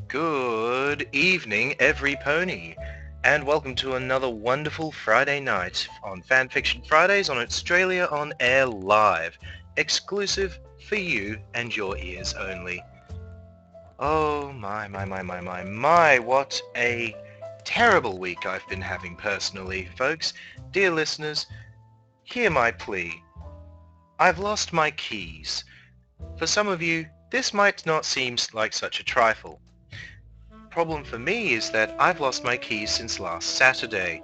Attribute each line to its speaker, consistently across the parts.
Speaker 1: Good evening, every pony, and welcome to another wonderful Friday night on FanFiction Fridays on Oatstralia on Air Live, exclusive for you and your ears only. Oh my, what a terrible week I've been having personally, folks. Dear listeners, hear my plea. I've lost my keys. For some of you, this might not seem like such a trifle. Problem for me is that I've lost my keys since last Saturday.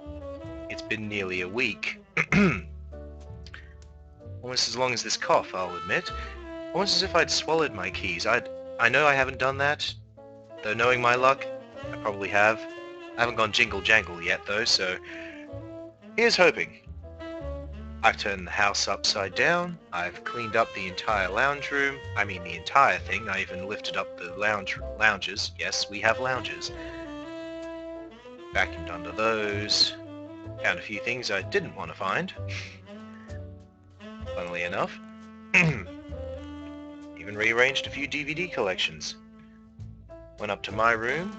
Speaker 1: It's been nearly a week. Almost as long as this cough, I'll admit. Almost as if I'd swallowed my keys. I know I haven't done that, though knowing my luck, I probably have. I haven't gone jingle jangle yet though, so here's hoping. I've turned the house upside down, I've cleaned up the entire lounge room, I mean the entire thing, I even lifted up the lounges, yes, we have lounges. Vacuumed under those, found a few things I didn't want to find, funnily enough. Even rearranged a few DVD collections. Went up to my room,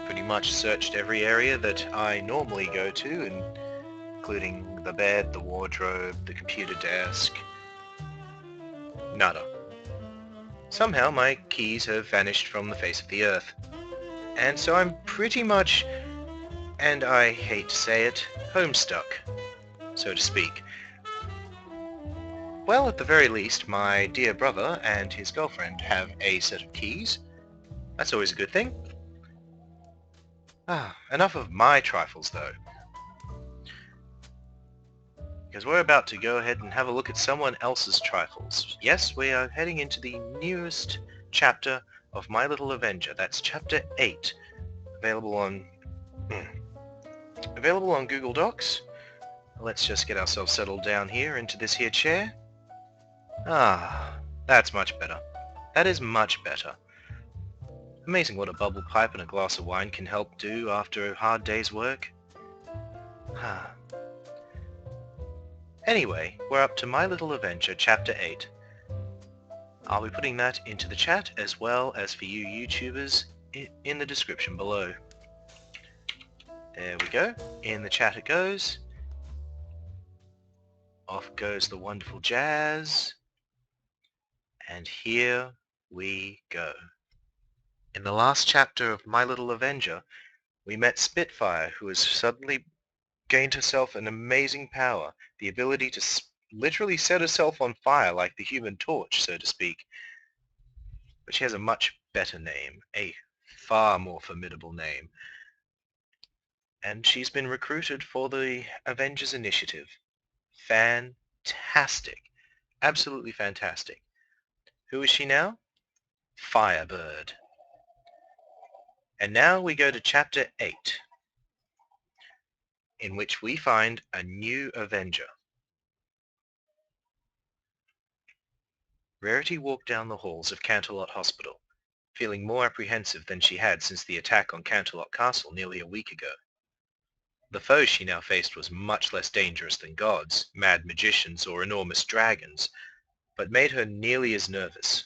Speaker 1: pretty much searched every area that I normally go to, including the bed, the wardrobe, the computer desk. Nada. Somehow my keys have vanished from the face of the earth. And so I'm pretty much, and I hate to say it, homestuck, so to speak. Well, at the very least, my dear brother and his girlfriend have a set of keys. That's always a good thing. Enough of my trifles, though. Because we're about to go ahead and have a look at someone else's trifles. Yes, we are heading into the newest chapter of My Little Avenger. That's Chapter 8, available on Google Docs. Let's just get ourselves settled down here into this here chair. That's much better. That is much better. Amazing what a bubble pipe and a glass of wine can help do after a hard day's work. Anyway, we're up to My Little Avenger, Chapter 8. I'll be putting that into the chat as well as for you YouTubers in the description below. There we go. In the chat it goes. Off goes the wonderful jazz. And here we go. In the last chapter of My Little Avenger, we met Spitfire, who has suddenly gained herself an amazing power, the ability to literally set herself on fire like the Human Torch, so to speak. But she has a much better name, a far more formidable name. And she's been recruited for the Avengers Initiative. Fantastic. Absolutely fantastic. Who is she now? Firebird. And now we go to Chapter 8, in which we find a new Avenger. Rarity walked down the halls of Canterlot Hospital, feeling more apprehensive than she had since the attack on Canterlot Castle nearly a week ago. The foe she now faced was much less dangerous than gods, mad magicians, or enormous dragons, but made her nearly as nervous.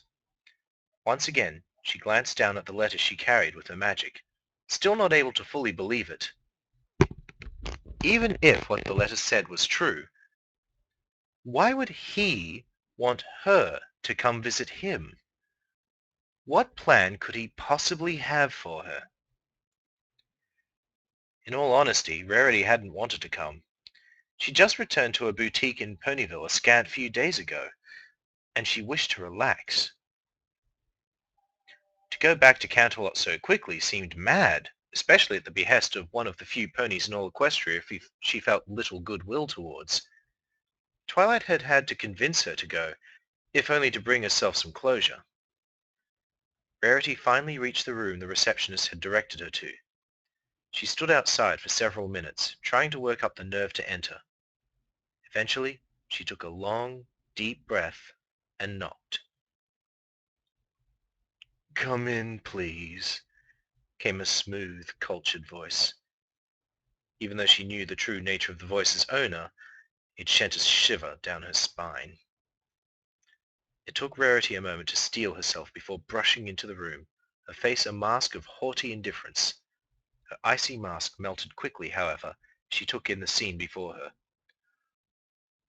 Speaker 1: Once again, she glanced down at the letter she carried with her magic, still not able to fully believe it. Even if what the letter said was true, why would he want her to come visit him? What plan could he possibly have for her? In all honesty, Rarity hadn't wanted to come. She just returned to a boutique in Ponyville a scant few days ago, and she wished to relax. To go back to Canterlot so quickly seemed mad, especially at the behest of one of the few ponies in all Equestria she felt little goodwill towards. Twilight had had to convince her to go, if only to bring herself some closure. Rarity finally reached the room the receptionist had directed her to. She stood outside for several minutes, trying to work up the nerve to enter. Eventually, she took a long, deep breath and knocked. "Come in, please," came a smooth, cultured voice. Even though she knew the true nature of the voice's owner, it sent a shiver down her spine. It took Rarity a moment to steel herself before brushing into the room, her face a mask of haughty indifference. Her icy mask melted quickly, however. She took in the scene before her.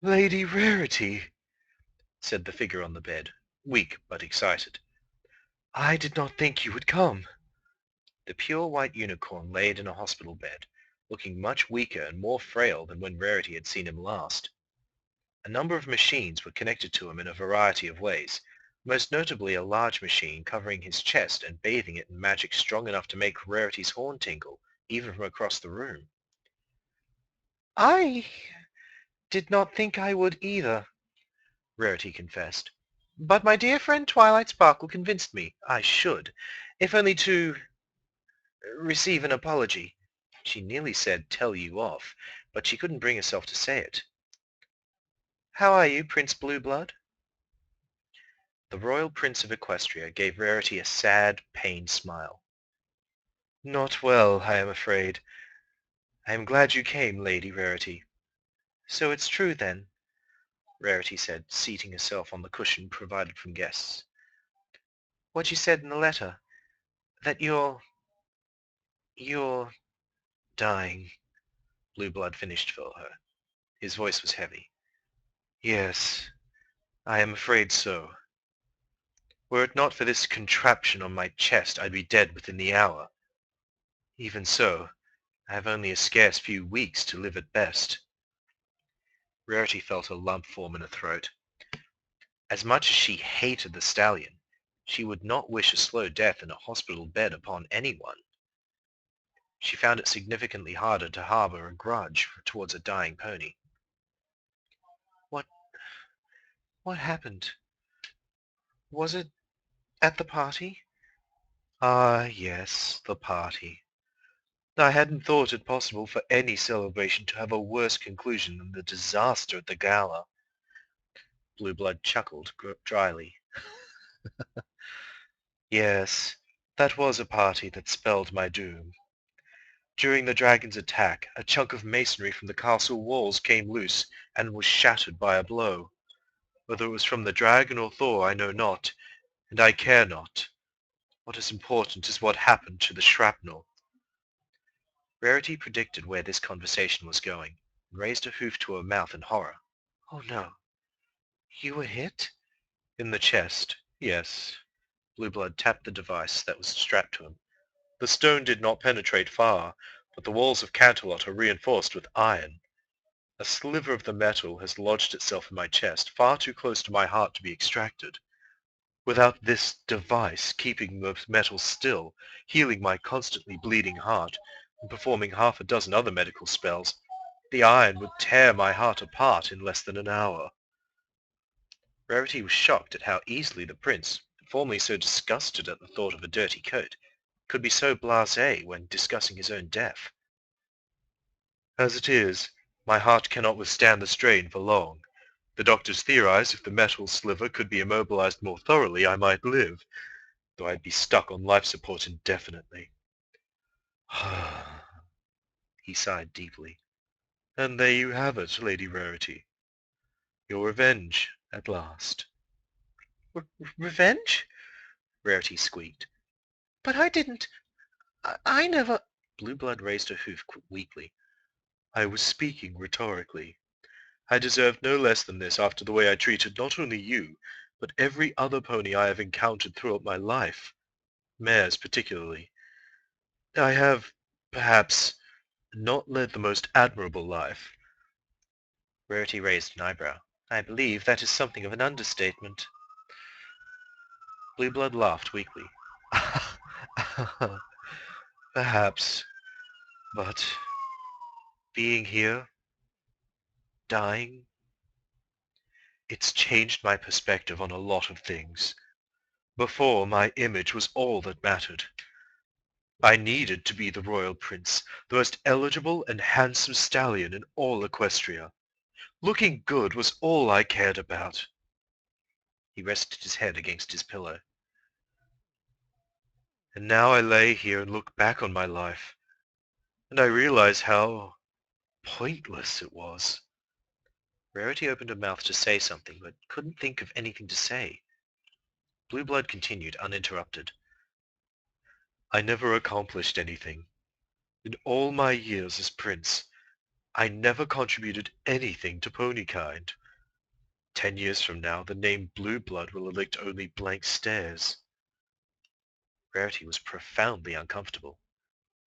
Speaker 1: "Lady Rarity," said the figure on the bed, weak but excited. "I did not think you would come." The pure white unicorn laid in a hospital bed, looking much weaker and more frail than when Rarity had seen him last. A number of machines were connected to him in a variety of ways, most notably a large machine covering his chest and bathing it in magic strong enough to make Rarity's horn tingle, even from across the room. "I did not think I would either," Rarity confessed. "But my dear friend Twilight Sparkle convinced me I should, if only to receive an apology." She nearly said tell you off, but she couldn't bring herself to say it. "How are you, Prince Blueblood?" The royal prince of Equestria gave Rarity a sad, pained smile. "Not well, I am afraid. I am glad you came, Lady Rarity." "So it's true, then?" Rarity said, seating herself on the cushion provided from guests. "What you said in the letter, that you're dying," Blueblood finished for her. His voice was heavy. "Yes, I am afraid so. Were it not for this contraption on my chest, I'd be dead within the hour. Even so, I have only a scarce few weeks to live at best." Rarity felt a lump form in her throat. As much as she hated the stallion, she would not wish a slow death in a hospital bed upon anyone. She found it significantly harder to harbor a grudge towards a dying pony. What what happened? Was it at the party?" "Ah, yes, the party. I hadn't thought it possible for any celebration to have a worse conclusion than the disaster at the gala." Blueblood chuckled dryly. "Yes, that was a party that spelled my doom. During the dragon's attack, a chunk of masonry from the castle walls came loose and was shattered by a blow. Whether it was from the dragon or Thor I know not, and I care not. What is important is what happened to the shrapnel." Rarity predicted where this conversation was going, and raised a hoof to her mouth in horror. "Oh no, you were hit?" "In the chest, yes." Blueblood tapped the device that was strapped to him. "The stone did not penetrate far, but the walls of Canterlot are reinforced with iron. A sliver of the metal has lodged itself in my chest, far too close to my heart to be extracted. Without this device keeping the metal still, healing my constantly bleeding heart, and performing half a dozen other medical spells, the iron would tear my heart apart in less than an hour." Rarity was shocked at how easily the prince, formerly so disgusted at the thought of a dirty coat, could be so blasé when discussing his own death. "As it is, my heart cannot withstand the strain for long. The doctors theorize if the metal sliver could be immobilized more thoroughly, I might live, though I'd be stuck on life support indefinitely." He sighed deeply. "And there you have it, Lady Rarity. Your revenge, at last."
Speaker 2: Revenge?"
Speaker 1: Rarity squeaked.
Speaker 2: "But I didn't... I never..."
Speaker 1: Blueblood raised her hoof weakly. "I was speaking rhetorically. I deserved no less than this after the way I treated not only you, but every other pony I have encountered throughout my life. Mares particularly. I have, perhaps, not led the most admirable life." Rarity raised an eyebrow. "I believe that is something of an understatement." Blueblood laughed weakly. "Perhaps, but being here, dying, it's changed my perspective on a lot of things. Before, my image was all that mattered. I needed to be the royal prince, the most eligible and handsome stallion in all Equestria. Looking good was all I cared about." He rested his head against his pillow. "And now I lay here and look back on my life, and I realize how pointless it was." Rarity opened her mouth to say something, but couldn't think of anything to say. Blueblood continued uninterrupted.
Speaker 3: I never accomplished anything. In all my years as prince, I never contributed anything to ponykind. 10 years from now, the name Blue Blood will elicit only blank stares.
Speaker 1: Rarity was profoundly uncomfortable.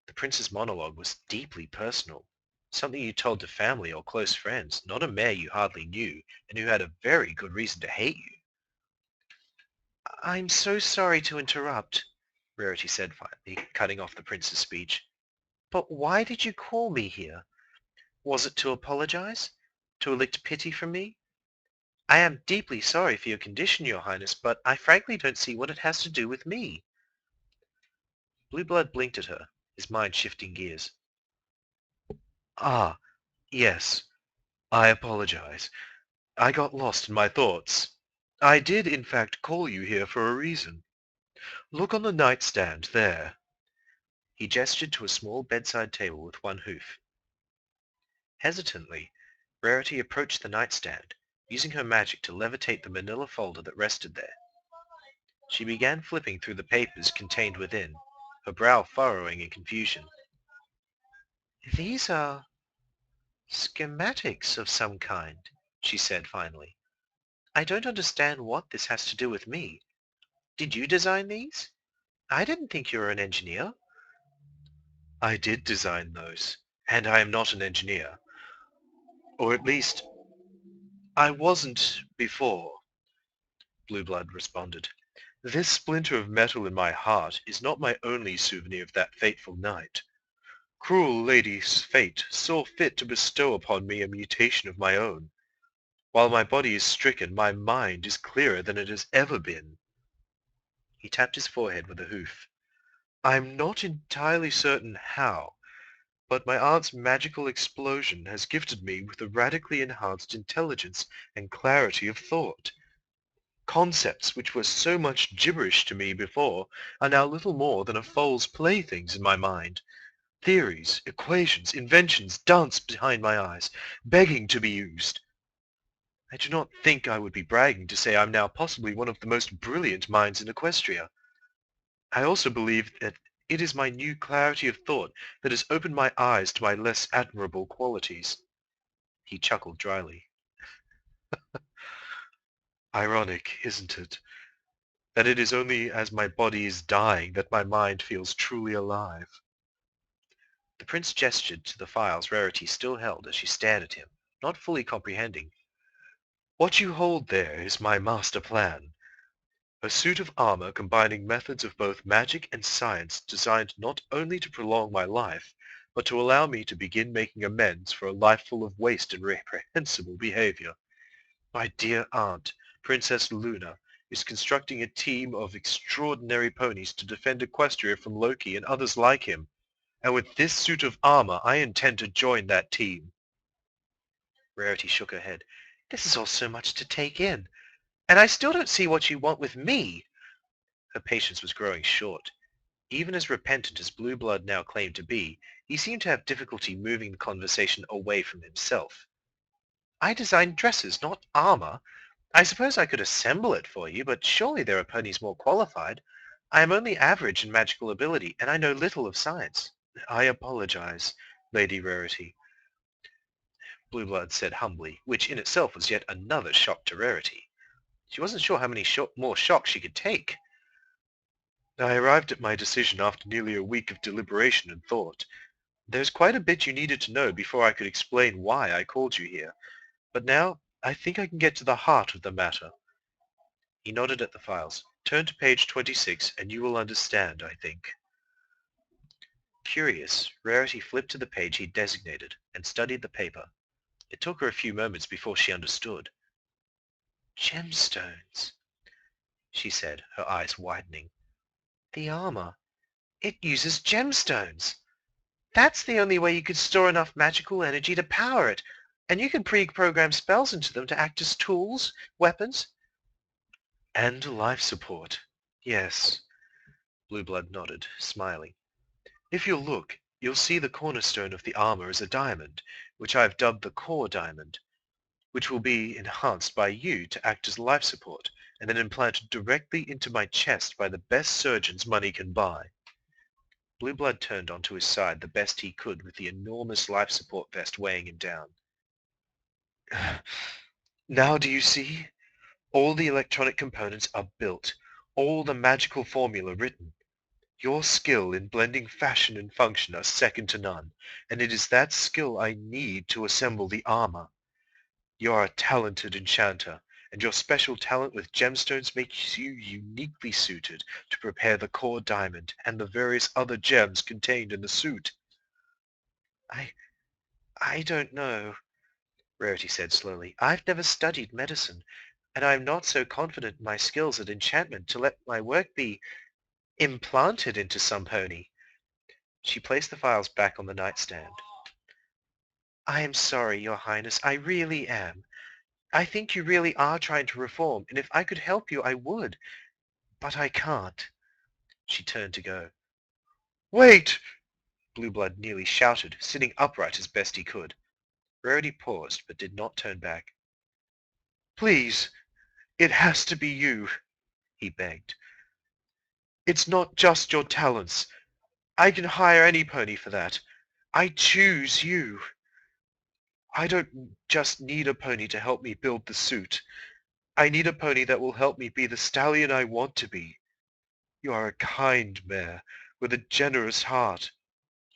Speaker 1: The prince's monologue was deeply personal, something you told to family or close friends, not a mare you hardly knew and who had a very good reason to hate you. I'm so sorry to interrupt, Rarity said finally, cutting off the prince's speech. But why did you call me here? Was it to apologize? To elicit pity from me? I am deeply sorry for your condition, your highness, but I frankly don't see what it has to do with me. Blue Blood blinked at her, his mind shifting gears.
Speaker 3: Ah, yes, I apologize. I got lost in my thoughts. I did, in fact, call you here for a reason. Look on the nightstand there.
Speaker 1: He gestured to a small bedside table with one hoof. Hesitantly, Rarity approached the nightstand, using her magic to levitate the manila folder that rested there. She began flipping through the papers contained within, her brow furrowing in confusion. These are schematics of some kind, she said finally. I don't understand what this has to do with me. Did you design these? I didn't think you were an engineer.
Speaker 3: I did design those, and I am not an engineer. Or at least, I wasn't before, Blue Blood responded. This splinter of metal in my heart is not my only souvenir of that fateful night. Cruel Lady Fate saw fit to bestow upon me a mutation of my own. While my body is stricken, my mind is clearer than it has ever been.
Speaker 1: He tapped his forehead with a hoof.
Speaker 3: I'm not entirely certain how, but my aunt's magical explosion has gifted me with a radically enhanced intelligence and clarity of thought. Concepts which were so much gibberish to me before are now little more than a foal's playthings in my mind. Theories, equations, inventions dance behind my eyes, begging to be used. I do not think I would be bragging to say I'm now possibly one of the most brilliant minds in Equestria. I also believe that it is my new clarity of thought that has opened my eyes to my less admirable qualities.
Speaker 1: He chuckled dryly.
Speaker 3: Ironic, isn't it, that it is only as my body is dying that my mind feels truly alive.
Speaker 1: The prince gestured to the files Rarity still held as she stared at him, not fully comprehending.
Speaker 3: What you hold there is my master plan. A suit of armor combining methods of both magic and science designed not only to prolong my life, but to allow me to begin making amends for a life full of waste and reprehensible behavior. My dear aunt, Princess Luna, is constructing a team of extraordinary ponies to defend Equestria from Loki and others like him, and with this suit of armor I intend to join that team.
Speaker 1: Rarity shook her head. This is all so much to take in, and I still don't see what you want with me. Her patience was growing short. Even as repentant as Blue Blood now claimed to be, he seemed to have difficulty moving the conversation away from himself. I designed dresses, not armor. I suppose I could assemble it for you, but surely there are ponies more qualified. I am only average in magical ability, and I know little of science.
Speaker 3: I apologize, Lady Rarity.
Speaker 1: Blue Blood said humbly, which in itself was yet another shock to Rarity. She wasn't sure how many more shocks she could take.
Speaker 3: I arrived at my decision after nearly a week of deliberation and thought. There's quite a bit you needed to know before I could explain why I called you here, but now I think I can get to the heart of the matter.
Speaker 1: He nodded at the files.
Speaker 3: Turn to page 26 and you will understand, I think.
Speaker 1: Curious, Rarity flipped to the page he'd designated and studied the paper. It took her a few moments before she understood. Gemstones, she said, her eyes widening. The armor. It uses gemstones. That's the only way you could store enough magical energy to power it, and you can pre-program spells into them to act as tools, weapons.
Speaker 3: And life support. Yes.
Speaker 1: Blue Blood nodded, smiling.
Speaker 3: If you'll look, you'll see the cornerstone of the armor is a diamond, which I've dubbed the core diamond, which will be enhanced by you to act as life support, and then implanted directly into my chest by the best surgeons money can buy.
Speaker 1: Blue Blood turned onto his side the best he could with the enormous life support vest weighing him down.
Speaker 3: Now do you see? All the electronic components are built, all the magical formula written. Your skill in blending fashion and function are second to none, and it is that skill I need to assemble the armor. You are a talented enchanter, and your special talent with gemstones makes you uniquely suited to prepare the core diamond and the various other gems contained in the suit.
Speaker 1: I don't know, Rarity said slowly. I've never studied medicine, and I'm not so confident in my skills at enchantment to let my work be implanted into some pony. She placed the files back on the nightstand. I am sorry, Your Highness, I really am. I think you really are trying to reform, and if I could help you, I would. But I can't. She turned to go.
Speaker 3: Wait!
Speaker 1: Blue Blood nearly shouted, sitting upright as best he could. Rarity paused, but did not turn back.
Speaker 3: Please, it has to be you,
Speaker 1: He begged.
Speaker 3: It's not just your talents. I can hire any pony for that. I choose you. I don't just need a pony to help me build the suit. I need a pony that will help me be the stallion I want to be. You are a kind mare with a generous heart.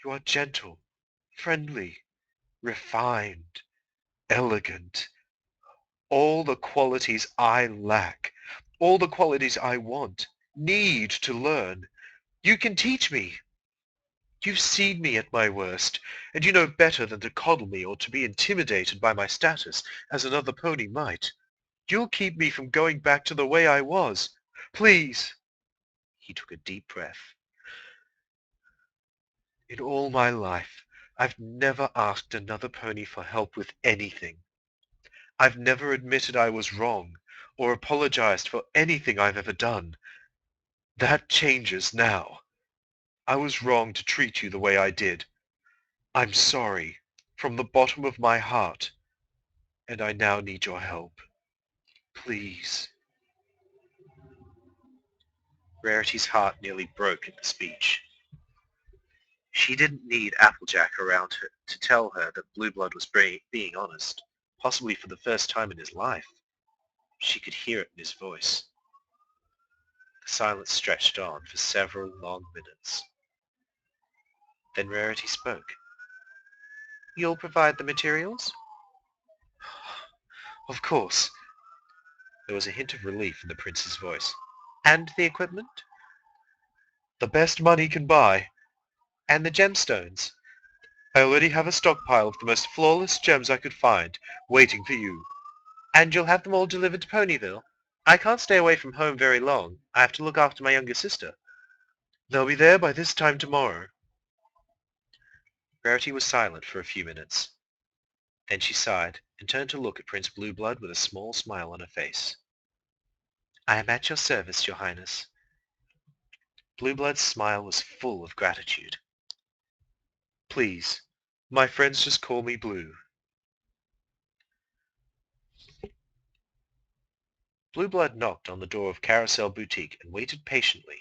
Speaker 3: You are gentle, friendly, refined, elegant. All the qualities I lack. All the qualities I want, need to learn. You can teach me. You've seen me at my worst, and you know better than to coddle me or to be intimidated by my status, as another pony might. You'll keep me from going back to the way I was. Please.
Speaker 1: He took a deep breath.
Speaker 3: In all my life, I've never asked another pony for help with anything. I've never admitted I was wrong or apologized for anything I've ever done. That changes now. I was wrong to treat you the way I did. I'm sorry, from the bottom of my heart, and I now need your help. Please.
Speaker 1: Rarity's heart nearly broke at the speech. She didn't need Applejack around her to tell her that Blue Blood was being honest, possibly for the first time in his life. She could hear it in his voice. The silence stretched on for several long minutes. Then Rarity spoke. You'll provide the materials?
Speaker 3: Of course.
Speaker 1: There was a hint of relief in the prince's voice. And the equipment?
Speaker 3: The best money can buy.
Speaker 1: And the gemstones?
Speaker 3: I already have a stockpile of the most flawless gems I could find, waiting for you.
Speaker 1: And you'll have them all delivered to Ponyville? I can't stay away from home very long. I have to look after my younger sister.
Speaker 3: They'll be there by this time tomorrow.
Speaker 1: Rarity was silent for a few minutes. Then she sighed and turned to look at Prince Blue Blood with a small smile on her face. I am at your service, Your Highness. Blue Blood's smile was full of gratitude.
Speaker 3: Please, my friends just call me Blue.
Speaker 1: Blue Blood knocked on the door of Carousel Boutique and waited patiently.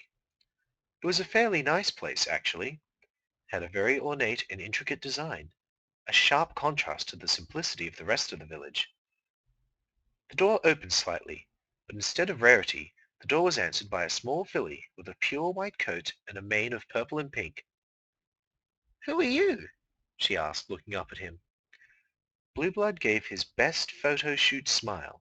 Speaker 1: It was a fairly nice place, actually. It had a very ornate and intricate design, a sharp contrast to the simplicity of the rest of the village. The door opened slightly, but instead of Rarity, the door was answered by a small filly with a pure white coat and a mane of purple and pink. Who are you? She asked, looking up at him. Blue Blood gave his best photo shoot smile.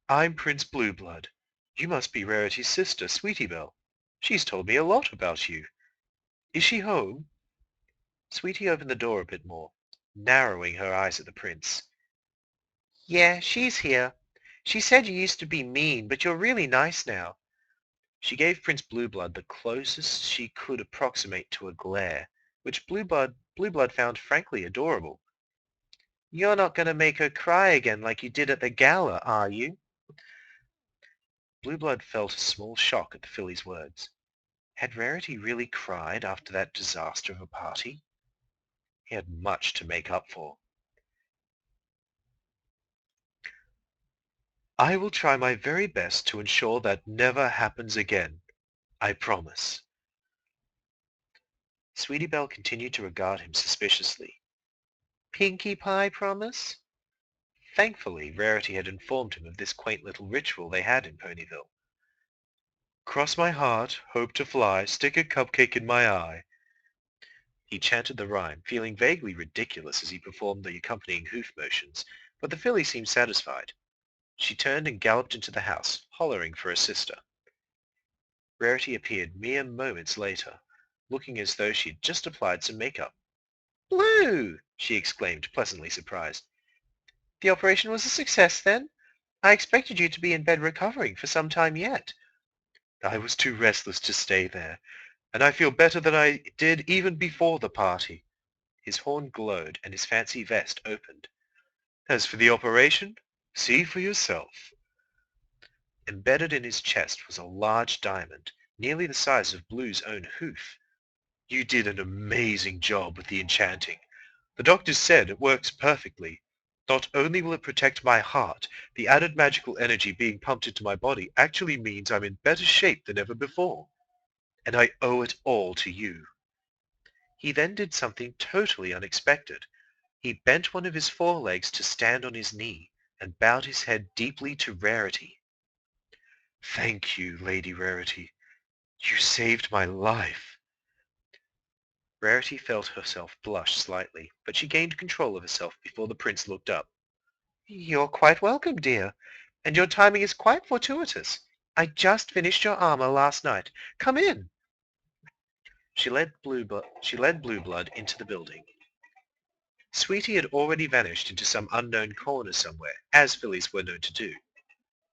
Speaker 3: I'm Prince Blue Blood. You must be Rarity's sister, Sweetie Belle. She's told me a lot about you. Is she home?
Speaker 1: Sweetie opened the door a bit more, narrowing her eyes at the prince. Yeah, she's here. She said you used to be mean, but you're really nice now. She gave Prince Blue Blood the closest she could approximate to a glare, which Blue Blood found frankly adorable. You're not going to make her cry again like you did at the gala, are you? Blue Blood felt a small shock at the filly's words. Had Rarity really cried after that disaster of a party? He had much to make up for.
Speaker 3: I will try my very best to ensure that never happens again. I promise.
Speaker 1: Sweetie Belle continued to regard him suspiciously.
Speaker 2: Pinkie Pie promise?
Speaker 1: Thankfully, Rarity had informed him of this quaint little ritual they had in Ponyville. Cross my heart, hope to fly, stick a cupcake in my eye. He chanted the rhyme, feeling vaguely ridiculous as he performed the accompanying hoof motions, but the filly seemed satisfied. She turned and galloped into the house, hollering for her sister. Rarity appeared mere moments later, looking as though she had just applied some makeup.
Speaker 2: Blue!
Speaker 1: She exclaimed, pleasantly surprised.
Speaker 2: The operation was a success, then? I expected you to be in bed recovering for some time yet.
Speaker 1: I was too restless to stay there, and I feel better than I did even before the party. His horn glowed, and his fancy vest opened. As for the operation, see for yourself. Embedded in his chest was a large diamond, nearly the size of Blue's own hoof. You did an amazing job with the enchanting. The doctors said it works perfectly. Not only will it protect my heart, the added magical energy being pumped into my body actually means I'm in better shape than ever before. And I owe it all to you. He then did something totally unexpected. He bent one of his forelegs to stand on his knee and bowed his head deeply to Rarity. Thank you, Lady Rarity. You saved my life. Rarity felt herself blush slightly, but she gained control of herself before the prince looked up.
Speaker 2: You're quite welcome, dear, and your timing is quite fortuitous. I just finished your armor last night. Come in.
Speaker 1: She led Blueblood into the building. Sweetie had already vanished into some unknown corner somewhere, as fillies were known to do.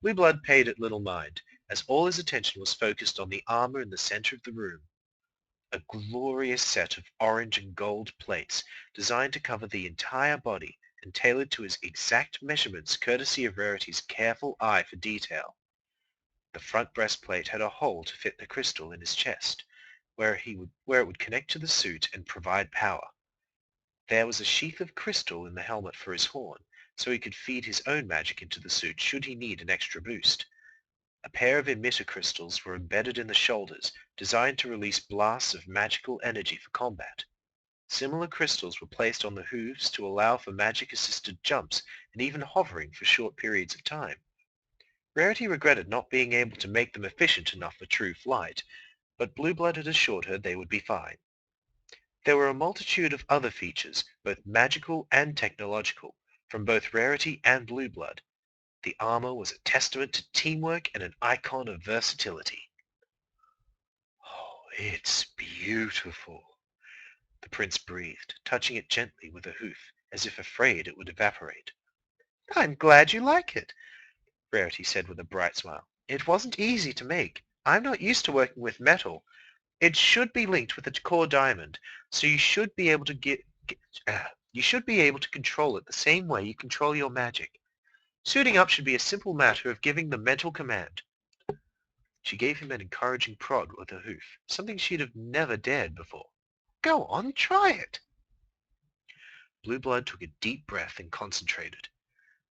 Speaker 1: Blueblood paid it little mind, as all his attention was focused on the armor in the center of the room. A glorious set of orange and gold plates designed to cover the entire body and tailored to his exact measurements courtesy of Rarity's careful eye for detail. The front breastplate had a hole to fit the crystal in his chest, where it would connect to the suit and provide power. There was a sheath of crystal in the helmet for his horn, so he could feed his own magic into the suit should he need an extra boost. A pair of emitter crystals were embedded in the shoulders, designed to release blasts of magical energy for combat. Similar crystals were placed on the hooves to allow for magic-assisted jumps and even hovering for short periods of time. Rarity regretted not being able to make them efficient enough for true flight, but Blueblood had assured her they would be fine. There were a multitude of other features, both magical and technological, from both Rarity and Blueblood. The armor was a testament to teamwork and an icon of versatility. Oh, it's beautiful, the prince breathed, touching it gently with a hoof, as if afraid it would evaporate.
Speaker 2: I'm glad you like it, Rarity said with a bright smile. It wasn't easy to make. I'm not used to working with metal. It should be linked with a core diamond, so you should be able to control it the same way you control your magic. Suiting up should be a simple matter of giving the mental command. She gave him an encouraging prod with her hoof, something she'd have never dared before. Go on, try it. Blueblood took a deep breath and concentrated.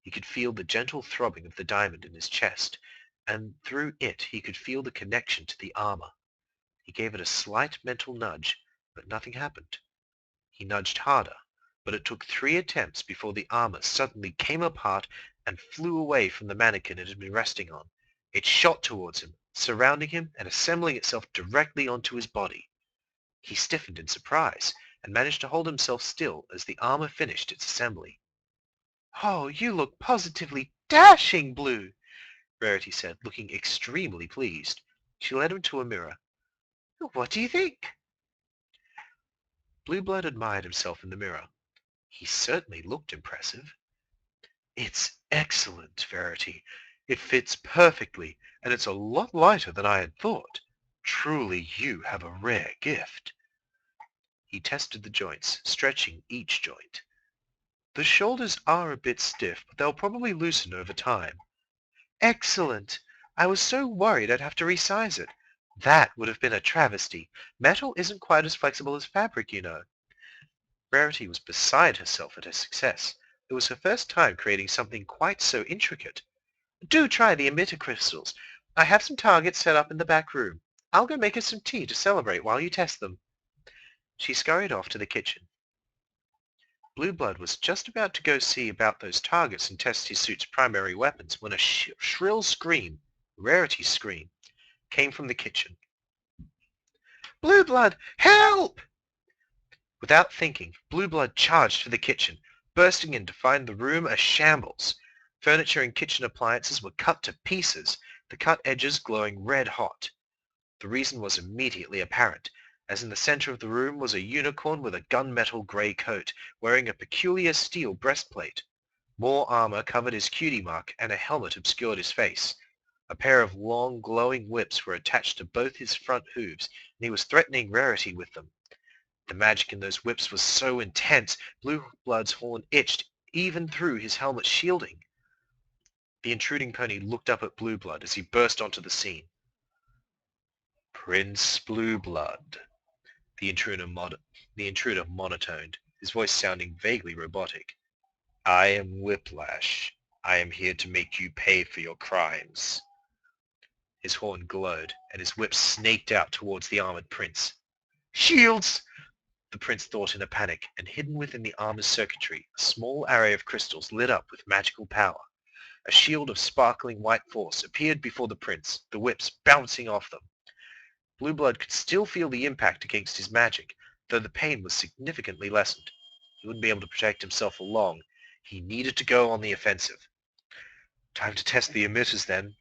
Speaker 2: He could feel the gentle throbbing of the diamond in his chest, and through it he could feel the connection to the armor. He gave it a slight mental nudge, but nothing happened. He nudged harder, but it took 3 attempts before the armor suddenly came apart and flew away from the mannequin it had been resting on. It shot towards him, surrounding him and assembling itself directly onto his body. He stiffened in surprise and managed to hold himself still as the armor finished its assembly. Oh, you look positively dashing, Blue, Rarity said, looking extremely pleased. She led him to a mirror. What do you think? Blueblood admired himself in the mirror. He certainly looked impressive. It's excellent, Rarity. It fits perfectly, and it's a lot lighter than I had thought. Truly, you have a rare gift. He tested the joints, stretching each joint. The shoulders are a bit stiff, but they'll probably loosen over time. Excellent! I was so worried I'd have to resize it. That would have been a travesty. Metal isn't quite as flexible as fabric, you know. Rarity was beside herself at her success. It was her first time creating something quite so intricate. Do try the emitter crystals. I have some targets set up in the back room. I'll go make us some tea to celebrate while you test them. She scurried off to the kitchen. Blue Blood was just about to go see about those targets and test his suit's primary weapons when a shrill scream, Rarity's scream, came from the kitchen. "Blue Blood, help!" Without thinking, Blue Blood charged for the kitchen, bursting in to find the room a shambles. Furniture and kitchen appliances were cut to pieces, the cut edges glowing red hot. The reason was immediately apparent, as in the center of the room was a unicorn with a gunmetal grey coat, wearing a peculiar steel breastplate. More armor covered his cutie mark, and a helmet obscured his face. A pair of long, glowing whips were attached to both his front hooves, and he was threatening Rarity with them. The magic in those whips was so intense, Blue Blood's horn itched even through his helmet's shielding. The intruding pony looked up at Blue Blood as he burst onto the scene. "Prince Blue Blood," the intruder monotoned, his voice sounding vaguely robotic. "I am Whiplash. I am here to make you pay for your crimes." His horn glowed, and his whip snaked out towards the armored prince. "Shields!" the prince thought in a panic, and hidden within the armor's circuitry, a small array of crystals lit up with magical power. A shield of sparkling white force appeared before the prince, the whips bouncing off them. Blue Blood could still feel the impact against his magic, though the pain was significantly lessened. He wouldn't be able to protect himself for long. He needed to go on the offensive. Time to test the emitters then,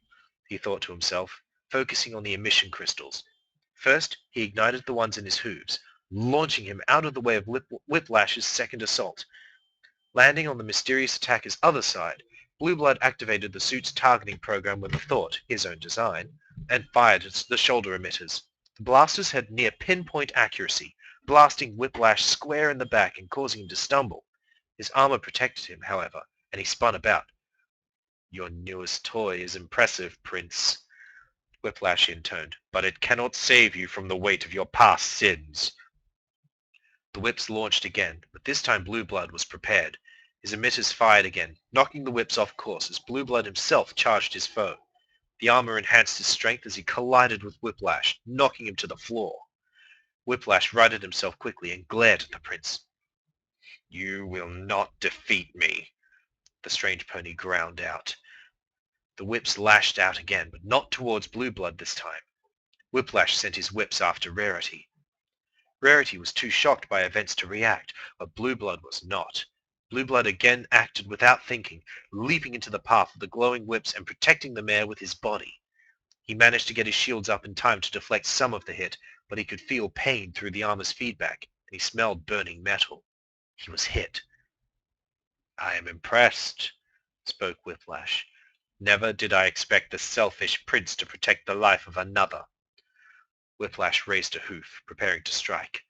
Speaker 2: he thought to himself, focusing on the emission crystals. First, he ignited the ones in his hooves, launching him out of the way of Whiplash's second assault. Landing on the mysterious attacker's other side, Blue Blood activated the suit's targeting program with a thought, his own design, and fired the shoulder emitters. The blasters had near pinpoint accuracy, blasting Whiplash square in the back and causing him to stumble. His armor protected him, however, and he spun about. "Your newest toy is impressive, Prince," Whiplash intoned, "but it cannot save you from the weight of your past sins." The whips launched again, but this time Blue Blood was prepared. His emitters fired again, knocking the whips off course as Blue Blood himself charged his foe. The armor enhanced his strength as he collided with Whiplash, knocking him to the floor. Whiplash righted himself quickly and glared at the prince. "You will not defeat me," the strange pony ground out. The whips lashed out again, but not towards Blue Blood this time. Whiplash sent his whips after Rarity. Rarity was too shocked by events to react, but Blue Blood was not. Blue Blood again acted without thinking, leaping into the path of the glowing whips and protecting the mare with his body. He managed to get his shields up in time to deflect some of the hit, but he could feel pain through the armor's feedback, and he smelled burning metal. He was hit. "I am impressed," spoke Whiplash. "Never did I expect the selfish prince to protect the life of another." Whiplash raised a hoof, preparing to strike.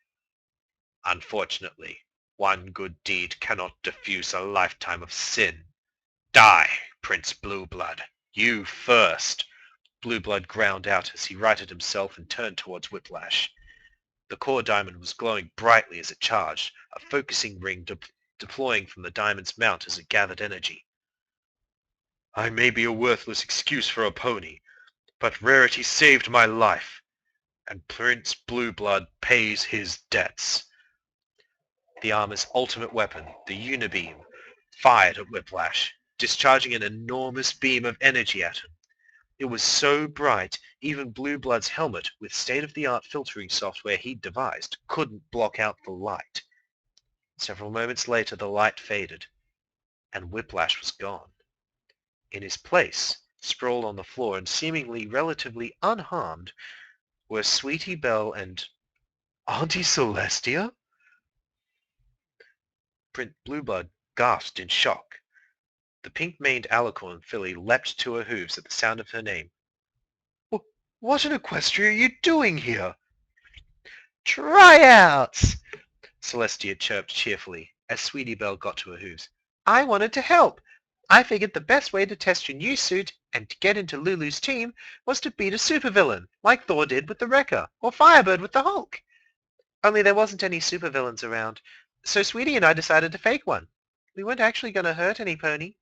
Speaker 2: "Unfortunately, one good deed cannot diffuse a lifetime of sin. Die, Prince Blue Blood. You first." Blue Blood ground out as he righted himself and turned towards Whiplash. The core diamond was glowing brightly as it charged, a focusing ring deploying from the diamond's mount as it gathered energy. "I may be a worthless excuse for a pony, but Rarity saved my life, and Prince Blue Blood pays his debts." The armor's ultimate weapon, the Unibeam, fired at Whiplash, discharging an enormous beam of energy at him. It was so bright, even Blue Blood's helmet, with state-of-the-art filtering software he'd devised, couldn't block out the light. Several moments later, the light faded, and Whiplash was gone. In his place, sprawled on the floor and seemingly relatively unharmed, were Sweetie Belle and Auntie Celestia? Prince Blue Blood gasped in shock. The pink-maned alicorn filly leapt to her hooves at the sound of her name. "What in Equestria are you doing here?" "Tryouts!" Celestia chirped cheerfully, as Sweetie Belle got to her hooves. "I wanted to help. I figured the best way to test your new suit and to get into Lulu's team was to beat a supervillain, like Thor did with the Wrecker, or Firebird with the Hulk. Only there wasn't any supervillains around, so Sweetie and I decided to fake one. We weren't actually going to hurt any pony."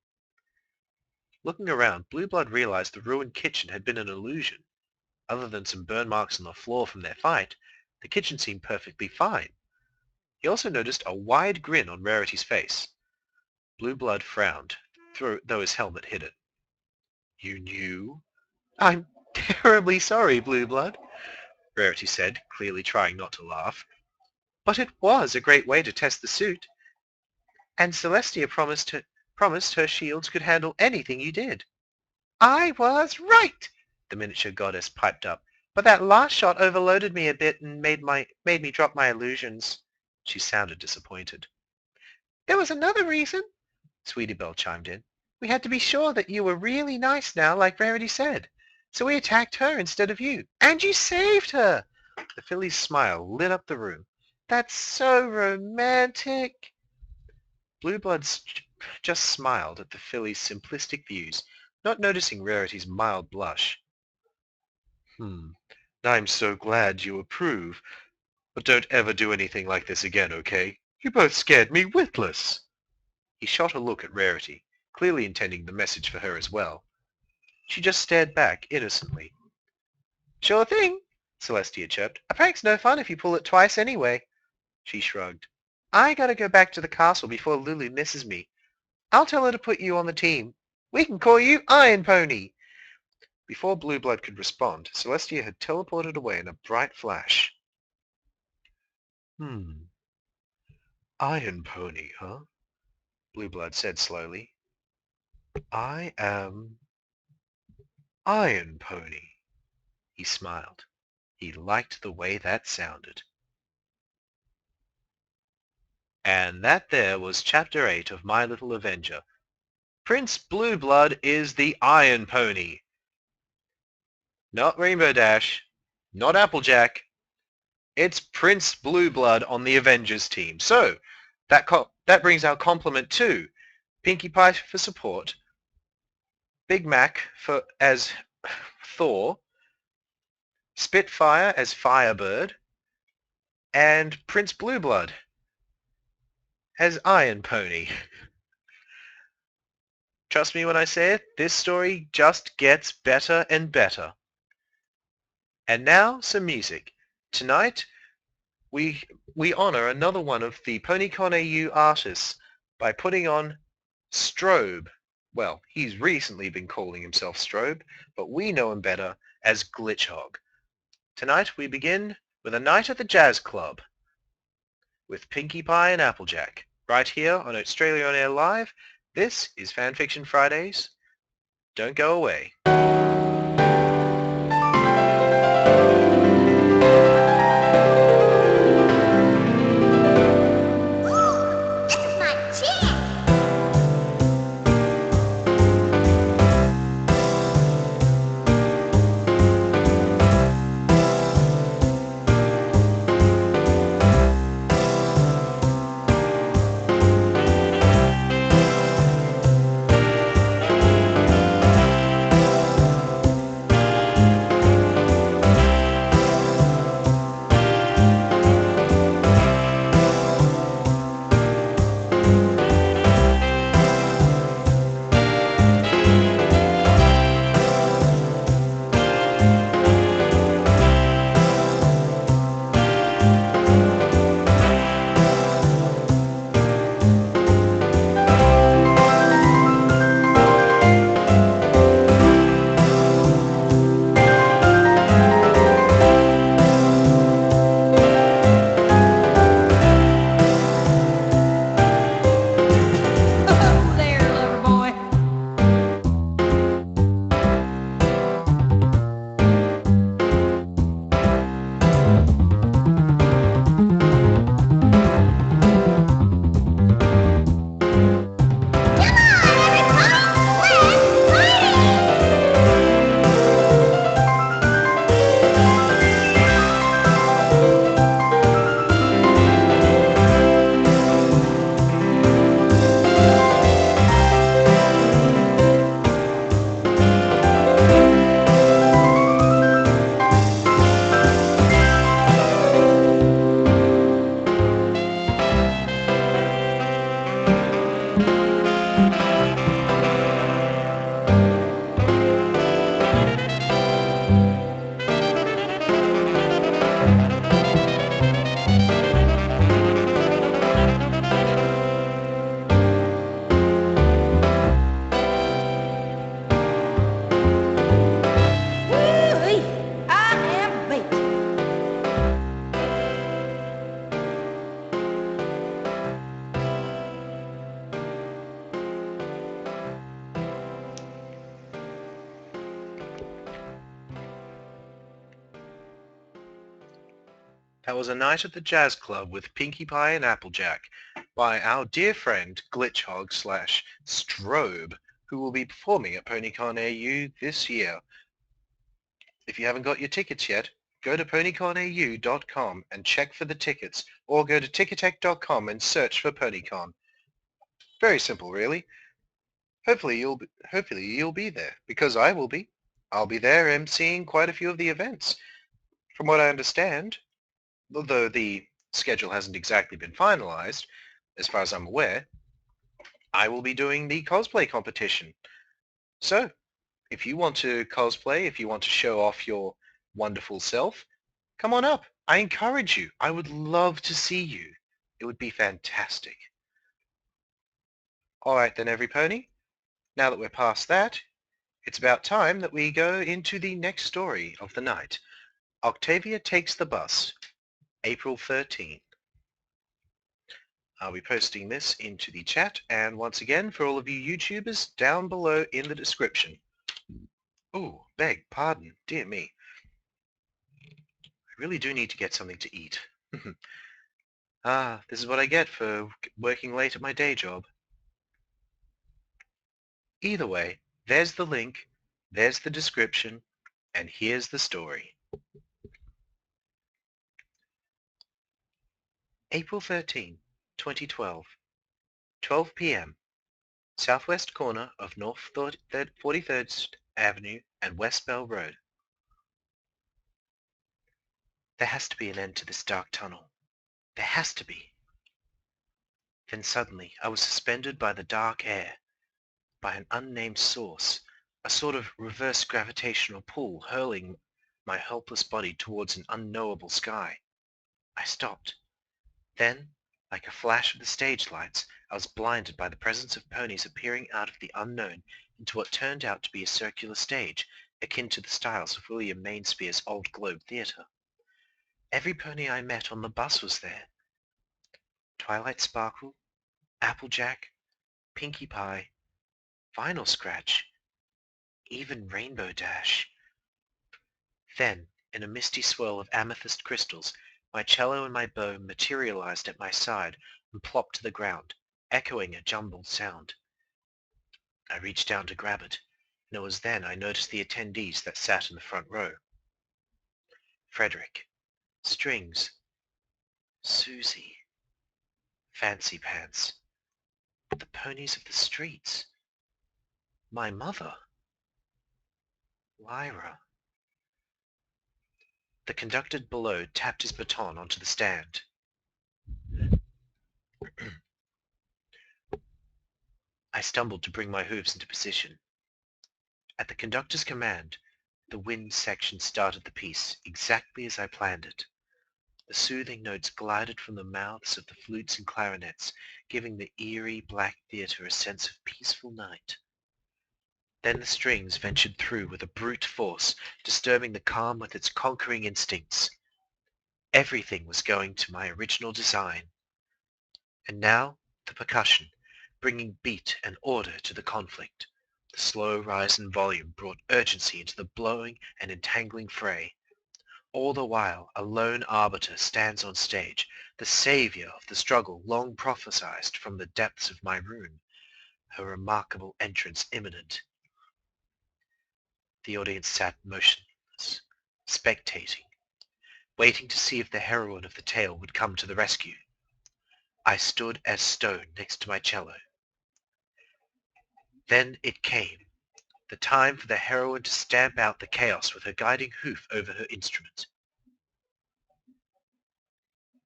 Speaker 2: Looking around, Blue Blood realized the ruined kitchen had been an illusion. Other than some burn marks on the floor from their fight, the kitchen seemed perfectly fine. He also noticed a wide grin on Rarity's face. Blue Blood frowned, though his helmet hid it. You knew? I'm terribly sorry, Blue Blood, Rarity said, clearly trying not to laugh. But it was a great way to test the suit. And Celestia promised her shields could handle anything you did. I was right, the miniature goddess piped up. But that last shot overloaded me a bit and made me drop my illusions. She sounded disappointed. There was another reason, Sweetie Belle chimed in. We had to be sure that you were really nice now, like Rarity said. So we attacked her instead of you. And you saved her! The filly's smile lit up the room. That's so romantic. Blue Blood just smiled at the filly's simplistic views, not noticing Rarity's mild blush.
Speaker 3: I'm so glad you approve. But don't ever do anything like this again, okay? You both scared me witless.
Speaker 2: He shot a look at Rarity, clearly intending the message for her as well. She just stared back innocently. Sure thing, Celestia chirped. A prank's no fun if you pull it twice anyway. She shrugged. I gotta go back to the castle before Lulu misses me. I'll tell her to put you on the team. We can call you Iron Pony. Before Blue Blood could respond, Celestia had teleported away in a bright flash.
Speaker 3: Iron Pony, huh? Blue Blood said slowly. I am Iron Pony.
Speaker 2: He smiled. He liked the way that sounded. And that there was Chapter 8 of My Little Avenger. Prince Blue Blood is the Iron Pony. Not Rainbow Dash. Not Applejack. It's Prince Blue Blood on the Avengers team. So, that brings our complement to Pinkie Pie for support, Big Mac as Thor, Spitfire as Firebird, and Prince Blue Blood as Iron Pony. Trust me when I say it, this story just gets better and better. And now, some music. Tonight, we honor another one of the PonyCon AU artists by putting on Strobe. Well, he's recently been calling himself Strobe, but we know him better as Glitchhog. Tonight we begin with a night at the jazz club with Pinkie Pie and Applejack, right here on Oatstralia on Air Live. This is FanFiction Fridays. Don't go away.
Speaker 1: That was A Night at the Jazz Club with Pinkie Pie and Applejack by our dear friend Glitchhog slash Strobe, who will be performing at PonyCon AU this year. If you haven't got your tickets yet, go to ponyconau.com and check for the tickets, or go to ticketek.com and search for PonyCon. Very simple, really. Hopefully you'll be there, because I will be. I'll be there emceeing quite a few of the events. From what I understand, although the schedule hasn't exactly been finalized, as far as I'm aware, I will be doing the cosplay competition. So, if you want to cosplay, if you want to show off your wonderful self, come on up. I encourage you. I would love to see you. It would be fantastic. All right then, every pony. Now that we're past that, it's about time that we go into the next story of the night. Octavia Takes the Bus, April 13. I'll be posting this into the chat, and once again, for all of you YouTubers, down below in the description. Oh, beg pardon, dear me. I really do need to get something to eat. This is what I get for working late at my day job. Either way, there's the link, there's the description, and here's the story. April 13, 2012, 12 p.m., southwest corner of North 43rd Avenue and West Belle Road. There has to be an end to this dark tunnel. There has to be. Then suddenly I was suspended by the dark air, by an unnamed source, a sort of reverse gravitational pull hurling my helpless body towards an unknowable sky. I stopped. Then, like a flash of the stage lights, I was blinded by the presence of ponies appearing out of the unknown into what turned out to be a circular stage, akin to the styles of William Mainspear's Old Globe Theatre. Every pony I met on the bus was there. Twilight Sparkle, Applejack, Pinkie Pie, Vinyl Scratch, even Rainbow Dash. Then, in a misty swirl of amethyst crystals, my cello and my bow materialized at my side and plopped to the ground, echoing a jumbled sound. I reached down to grab it, and it was then I noticed the attendees that sat in the front row. Frederick, Strings, Susie, Fancy Pants, the ponies of the streets, my mother, Lyra. The conductor below tapped his baton onto the stand. I stumbled to bring my hooves into position. At the conductor's command, the wind section started the piece exactly as I planned it. The soothing notes glided from the mouths of the flutes and clarinets, giving the eerie black theatre a sense of peaceful night. Then the strings ventured through with a brute force, disturbing the calm with its conquering instincts. Everything was going to my original design. And now the percussion, bringing beat and order to the conflict. The slow rise in volume brought urgency into the blowing and entangling fray. All the while a lone arbiter stands on stage, the saviour of the struggle long prophesied from the depths of my room, her remarkable entrance imminent. The audience sat motionless, spectating, waiting to see if the heroine of the tale would come to the rescue. I stood as stone next to my cello. Then it came, the time for the heroine to stamp out the chaos with her guiding hoof over her instrument.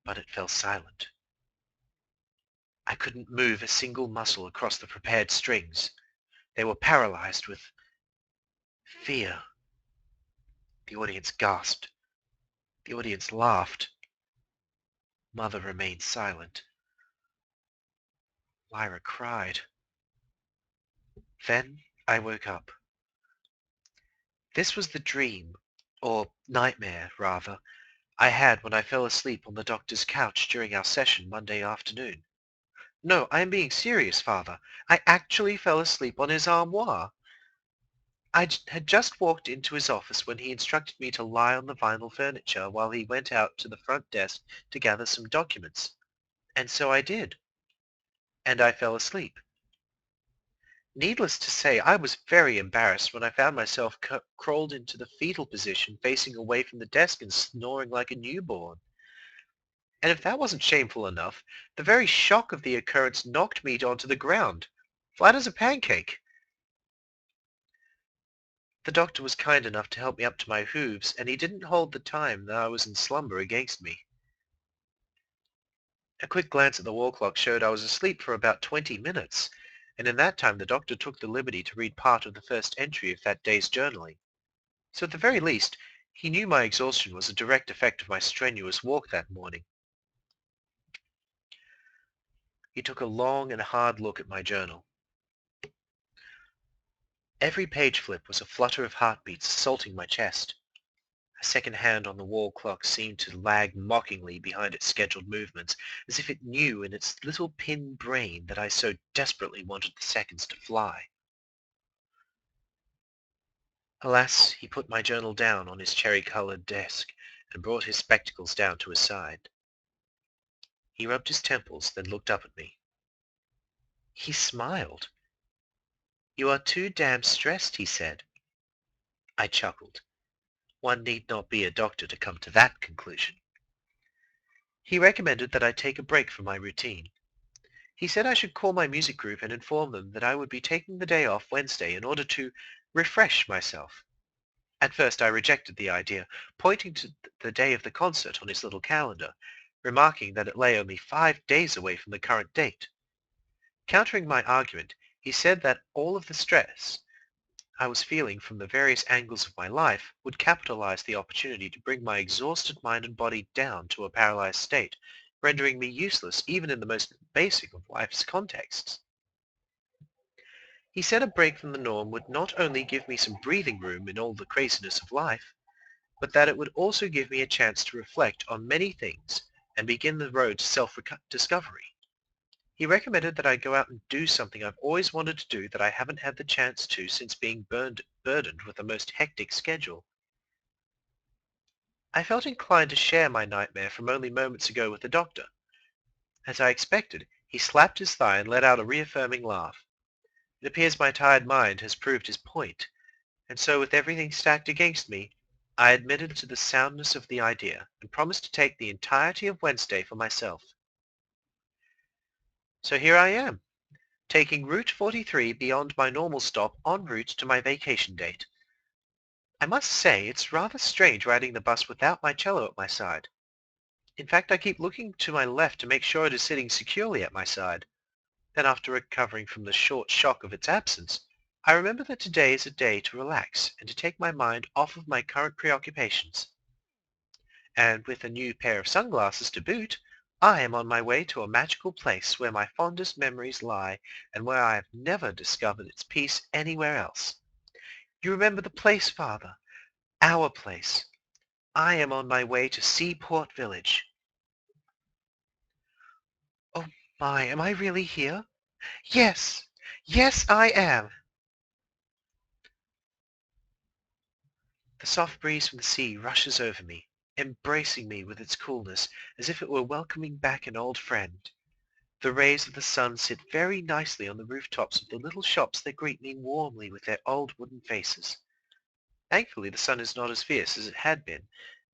Speaker 1: But it fell silent. I couldn't move a single muscle across the prepared strings. They were paralyzed with fear. The audience gasped. The audience laughed. Mother remained silent. Lyra cried. Then I woke up. This was the dream, or nightmare, rather, I had when I fell asleep on the doctor's couch during our session Monday afternoon. No, I am being serious, Father. I actually fell asleep on his armoire.
Speaker 2: Had just walked into his office when he instructed me to lie on the vinyl furniture while he went out to the front desk to gather some documents. And so I did. And I fell asleep. Needless to say, I was very embarrassed when I found myself crawled into the fetal position, facing away from the desk and snoring like a newborn. And if that wasn't shameful enough, the very shock of the occurrence knocked me onto the ground, flat as a pancake. The doctor was kind enough to help me up to my hooves, and he didn't hold the time that I was in slumber against me. A quick glance at the wall clock showed I was asleep for about 20 minutes, and in that time the doctor took the liberty to read part of the first entry of that day's journaling. So at the very least, he knew my exhaustion was a direct effect of my strenuous walk that morning. He took a long and hard look at my journal. Every page flip was a flutter of heartbeats assaulting my chest. A second hand on the wall clock seemed to lag mockingly behind its scheduled movements, as if it knew in its little pin brain that I so desperately wanted the seconds to fly. Alas, he put my journal down on his cherry-colored desk and brought his spectacles down to his side. He rubbed his temples, then looked up at me. He smiled. "You are too damn stressed," he said. I chuckled. One need not be a doctor to come to that conclusion. He recommended that I take a break from my routine. He said I should call my music group and inform them that I would be taking the day off Wednesday in order to refresh myself. At first I rejected the idea, pointing to the day of the concert on his little calendar, remarking that it lay only 5 days away from the current date. Countering my argument, he said that all of the stress I was feeling from the various angles of my life would capitalize the opportunity to bring my exhausted mind and body down to a paralyzed state, rendering me useless even in the most basic of life's contexts. He said a break from the norm would not only give me some breathing room in all the craziness of life, but that it would also give me a chance to reflect on many things and begin the road to self-discovery. He recommended that I go out and do something I've always wanted to do that I haven't had the chance to since being burdened with a most hectic schedule. I felt inclined to share my nightmare from only moments ago with the doctor. As I expected, he slapped his thigh and let out a reaffirming laugh. It appears my tired mind has proved his point, and so with everything stacked against me, I admitted to the soundness of the idea and promised to take the entirety of Wednesday for myself. So here I am, taking Route 43 beyond my normal stop en route to my vacation date. I must say it's rather strange riding the bus without my cello at my side. In fact, I keep looking to my left to make sure it is sitting securely at my side. Then after recovering from the short shock of its absence, I remember that today is a day to relax and to take my mind off of my current preoccupations. And with a new pair of sunglasses to boot, I am on my way to a magical place where my fondest memories lie and where I have never discovered its peace anywhere else. You remember the place, Father? Our place. I am on my way to Seaport Village. Oh my, am I really here? Yes, yes I am. The soft breeze from the sea rushes over me, embracing me with its coolness as if it were welcoming back an old friend. The rays of the sun sit very nicely on the rooftops of the little shops that greet me warmly with their old wooden faces. Thankfully the sun is not as fierce as it had been,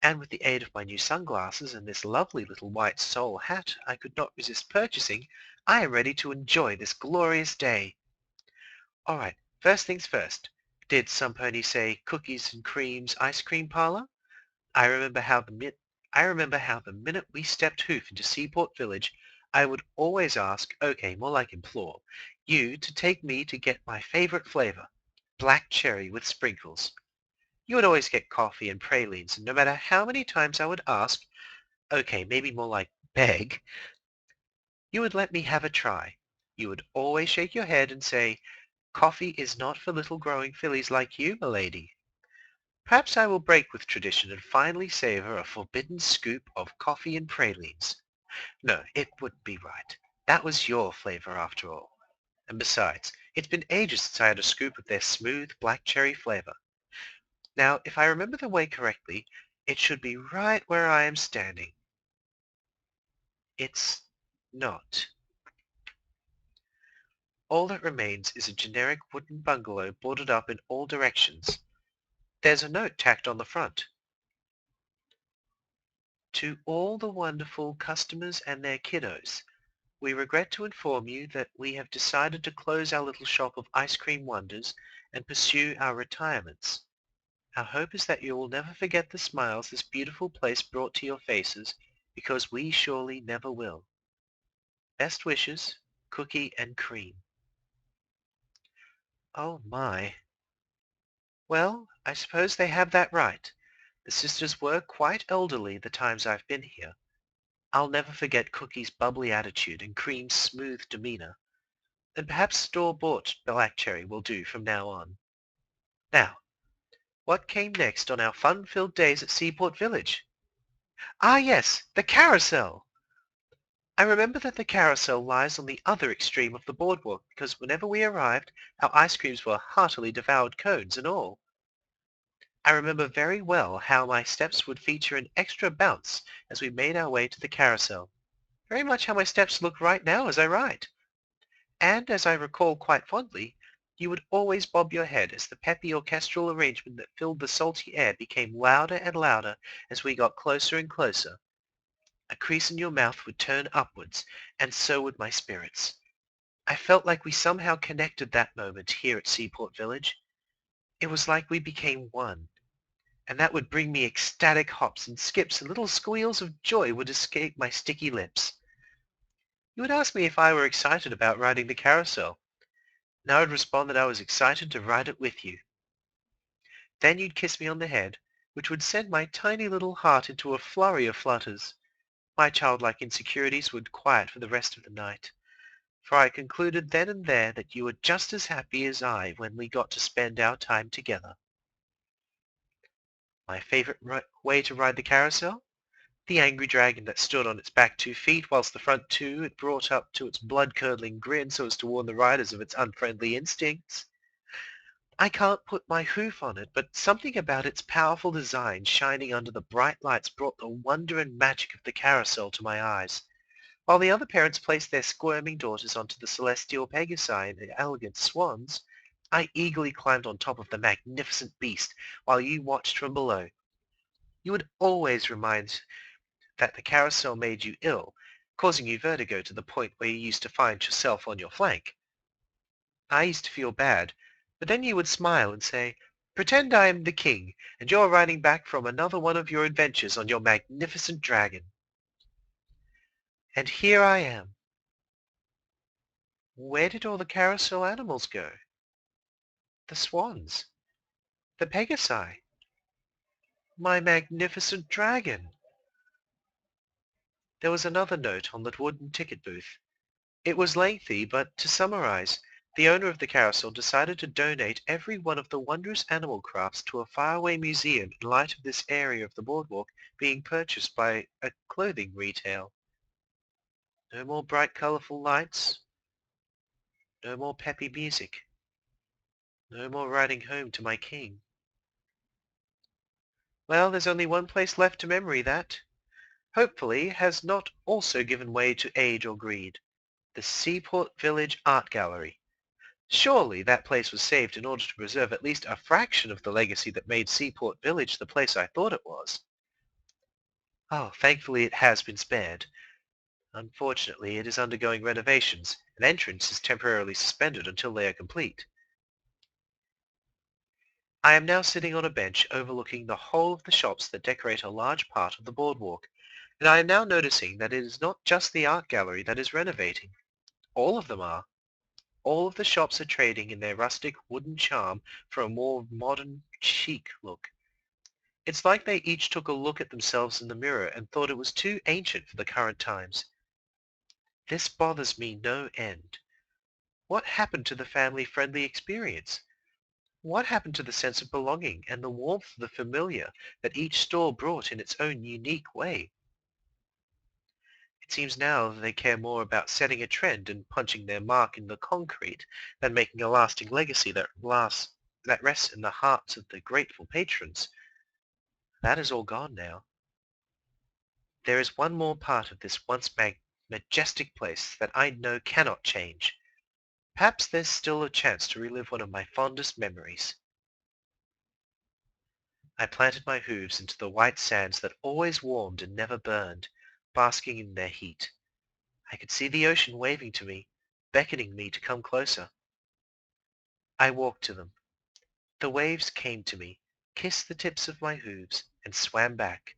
Speaker 2: and with the aid of my new sunglasses and this lovely little white sole hat I could not resist purchasing, I am ready to enjoy this glorious day. All right, first things first. Did some pony say cookies and creams ice cream parlor? I remember how the minute we stepped hoof into Seaport Village, I would always ask, okay, more like implore, you to take me to get my favorite flavor, black cherry with sprinkles. You would always get coffee and pralines, and no matter how many times I would ask, okay, maybe more like beg, you would let me have a try. You would always shake your head and say, coffee is not for little growing fillies like you, milady. Perhaps I will break with tradition and finally savor a forbidden scoop of coffee and pralines. No, it wouldn't be right. That was your flavor after all. And besides, it's been ages since I had a scoop of their smooth black cherry flavor. Now, if I remember the way correctly, it should be right where I am standing. It's not. All that remains is a generic wooden bungalow boarded up in all directions. There's a note tacked on the front. To all the wonderful customers and their kiddos, we regret to inform you that we have decided to close our little shop of ice cream wonders and pursue our retirements. Our hope is that you will never forget the smiles this beautiful place brought to your faces, because we surely never will. Best wishes, Cookie and Cream. Oh my. Well, I suppose they have that right. The sisters were quite elderly the times I've been here. I'll never forget Cookie's bubbly attitude and Cream's smooth demeanor. And perhaps store-bought black cherry will do from now on. Now, what came next on our fun-filled days at Seaport Village? Ah yes, the carousel! I remember that the carousel lies on the other extreme of the boardwalk because whenever we arrived, our ice creams were heartily devoured, cones and all. I remember very well how my steps would feature an extra bounce as we made our way to the carousel. Very much how my steps look right now as I write. And as I recall quite fondly, you would always bob your head as the peppy orchestral arrangement that filled the salty air became louder and louder as we got closer and closer. A crease in your mouth would turn upwards, and so would my spirits. I felt like we somehow connected that moment here at Seaport Village. It was like we became one, and that would bring me ecstatic hops and skips and little squeals of joy would escape my sticky lips. You would ask me if I were excited about riding the carousel, and I would respond that I was excited to ride it with you. Then you'd kiss me on the head, which would send my tiny little heart into a flurry of flutters. My childlike insecurities would quiet for the rest of the night, for I concluded then and there that you were just as happy as I when we got to spend our time together. My favorite way to ride the carousel? The angry dragon that stood on its back 2 feet, whilst the front two it brought up to its blood-curdling grin so as to warn the riders of its unfriendly instincts. I can't put my hoof on it, but something about its powerful design shining under the bright lights brought the wonder and magic of the carousel to my eyes, while the other parents placed their squirming daughters onto the celestial Pegasi and the elegant swans. I eagerly climbed on top of the magnificent beast while you watched from below. You would always remind that the carousel made you ill, causing you vertigo to the point where you used to find yourself on your flank. I used to feel bad, but then you would smile and say, "Pretend I am the king, and you're riding back from another one of your adventures on your magnificent dragon." And here I am. Where did all the carousel animals go? The swans, the Pegasi, my magnificent dragon. There was another note on the wooden ticket booth. It was lengthy, but to summarize, the owner of the carousel decided to donate every one of the wondrous animal crafts to a faraway museum in light of this area of the boardwalk being purchased by a clothing retail. No more bright colorful lights. No more peppy music. No more riding home to my king. Well, there's only one place left to memory that, hopefully, has not also given way to age or greed. The Seaport Village Art Gallery. Surely that place was saved in order to preserve at least a fraction of the legacy that made Seaport Village the place I thought it was. Oh, thankfully it has been spared. Unfortunately, it is undergoing renovations, and entrance is temporarily suspended until they are complete. I am now sitting on a bench overlooking the whole of the shops that decorate a large part of the boardwalk, and I am now noticing that it is not just the art gallery that is renovating. All of them are. All of the shops are trading in their rustic wooden charm for a more modern, chic look. It's like they each took a look at themselves in the mirror and thought it was too ancient for the current times. This bothers me no end. What happened to the family-friendly experience? What happened to the sense of belonging and the warmth of the familiar that each store brought in its own unique way? It seems now that they care more about setting a trend and punching their mark in the concrete than making a lasting legacy that rests in the hearts of the grateful patrons. That is all gone now. There is one more part of this once majestic place that I know cannot change. Perhaps there's still a chance to relive one of my fondest memories. I planted my hooves into the white sands that always warmed and never burned, basking in their heat. I could see the ocean waving to me, beckoning me to come closer. I walked to them. The waves came to me, kissed the tips of my hooves, and swam back.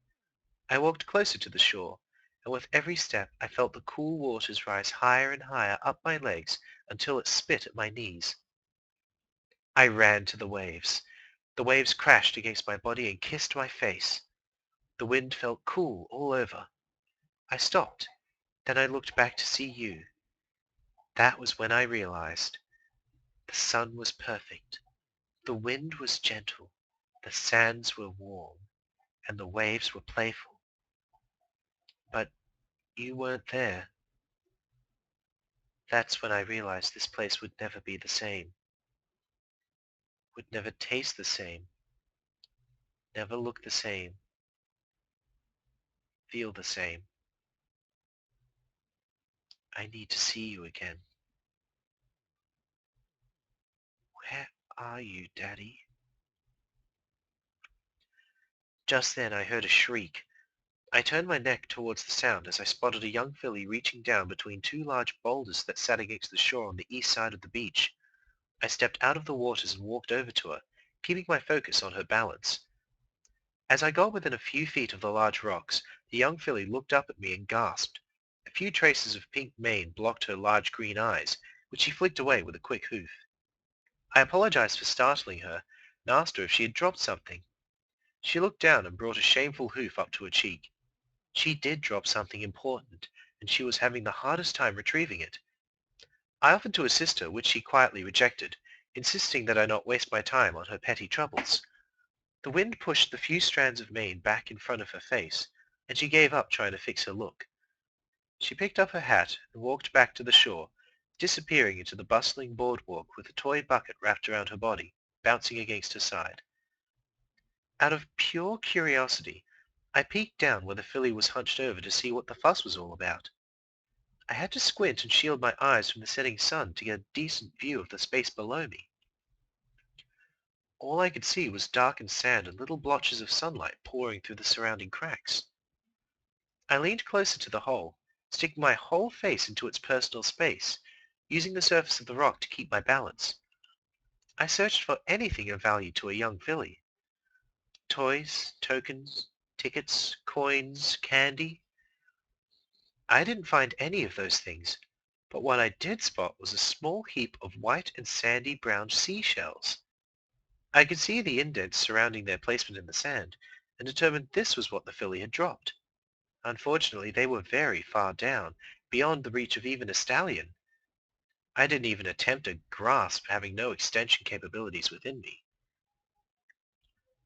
Speaker 2: I walked closer to the shore, and with every step I felt the cool waters rise higher and higher up my legs until it spit at my knees. I ran to the waves. The waves crashed against my body and kissed my face. The wind felt cool all over. I stopped. Then I looked back to see you. That was when I realized. The sun was perfect. The wind was gentle. The sands were warm. And the waves were playful. But you weren't there. That's when I realized this place would never be the same. Would never taste the same. Never look the same. Feel the same. I need to see you again. Where are you, Daddy? Just then I heard a shriek. I turned my neck towards the sound as I spotted a young filly reaching down between two large boulders that sat against the shore on the east side of the beach. I stepped out of the waters and walked over to her, keeping my focus on her balance. As I got within a few feet of the large rocks, the young filly looked up at me and gasped. A few traces of pink mane blocked her large green eyes, which she flicked away with a quick hoof. I apologized for startling her and asked her if she had dropped something. She looked down and brought a shameful hoof up to her cheek. She did drop something important, and she was having the hardest time retrieving it. I offered to assist her, which she quietly rejected, insisting that I not waste my time on her petty troubles. The wind pushed the few strands of mane back in front of her face, and she gave up trying to fix her look. She picked up her hat and walked back to the shore, disappearing into the bustling boardwalk with a toy bucket wrapped around her body, bouncing against her side. Out of pure curiosity, I peeked down where the filly was hunched over to see what the fuss was all about. I had to squint and shield my eyes from the setting sun to get a decent view of the space below me. All I could see was darkened sand and little blotches of sunlight pouring through the surrounding cracks. I leaned closer to the hole, sticking my whole face into its personal space, using the surface of the rock to keep my balance. I searched for anything of value to a young filly. Toys, tokens, tickets, coins, candy. I didn't find any of those things, but what I did spot was a small heap of white and sandy brown seashells. I could see the indents surrounding their placement in the sand, and determined this was what the filly had dropped. Unfortunately, they were very far down, beyond the reach of even a stallion. I didn't even attempt a grasp, having no extension capabilities within me.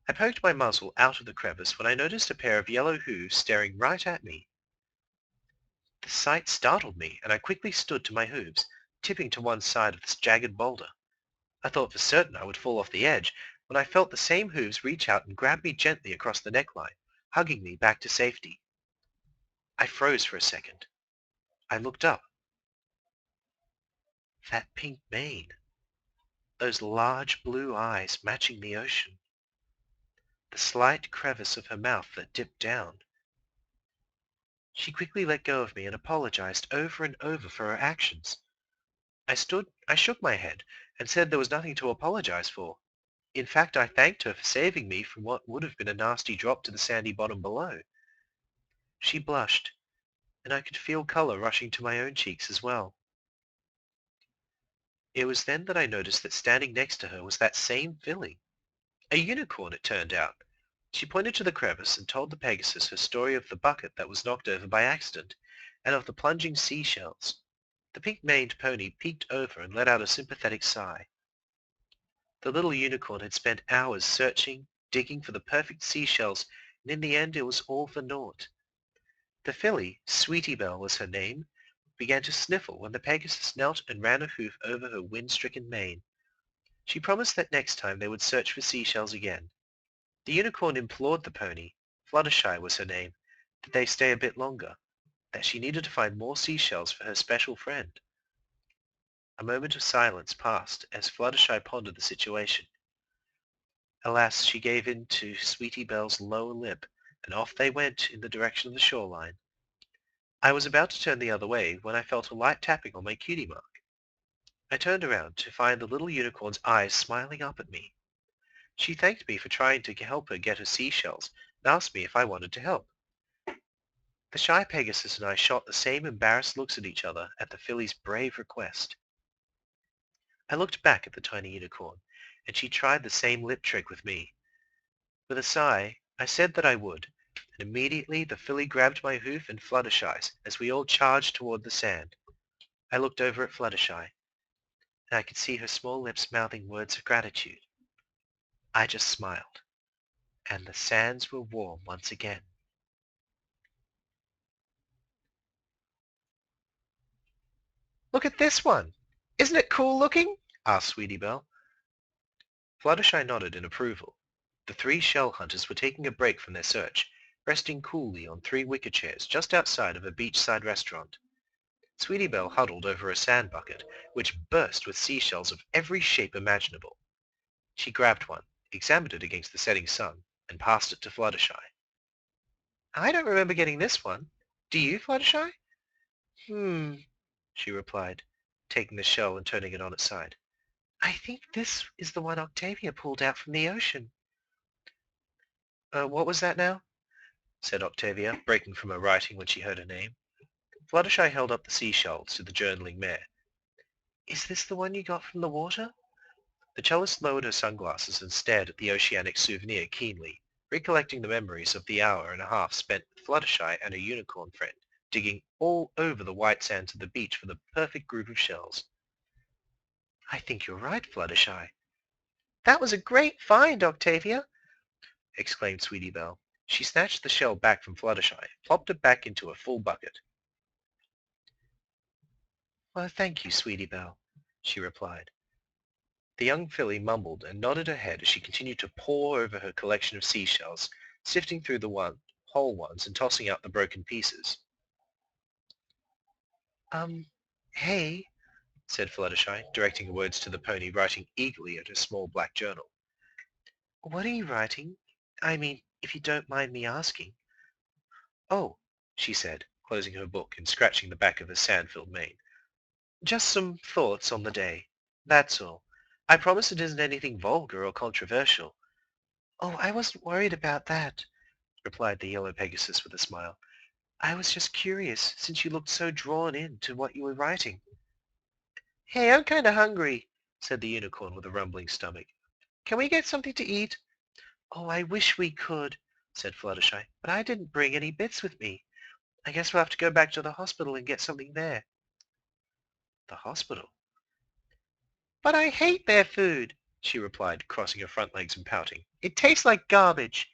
Speaker 2: I poked my muzzle out of the crevice when I noticed a pair of yellow hooves staring right at me. The sight startled me, and I quickly stood to my hooves, tipping to one side of this jagged boulder. I thought for certain I would fall off the edge, when I felt the same hooves reach out and grab me gently across the neckline, hugging me back to safety. I froze for a second. I looked up. That pink mane. Those large blue eyes matching the ocean. The slight crevice of her mouth that dipped down. She quickly let go of me and apologized over and over for her actions. I shook my head and said there was nothing to apologize for. In fact, I thanked her for saving me from what would have been a nasty drop to the sandy bottom below. She blushed, and I could feel color rushing to my own cheeks as well. It was then that I noticed that standing next to her was that same filly. A unicorn, it turned out. She pointed to the crevice and told the Pegasus her story of the bucket that was knocked over by accident, and of the plunging seashells. The pink-maned pony peeked over and let out a sympathetic sigh. The little unicorn had spent hours searching, digging for the perfect seashells, and in the end it was all for naught. The filly, Sweetie Belle was her name, began to sniffle when the Pegasus knelt and ran a hoof over her wind-stricken mane. She promised that next time they would search for seashells again. The unicorn implored the pony, Fluttershy was her name, that they stay a bit longer, that she needed to find more seashells for her special friend. A moment of silence passed as Fluttershy pondered the situation. Alas, she gave in to Sweetie Belle's lower lip, and off they went in the direction of the shoreline. I was about to turn the other way when I felt a light tapping on my cutie mark. I turned around to find the little unicorn's eyes smiling up at me. She thanked me for trying to help her get her seashells and asked me if I wanted to help. The shy Pegasus and I shot the same embarrassed looks at each other at the filly's brave request. I looked back at the tiny unicorn, and she tried the same lip trick with me. With a sigh, I said that I would, and immediately the filly grabbed my hoof and Fluttershy's as we all charged toward the sand. I looked over at Fluttershy, and I could see her small lips mouthing words of gratitude. I just smiled, and the sands were warm once again. "Look at this one! Isn't it cool looking?" asked Sweetie Belle. Fluttershy nodded in approval. The three shell hunters were taking a break from their search, resting coolly on 3 wicker chairs just outside of a beachside restaurant. Sweetie Belle huddled over a sand bucket, which burst with seashells of every shape imaginable. She grabbed one, examined it against the setting sun, and passed it to Fluttershy. "I don't remember getting this one. Do you, Fluttershy?" She replied, taking the shell and turning it on its side. "I think this is the one Octavia pulled out from the ocean." What was that now?" said Octavia, breaking from her writing when she heard her name. Fluttershy held up the seashells to the journaling Mare. "Is this the one you got from the water?" The cellist lowered her sunglasses and stared at the oceanic souvenir keenly, recollecting the memories of the hour and a half spent with Fluttershy and her unicorn friend, digging all over the white sands of the beach for the perfect group of shells. "I think you're right, Fluttershy." "That was a great find, Octavia!" exclaimed Sweetie Belle. She snatched the shell back from Fluttershy, plopped it back into a full bucket. "Well, thank you, Sweetie Belle," she replied. The young filly mumbled and nodded her head as she continued to pore over her collection of seashells, sifting through the whole ones and tossing out the broken pieces. Hey," said Fluttershy, directing her words to the pony writing eagerly at her small black journal. "What are you writing? I mean, if you don't mind me asking." "Oh," she said, closing her book and scratching the back of her sand-filled mane. "Just some thoughts on the day. That's all. I promise it isn't anything vulgar or controversial." "Oh, I wasn't worried about that," replied the yellow Pegasus with a smile. "I was just curious, since you looked so drawn in to what you were writing." "Hey, I'm kind of hungry," said the unicorn with a rumbling stomach. "Can we get something to eat?" "Oh, I wish we could," said Fluttershy, "but I didn't bring any bits with me. I guess we'll have to go back to the hospital and get something there." The hospital? "But I hate their food," she replied, crossing her front legs and pouting. "It tastes like garbage."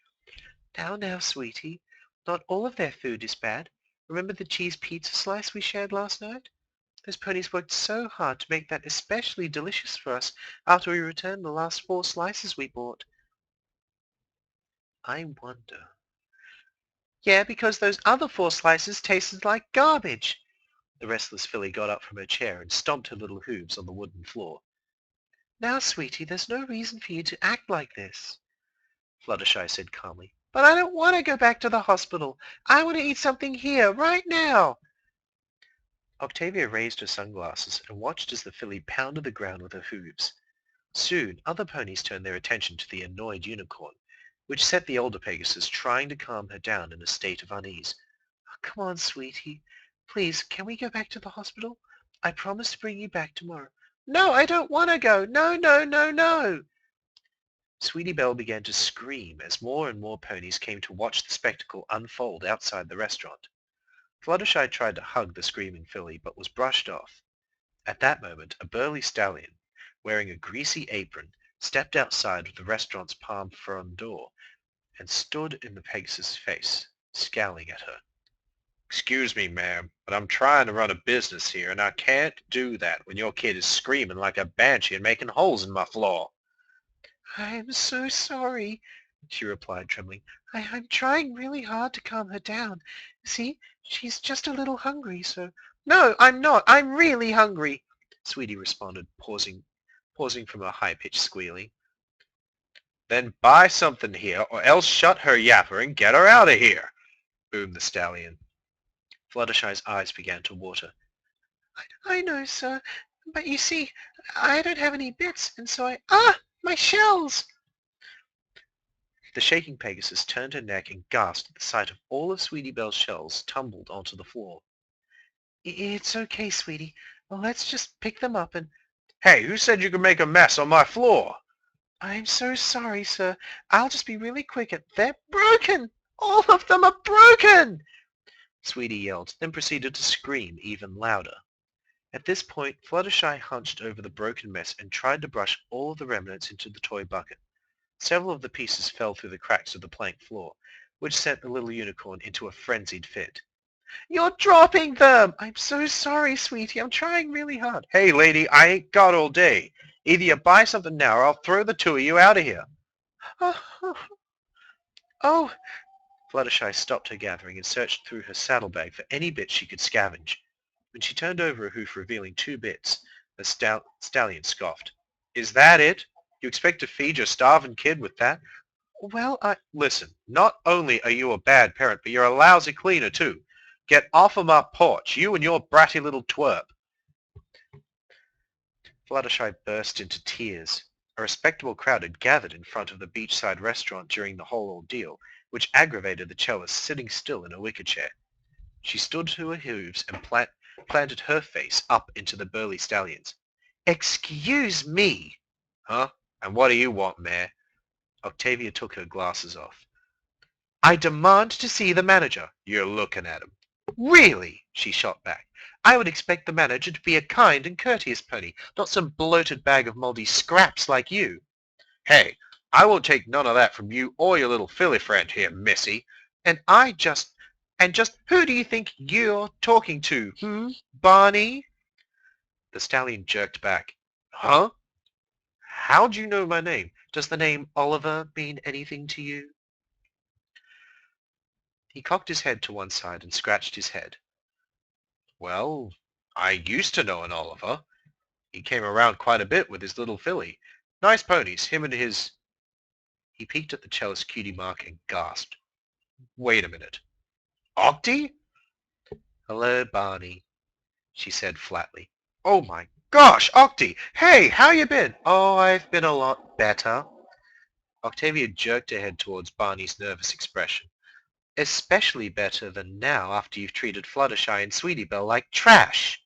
Speaker 2: Now, sweetie. Not all of their food is bad. Remember the cheese pizza slice we shared last night? Those ponies worked so hard to make that especially delicious for us after we returned the last 4 slices we bought. I wonder. Yeah, because those other 4 slices tasted like garbage. The restless filly got up from her chair and stomped her little hooves on the wooden floor. Now, sweetie, there's no reason for you to act like this, Fluttershy said calmly. But I don't want to go back to the hospital. I want to eat something here, right now. Octavia raised her sunglasses and watched as the filly pounded the ground with her hooves. Soon other ponies turned their attention to the annoyed unicorn, which set the older Pegasus trying to calm her down in a state of unease. Oh, come on, sweetie. Please, can we go back to the hospital? I promise to bring you back tomorrow. No, I don't want to go. No, no, no, no. Sweetie Belle began to scream as more and more ponies came to watch the spectacle unfold outside the restaurant. Fluttershy tried to hug the screaming filly, but was brushed off. At that moment, a burly stallion, wearing a greasy apron, stepped outside of the restaurant's palm frond door and stood in the Pegasus' face, scowling at her.
Speaker 3: Excuse me, ma'am, but I'm trying to run a business here, and I can't do that when your kid is screaming like a banshee and making holes in my floor.
Speaker 2: I'm so sorry, she replied, trembling. I'm trying really hard to calm her down. See, she's just a little hungry, so... No, I'm not. I'm really hungry, Sweetie responded, pausing from her high-pitched squealing.
Speaker 3: Then buy something here, or else shut her yapper and get her out of here, boomed the stallion.
Speaker 2: Fluttershy's eyes began to water. I know, sir, but you see, I don't have any bits, and so I... Ah! My shells! The shaking Pegasus turned her neck and gasped at the sight of all of Sweetie Belle's shells tumbled onto the floor. It's okay, Sweetie. Well, let's just pick them up and...
Speaker 3: Hey, who said you could make a mess on my floor?
Speaker 2: I'm so sorry, sir. I'll just be really quick and... They're broken! All of them are broken! Sweetie yelled, then proceeded to scream even louder. At this point, Fluttershy hunched over the broken mess and tried to brush all of the remnants into the toy bucket. Several of the pieces fell through the cracks of the plank floor, which sent the little unicorn into a frenzied fit. You're dropping them! I'm so sorry, sweetie. I'm trying really hard.
Speaker 3: Hey, lady, I ain't got all day. Either you buy something now or I'll throw the two of you out of here.
Speaker 2: Oh! Fluttershy stopped her gathering and searched through her saddlebag for any bits she could scavenge. When she turned over a hoof revealing 2 bits, the stallion scoffed.
Speaker 3: Is that it? You expect to feed your starving kid with that?
Speaker 2: Well,
Speaker 3: Listen, not only are you a bad parent, but you're a lousy cleaner, too. Get off of my porch, you and your bratty little twerp.
Speaker 2: Fluttershy burst into tears. A respectable crowd had gathered in front of the beachside restaurant during the whole ordeal, which aggravated the cellist sitting still in a wicker chair. She stood to her hooves and planted her face up into the burly stallion's. Excuse me!
Speaker 3: Huh? And what do you want, Mare?
Speaker 2: Octavia took her glasses off. I demand to see the manager.
Speaker 3: You're looking at him.
Speaker 2: Really? She shot back. I would expect the manager to be a kind and courteous pony, not some bloated bag of moldy scraps like you.
Speaker 3: Hey, I won't take none of that from you or your little filly friend here, missy.
Speaker 2: And just who do you think you're talking to, Barney? The stallion jerked back.
Speaker 3: Huh?
Speaker 2: How'd you know my name? Does the name Oliver mean anything to you? He cocked his head to one side and scratched his head.
Speaker 3: Well, I used to know an Oliver. He came around quite a bit with his little filly. Nice ponies, him and his...
Speaker 2: He peeked at the cellist's cutie mark and gasped.
Speaker 3: Wait a minute. Octy?
Speaker 2: Hello, Barney, she said flatly.
Speaker 3: Oh my gosh, Octy! Hey, how you been?
Speaker 2: Oh, I've been a lot better. Octavia jerked her head towards Barney's nervous expression. Especially better than now after you've treated Fluttershy and Sweetie Belle like trash.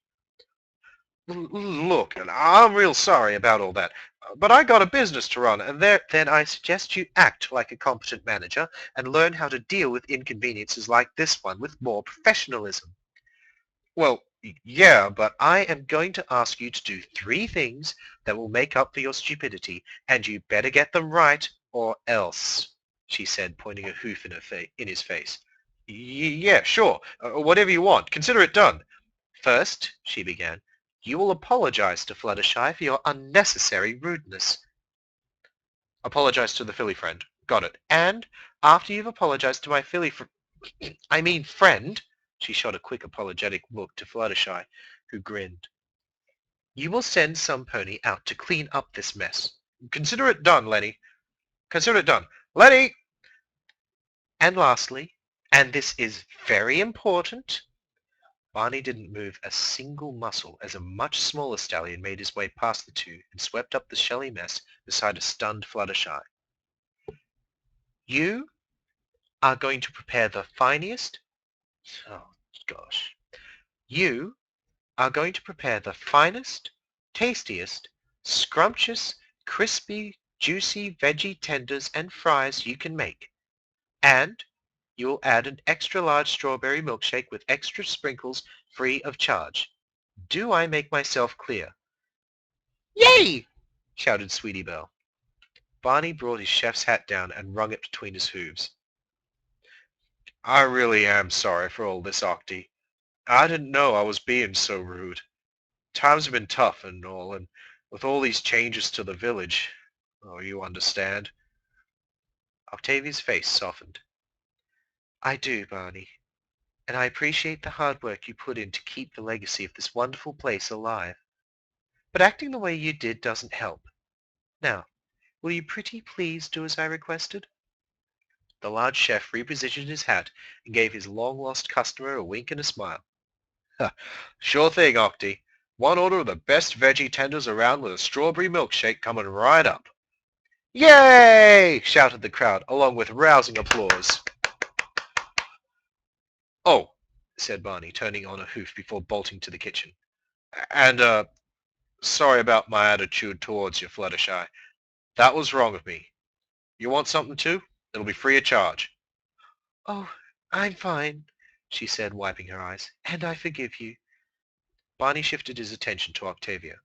Speaker 3: Look, I'm real sorry about all that, but I got a business to run, and
Speaker 2: Then I suggest you act like a competent manager and learn how to deal with inconveniences like this one with more professionalism.
Speaker 3: Well, yeah, but
Speaker 2: I am going to ask you to do 3 things that will make up for your stupidity, and you better get them right, or else, she said, pointing a hoof in his face.
Speaker 3: Yeah, sure. Whatever you want. Consider it done.
Speaker 2: First, she began, you will apologize to Fluttershy for your unnecessary rudeness.
Speaker 3: Apologize to the filly friend. Got it.
Speaker 2: And after you've apologized to my friend, she shot a quick apologetic look to Fluttershy, who grinned. You will send some pony out to clean up this mess.
Speaker 3: Consider it done, Lenny. Consider it done. Lenny!
Speaker 2: And lastly, and this is very important, Barney didn't move a single muscle as a much smaller stallion made his way past the two and swept up the shelly mess beside a stunned Fluttershy. You are going to prepare the finest... Oh, gosh. You are going to prepare the finest, tastiest, scrumptious, crispy, juicy veggie tenders and fries you can make. And you will add an extra large strawberry milkshake with extra sprinkles free of charge. Do I make myself clear? Yay! Shouted Sweetie Belle. Barney brought his chef's hat down and wrung it between his hooves.
Speaker 3: I really am sorry for all this, Octy. I didn't know I was being so rude. Times have been tough and all, and with all these changes to the village, oh, you understand.
Speaker 2: Octavia's face softened. I do, Barney, and I appreciate the hard work you put in to keep the legacy of this wonderful place alive. But acting the way you did doesn't help. Now, will you pretty please do as I requested? The large chef repositioned his hat and gave his long-lost customer a wink and a smile.
Speaker 3: Sure thing, Octy. One order of the best veggie tenders around with a strawberry milkshake coming right up.
Speaker 2: Yay! Shouted the crowd, along with rousing applause.
Speaker 3: Oh, said Barney, turning on a hoof before bolting to the kitchen. And, sorry about my attitude towards you, Fluttershy. That was wrong of me. You want something too? It'll be free of charge.
Speaker 2: Oh, I'm fine, she said, wiping her eyes, and I forgive you. Barney shifted his attention to Octavia.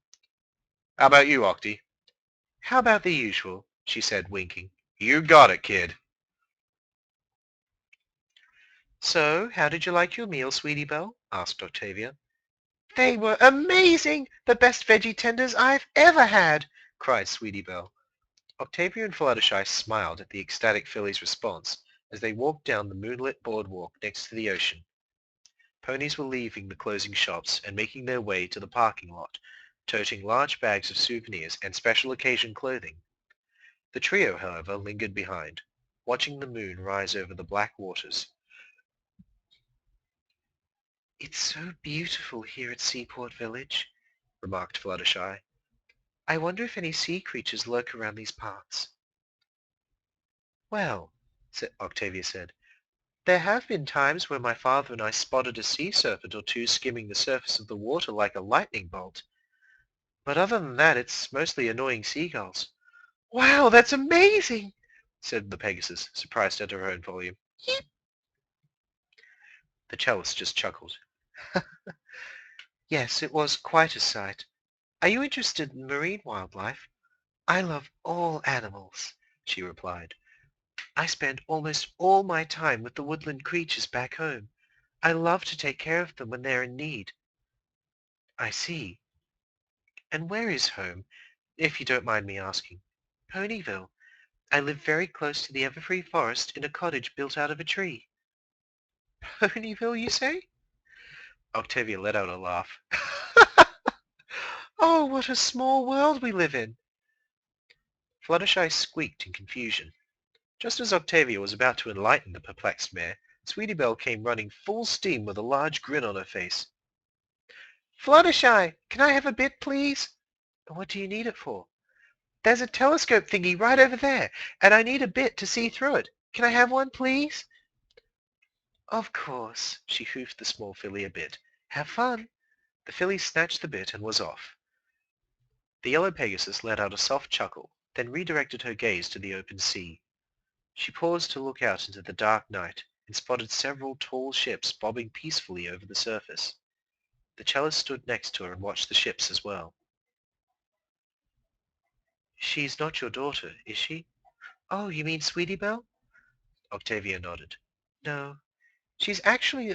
Speaker 3: How about you, Octy?
Speaker 2: How about the usual? She said, winking.
Speaker 3: You got it, kid.
Speaker 2: So, how did you like your meal, Sweetie Belle? Asked Octavia. They were amazing! The best veggie tenders I've ever had! Cried Sweetie Belle. Octavia and Fluttershy smiled at the ecstatic filly's response as they walked down the moonlit boardwalk next to the ocean. Ponies were leaving the closing shops and making their way to the parking lot, toting large bags of souvenirs and special occasion clothing. The trio, however, lingered behind, watching the moon rise over the black waters. It's so beautiful here at Seaport Village, remarked Fluttershy. I wonder if any sea creatures lurk around these parts. Well, Octavia said, there have been times when my father and I spotted a sea serpent or two skimming the surface of the water like a lightning bolt. But other than that, it's mostly annoying seagulls. Wow, that's amazing, said the Pegasus, surprised at her own volume. Yip. The cellist just chuckled. Yes, it was quite a sight. Are you interested in marine wildlife? I love all animals, she replied. I spend almost all my time with the woodland creatures back home. I love to take care of them when they're in need. I see. And where is home, if you don't mind me asking? Ponyville. I live very close to the everfree forest in a cottage built out of a tree. Ponyville, you say? Octavia let out a laugh. Oh, what a small world we live in. Fluttershy squeaked in confusion. Just as Octavia was about to enlighten the perplexed Mare, Sweetie Belle came running full steam with a large grin on her face. Fluttershy, can I have a bit, please? What do you need it for? There's a telescope thingy right over there, and I need a bit to see through it. Can I have one, please? Of course, she hoofed the small filly a bit. Have fun. The filly snatched the bit and was off. The yellow Pegasus let out a soft chuckle, then redirected her gaze to the open sea. She paused to look out into the dark night and spotted several tall ships bobbing peacefully over the surface. The cellist stood next to her and watched the ships as well. She's not your daughter, is she? Oh, you mean Sweetie Belle? Octavia nodded. No, she's actually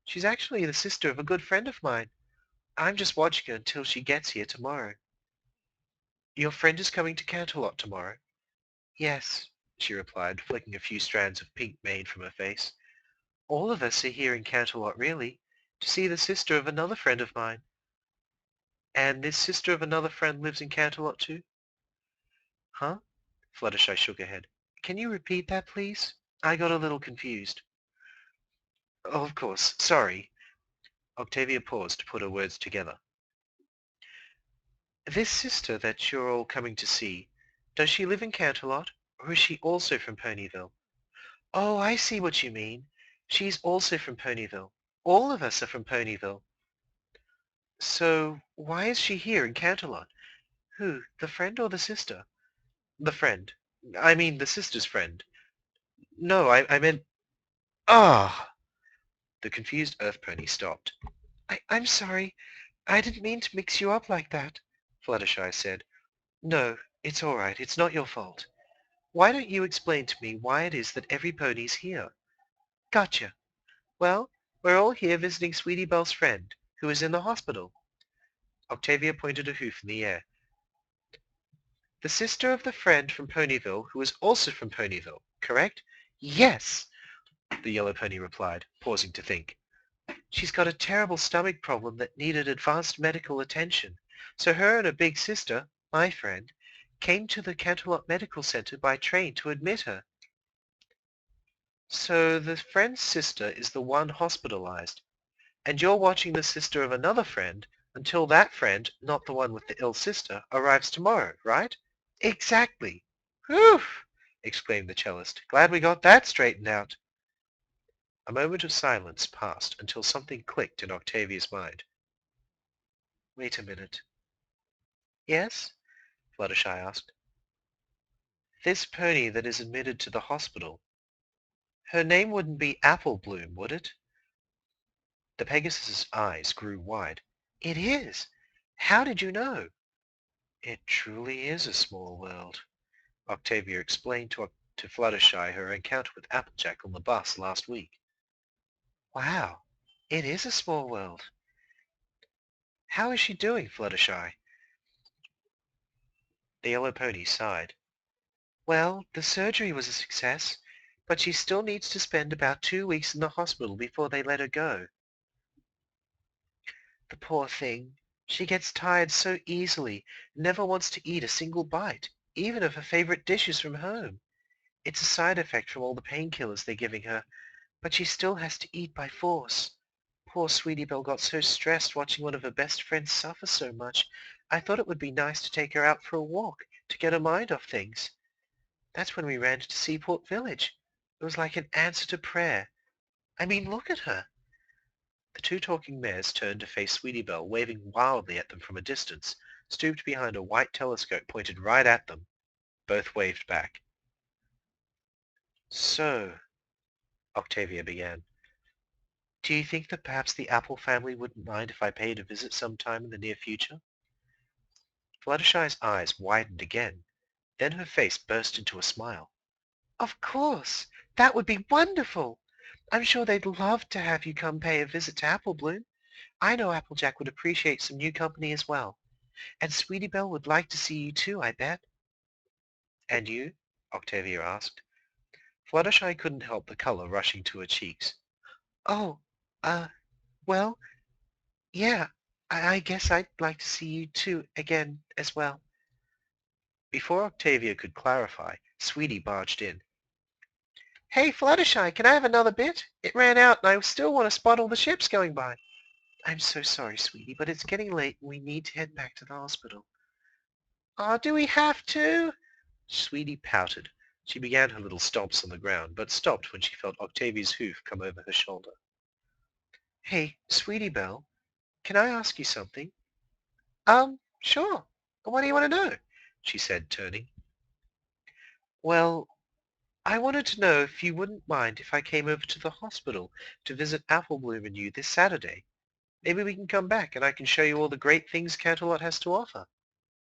Speaker 2: she's actually the sister of a good friend of mine. I'm just watching her until she gets here tomorrow. Your friend is coming to Canterlot tomorrow? Yes, she replied, flicking a few strands of pink mane from her face. All of us are here in Canterlot, really, to see the sister of another friend of mine. And this sister of another friend lives in Canterlot too? Huh? Fluttershy shook her head. Can you repeat that, please? I got a little confused. Oh, of course. Sorry. Octavia paused to put her words together. This sister that you're all coming to see, does she live in Canterlot, or is she also from Ponyville? Oh, I see what you mean. She's also from Ponyville. All of us are from Ponyville. So why is she here in Canterlot? Who, the friend or the sister? The friend. I mean the sister's friend. No, I meant... Ah! The confused Earth Pony stopped. I'm sorry. I didn't mean to mix you up like that, Fluttershy said. No, it's all right. It's not your fault. Why don't you explain to me why it is that every pony's here? Gotcha. Well, we're all here visiting Sweetie Belle's friend, who is in the hospital. Octavia pointed a hoof in the air. The sister of the friend from Ponyville, who is also from Ponyville, correct? Yes, the yellow pony replied, pausing to think. She's got a terrible stomach problem that needed advanced medical attention. So her and her big sister, my friend, came to the Canterlot Medical Center by train to admit her. So the friend's sister is the one hospitalized, and you're watching the sister of another friend until that friend, not the one with the ill sister, arrives tomorrow, right? Exactly. Whew! Exclaimed the cellist. Glad we got that straightened out. A moment of silence passed until something clicked in Octavia's mind. Wait a minute. Yes? Fluttershy asked. This pony that is admitted to the hospital, her name wouldn't be Apple Bloom, would it? The Pegasus's eyes grew wide. It is. How did you know? It truly is a small world. Octavia explained to Fluttershy her encounter with Applejack on the bus last week. Wow, it is a small world. How is she doing, Fluttershy? The yellow pony sighed. Well, the surgery was a success, but she still needs to spend about 2 weeks in the hospital before they let her go. The poor thing. She gets tired so easily, never wants to eat a single bite, even of her favorite dishes from home. It's a side effect from all the painkillers they're giving her, but she still has to eat by force. Poor Sweetie Belle got so stressed watching one of her best friends suffer so much, I thought it would be nice to take her out for a walk to get her mind off things. That's when we ran to Seaport Village. It was like an answer to prayer. I mean, look at her. The two talking mares turned to face Sweetie Belle, waving wildly at them from a distance, stooped behind a white telescope pointed right at them. Both waved back. So, Octavia began, do you think that perhaps the Apple family wouldn't mind if I paid a visit sometime in the near future? Fluttershy's eyes widened again. Then her face burst into a smile. Of course! That would be wonderful! I'm sure they'd love to have you come pay a visit to Apple Bloom. I know Applejack would appreciate some new company as well. And Sweetie Belle would like to see you too, I bet. And you? Octavia asked. Fluttershy couldn't help the color rushing to her cheeks. Oh, uh, well, yeah, I guess I'd like to see you too again as well. Before Octavia could clarify, Sweetie barged in. Hey, Fluttershy, can I have another bit? It ran out and I still want to spot all the ships going by. I'm so sorry, Sweetie, but it's getting late and we need to head back to the hospital. Aw, do we have to? Sweetie pouted. She began her little stomps on the ground, but stopped when she felt Octavia's hoof come over her shoulder. Hey, Sweetie Belle, can I ask you something? Sure. What do you want to know? She said, turning. Well, I wanted to know if you wouldn't mind if I came over to the hospital to visit Apple Bloom and you this Saturday. Maybe we can come back and I can show you all the great things Canterlot has to offer.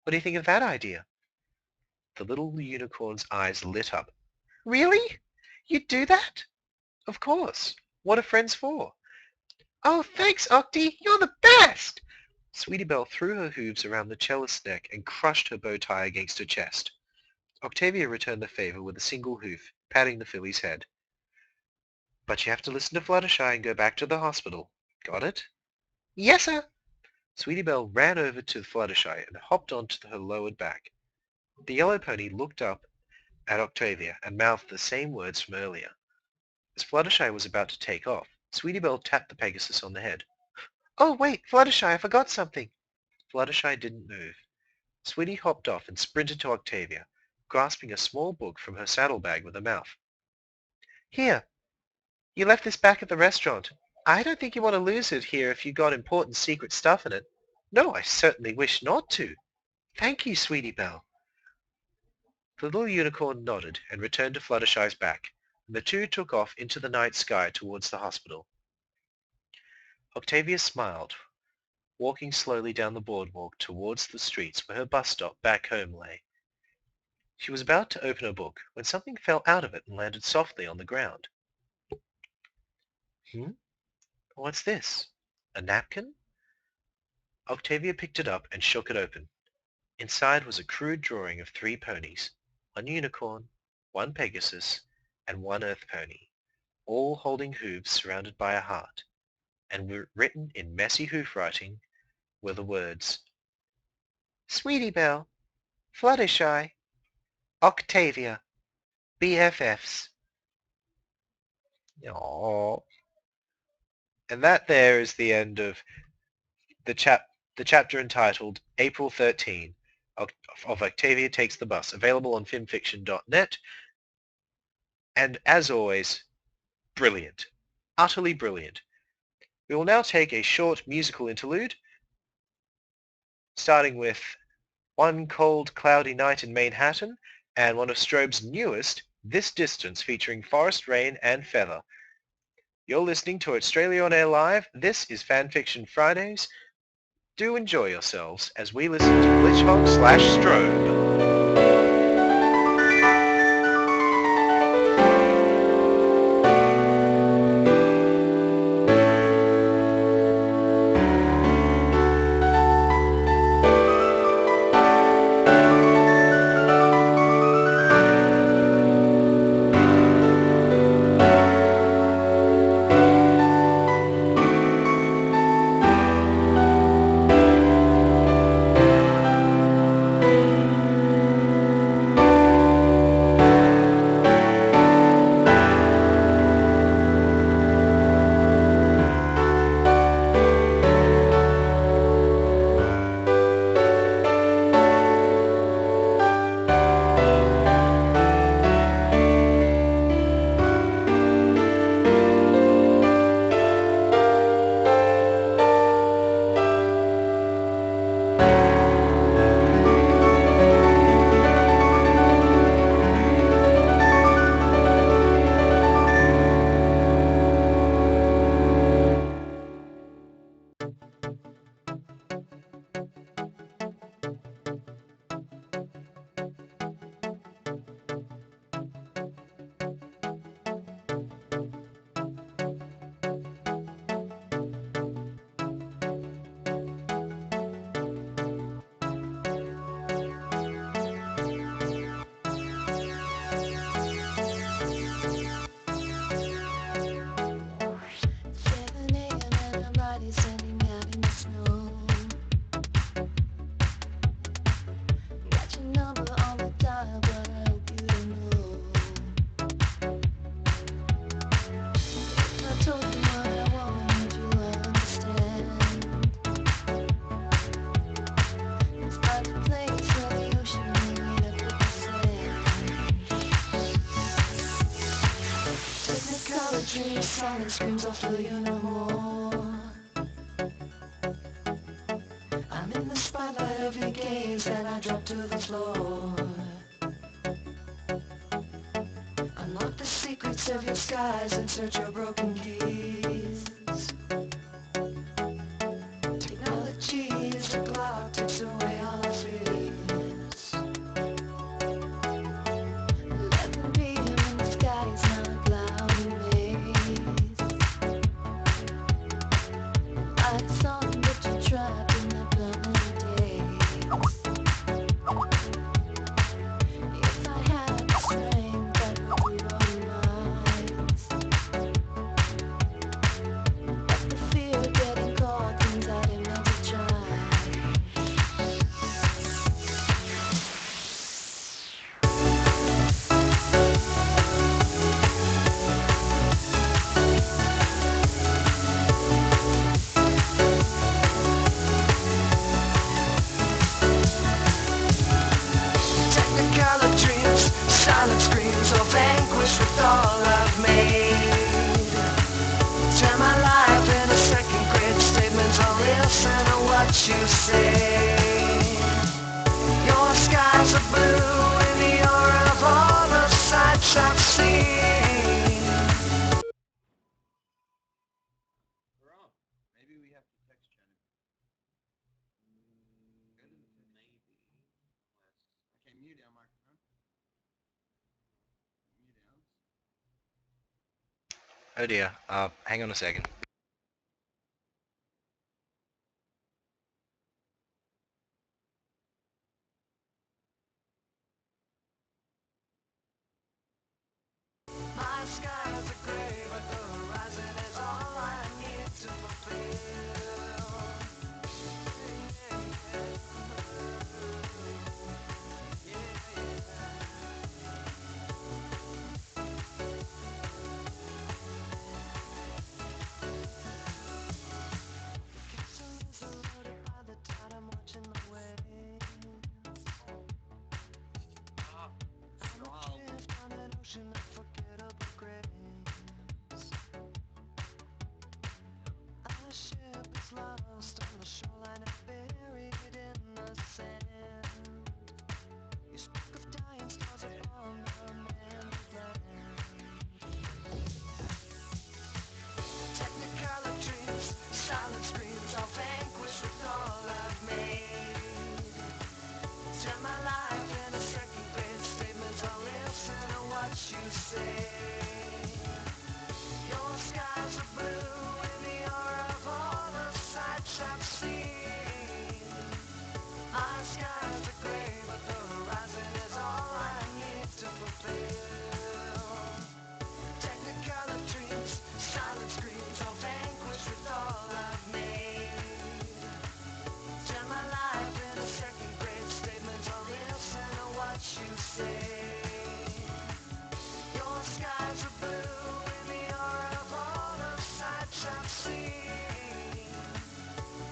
Speaker 2: What do you think of that idea? The little unicorn's eyes lit up. Really? You'd do that? Of course. What are friends for? Oh, thanks, Octy. You're the best! Sweetie Belle threw her hooves around the cellist's neck and crushed her bow tie against her chest. Octavia returned the favor with a single hoof, patting the filly's head. But you have to listen to Fluttershy and go back to the hospital. Got it? Yes, sir. Sweetie Belle ran over to Fluttershy and hopped onto her lowered back. The yellow pony looked up at Octavia and mouthed the same words from earlier. As Fluttershy was about to take off, Sweetie Belle tapped the Pegasus on the head. Oh, wait, Fluttershy, I forgot something. Fluttershy didn't move. Sweetie hopped off and sprinted to Octavia, grasping a small book from her saddlebag with a mouth. Here, you left this back at the restaurant. I don't think you want to lose it here if you got important secret stuff in it. No, I certainly wish not to. Thank you, Sweetie Belle. The little unicorn nodded and returned to Fluttershy's back, and the two took off into the night sky towards the hospital. Octavia smiled, walking slowly down the boardwalk towards the streets where her bus stop back home lay. She was about to open her book when something fell out of it and landed softly on the ground. Hmm? What's this? A napkin? Octavia picked it up and shook it open. Inside was a crude drawing of 3 ponies, 1 unicorn, 1 Pegasus, and 1 earth pony, all holding hooves surrounded by a heart, and written in messy hoof writing were the words, Sweetie Belle, Fluttershy, Octavia, BFFs. Aww. And that there is the end of the chapter entitled April 13 of Octavia Takes the Bus, available on FanFiction.net. And as always, brilliant. Utterly brilliant. We will now take a short musical interlude, starting with One Cold Cloudy Night in Manehattan, and one of Strobe's newest, This Distance, featuring Forest Rain and Feather. You're listening to Oatstralia on Air Live. This is FanFiction Fridays. Do enjoy yourselves as we listen to Glitchhog / Strobe.
Speaker 4: Silence screams, I'll feel you no more. I'm in the spotlight of your gaze and I drop to the floor. Unlock the secrets of your skies and search your broken keys. Technology is a clock, takes away all our fears. Let them be in the sky, it's not a cloudy maze. Lights on, but you're trapped in that blurry daze. If I had the strength, I would read all your minds. But the fear of getting caught means I didn't know to try. Technicolor dreams, silent screams, or vanquish with all I've made. Turn my life in a second grade statement, I'll listen to what you say. Your skies are blue in the aura of all the sights I've seen.
Speaker 1: Maybe we have to text Janet. Maybe. Okay, mute our microphone. Mute ours. Oh dear. Hang on a second.
Speaker 4: My skies are gray, but the horizon is all I need to fulfill. Kisses eroded by the tide, I'm watching the waves. I'm adrift on an ocean of forgettable grace. Our ship is lost on the shoreline and buried in the sand. You spoke of dying stars upon the man's land. Technicolor dreams, silent screams, I'll vanquish with all I've made. Turn my life into second grade statements, I'll listen to what you say. Your skies are blue in the aura of all the sights I've seen. My skies are gray, but the horizon is all I need to fulfill. Technicolor dreams, silent screams, I'll vanquish with all I've made. Turn my life into second grade statements, I'll listen to what you say. Your skies are blue in the aura of all the sights I've seen.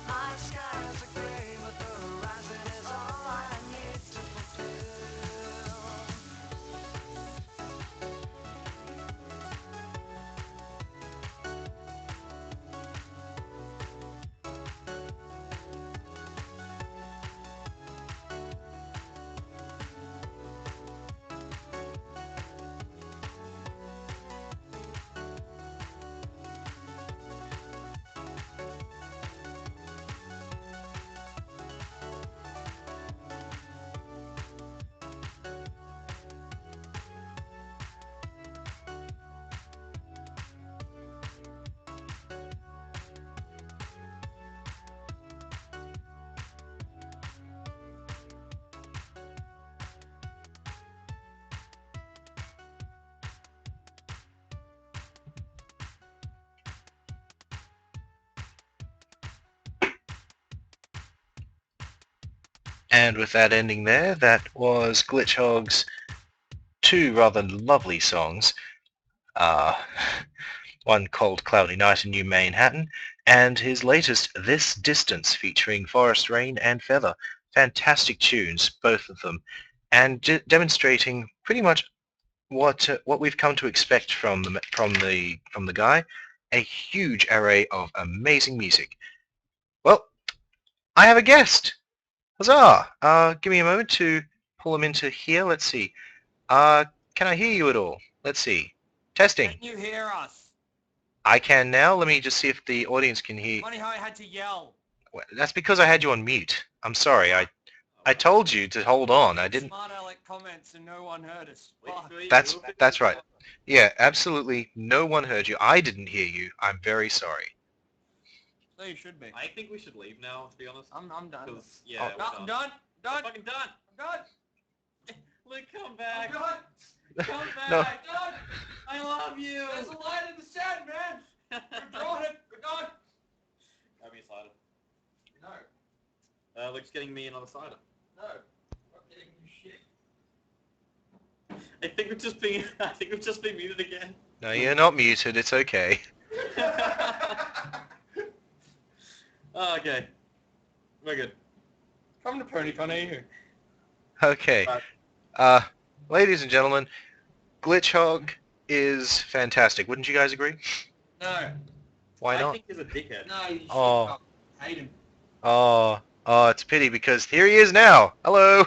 Speaker 4: My skies are gray, but the horizon is all I need to fulfill.
Speaker 1: And with that ending there, that was Glitchhog's two rather lovely songs. Uh, one called Cloudy Night in New Manehattan, and his latest This Distance featuring Forest Rain and Feather. Fantastic tunes, both of them, and demonstrating pretty much what we've come to expect from the guy, a huge array of amazing music. Well, I have a guest. Huzzah! Give me a moment to pull him into here. Let's see. Can I hear you at all? Let's see. Testing.
Speaker 5: Can you hear us?
Speaker 1: I can now. Let me just see if the audience can hear.
Speaker 5: Funny how I had to yell.
Speaker 1: Well, that's because I had you on mute. I'm sorry. I told you to hold on. I didn't.
Speaker 5: Smart aleck comments and no one heard us. Fuck.
Speaker 1: That's right. Yeah, absolutely. No one heard you. I didn't hear you. I'm very sorry.
Speaker 5: So you should be.
Speaker 6: I think we should leave now, to be honest.
Speaker 5: I'm done.
Speaker 6: 'Cause, yeah,
Speaker 5: No, I'm done.
Speaker 6: I'm
Speaker 5: Done.
Speaker 6: fucking done.
Speaker 5: I'm done.
Speaker 6: Luke, come back.
Speaker 5: I'm done.
Speaker 6: Come back.
Speaker 1: No.
Speaker 5: I'm done.
Speaker 6: I love you.
Speaker 5: There's a light in the sand, man. We're drawing it. We're done.
Speaker 6: Grab me a cider.
Speaker 5: No.
Speaker 6: Luke's getting me another cider.
Speaker 5: No. I'm not getting you shit.
Speaker 6: I think we've just been muted again.
Speaker 1: No, you're not muted. It's okay.
Speaker 6: Oh, okay. We're good.
Speaker 5: Come to PonyCon AU.
Speaker 1: Okay. Ladies and gentlemen, Glitchhog is fantastic. Wouldn't you guys agree?
Speaker 5: No.
Speaker 1: Why
Speaker 6: I
Speaker 1: not?
Speaker 6: think he's a dickhead.
Speaker 5: No, you should.
Speaker 1: Oh.
Speaker 5: Hate him.
Speaker 1: Oh, it's a pity because here he is now. Hello.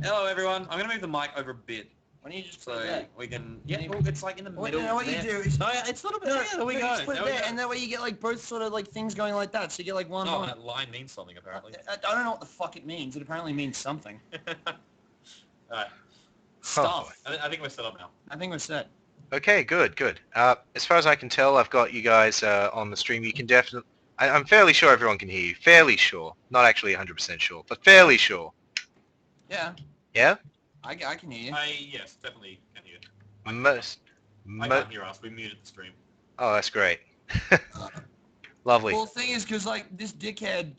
Speaker 6: Hello, everyone. I'm going to move the mic over a bit.
Speaker 5: Why don't you just
Speaker 6: So
Speaker 5: put it there?
Speaker 6: we can... Yeah, well, it's like in the
Speaker 5: Well,
Speaker 6: middle.
Speaker 5: you know what you
Speaker 6: there.
Speaker 5: do is...
Speaker 6: No, it's not a bit...
Speaker 5: No,
Speaker 6: yeah, there we
Speaker 5: no,
Speaker 6: go.
Speaker 5: just put it
Speaker 6: There we
Speaker 5: there,
Speaker 6: go.
Speaker 5: and that way you get like both sort of like things going like that. So you get like one.
Speaker 6: Oh,
Speaker 5: line.
Speaker 6: that line means something, apparently.
Speaker 5: I don't know what the fuck it means. It apparently means something.
Speaker 6: Alright.
Speaker 5: Stuff.
Speaker 6: I think we're set up now.
Speaker 5: I think we're set.
Speaker 1: Okay, good, good. As far as I can tell, I've got you guys on the stream. You can definitely... I'm fairly sure everyone can hear you. Fairly sure. Not actually 100% sure, but fairly sure.
Speaker 7: Yeah,
Speaker 1: Yeah?
Speaker 7: I can hear you.
Speaker 6: Yes, definitely can hear.
Speaker 1: Most...
Speaker 6: I can't hear us. We muted the stream.
Speaker 1: Oh, that's great. Lovely.
Speaker 7: Well, the thing is, because, like, this dickhead,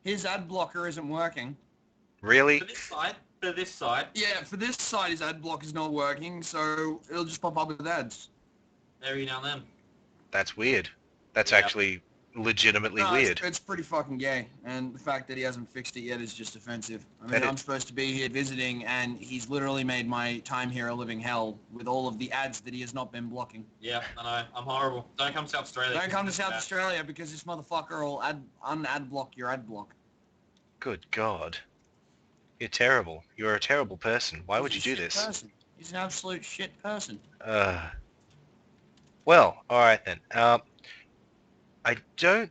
Speaker 7: his ad blocker isn't working.
Speaker 1: Really?
Speaker 6: For this side.
Speaker 7: Yeah, for this side, his ad block is not working, so it'll just pop up with ads.
Speaker 6: There you now then.
Speaker 1: That's weird. That's
Speaker 6: Yeah.
Speaker 1: actually legitimately
Speaker 7: No,
Speaker 1: weird.
Speaker 7: it's pretty fucking gay, and the fact that he hasn't fixed it yet is just offensive. I mean,
Speaker 1: And
Speaker 7: I'm supposed to be here visiting, and he's literally made my time here a living hell with all of the ads that he has not been blocking.
Speaker 6: Yeah, I know. I'm horrible. Don't come to South Australia.
Speaker 7: Don't come to South Australia because this motherfucker will un-ad block your ad block.
Speaker 1: Good God. You're terrible. You're a terrible person. Why would you do this?
Speaker 7: Person. He's an absolute shit person.
Speaker 1: Well, alright then. I don't...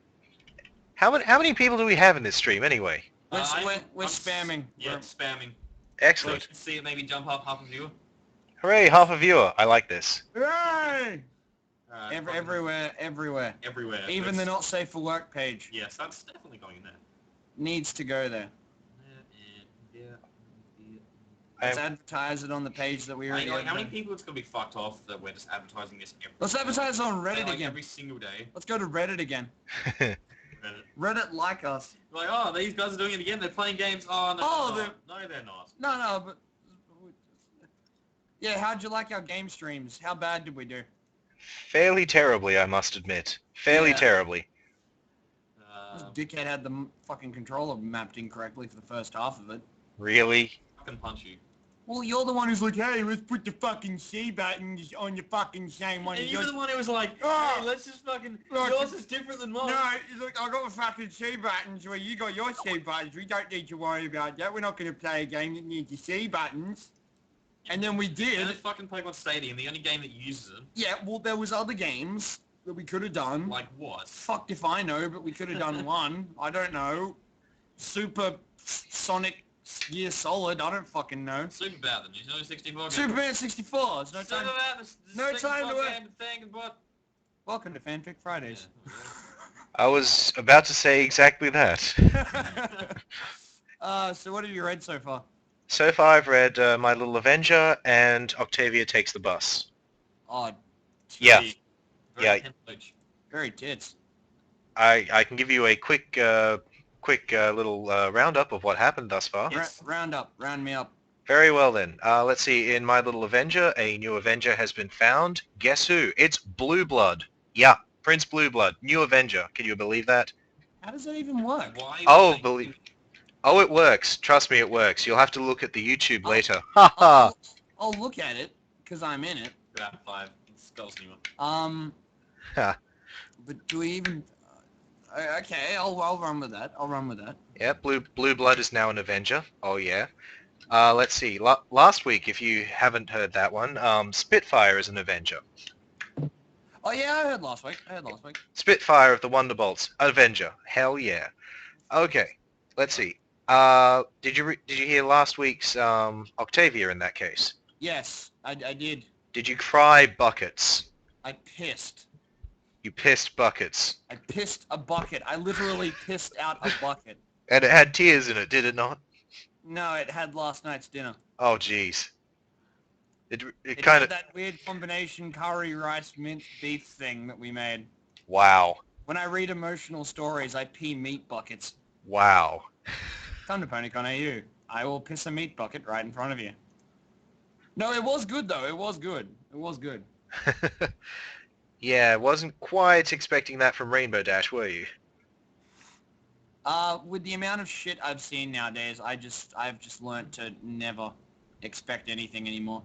Speaker 1: How many people do we have in this stream anyway?
Speaker 7: We're
Speaker 6: I'm
Speaker 7: spamming.
Speaker 6: Yeah,
Speaker 7: We're-
Speaker 6: spamming.
Speaker 1: Excellent.
Speaker 6: So you can see it maybe jump up half a viewer.
Speaker 1: Hooray, half a viewer. I like this.
Speaker 7: Hooray!
Speaker 6: Alright,
Speaker 7: Everywhere.
Speaker 6: Everywhere.
Speaker 7: Even the
Speaker 6: That's-
Speaker 7: not safe for work page
Speaker 6: Yes, that's definitely going in there.
Speaker 7: needs to go there. Let's advertise it on the page that we already
Speaker 6: Like, how many
Speaker 7: have.
Speaker 6: people it's going to be fucked off that we're just advertising this every
Speaker 7: Let's advertise on
Speaker 6: like,
Speaker 7: Reddit again.
Speaker 6: every single day?
Speaker 7: Let's go to Reddit again.
Speaker 6: Reddit.
Speaker 7: Reddit like us.
Speaker 6: Like, oh, these guys are doing it again. They're playing games. Oh, no,
Speaker 7: Oh,
Speaker 6: they're not. No, they're not.
Speaker 7: No, but... Yeah, how'd you like our game streams? How bad did we do?
Speaker 1: Fairly terribly, I must admit. Fairly
Speaker 7: Yeah.
Speaker 1: terribly.
Speaker 7: This dickhead had the fucking controller mapped incorrectly for the first half of it.
Speaker 1: Really?
Speaker 6: Fucking punch you.
Speaker 7: Well, you're the one who's like, hey, let's put the fucking C buttons on your fucking same one.
Speaker 6: And
Speaker 7: as
Speaker 6: you were
Speaker 7: yours."
Speaker 6: the one who was like,
Speaker 7: Oh!
Speaker 6: hey, let's just fucking...
Speaker 7: Look.
Speaker 6: Yours is different than mine.
Speaker 7: No, look, I got the fucking C buttons where you got your C buttons. We don't need to worry about that. We're not going to play a game that needs the C buttons. And then we
Speaker 6: And
Speaker 7: did.
Speaker 6: it's fucking Pokemon Stadium, the only game that uses them.
Speaker 7: Yeah, well, there was other games that we could have done.
Speaker 6: Like what?
Speaker 7: Fucked if I know, but we could have done one. I don't know. Super Sonic Gear Solid. I don't fucking know.
Speaker 6: Super bad then. There's no 64 game.
Speaker 7: Superman 64. There's no
Speaker 6: Super
Speaker 7: time.
Speaker 6: bad. There's
Speaker 7: No
Speaker 6: 64
Speaker 7: time to work.
Speaker 6: game thing, but...
Speaker 7: Welcome to FanFic Fridays.
Speaker 1: I was about to say exactly that.
Speaker 7: So what have you read so far?
Speaker 1: So far I've read My Little Avenger and Octavia Takes the Bus.
Speaker 7: Oh,
Speaker 1: Yeah.
Speaker 6: Very
Speaker 1: Yeah.
Speaker 6: Temptage.
Speaker 7: very tits.
Speaker 1: I can give you a quick little roundup of what happened thus far.
Speaker 6: Yes.
Speaker 7: Round me up.
Speaker 1: Very well then. Let's see. In My Little Avenger, a new Avenger has been found. Guess who? It's Blue Blood. Yeah, Prince Blue Blood, new Avenger. Can you believe that?
Speaker 7: How does that even work?
Speaker 6: Why
Speaker 1: Oh,
Speaker 6: would they-
Speaker 1: believe. Oh, it works. Trust me, it works. You'll have to look at the YouTube later. Ha ha.
Speaker 7: I'll look at it because I'm in it.
Speaker 6: About 5. It's Girls New One.
Speaker 1: Ha.
Speaker 7: But do we even? Okay, I'll run with that. I'll run with that.
Speaker 1: Yeah, Blue Blood is now an Avenger. Oh yeah. Let's see. Last week, if you haven't heard that one, Spitfire is an Avenger.
Speaker 7: Oh yeah, I heard last week.
Speaker 1: Spitfire of the Wonderbolts, Avenger. Hell yeah. Okay, let's see. Did you hear last week's Octavia in that case?
Speaker 7: Yes, I did.
Speaker 1: Did you cry buckets?
Speaker 7: I pissed.
Speaker 1: You pissed buckets.
Speaker 7: I pissed a bucket. I literally pissed out a bucket.
Speaker 1: And it had tears in it, did it not?
Speaker 7: No, it had last night's dinner.
Speaker 1: Oh jeez. It
Speaker 7: It
Speaker 1: kind
Speaker 7: had
Speaker 1: of...
Speaker 7: that weird combination curry rice minced beef thing that we made.
Speaker 1: Wow.
Speaker 7: When I read emotional stories, I pee meat buckets.
Speaker 1: Wow.
Speaker 7: Come to PonyCon AU. I will piss a meat bucket right in front of you. No, it was good though. It was good. It was good.
Speaker 1: Yeah, wasn't quite expecting that from Rainbow Dash, were you?
Speaker 7: With the amount of shit I've seen nowadays, I've just learnt to never expect anything anymore.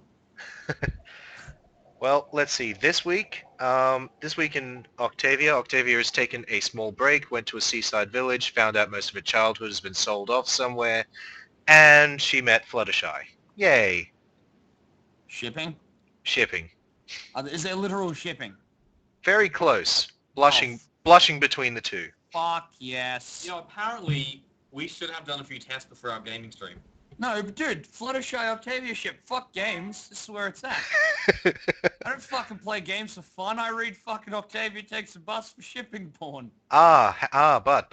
Speaker 1: Well, let's see. This week in Octavia has taken a small break, went to a seaside village, found out most of her childhood has been sold off somewhere, and she met Fluttershy. Yay.
Speaker 7: Shipping?
Speaker 1: Shipping.
Speaker 7: Is there literal shipping?
Speaker 1: Very close. Blushing between the two.
Speaker 7: Fuck yes.
Speaker 6: You know, apparently, we should have done a few tests before our gaming stream.
Speaker 7: No, but dude, Fluttershy Octavia ship. Fuck games. This is where it's at. I don't fucking play games for fun. I read fucking Octavia takes a bus for shipping porn.
Speaker 1: but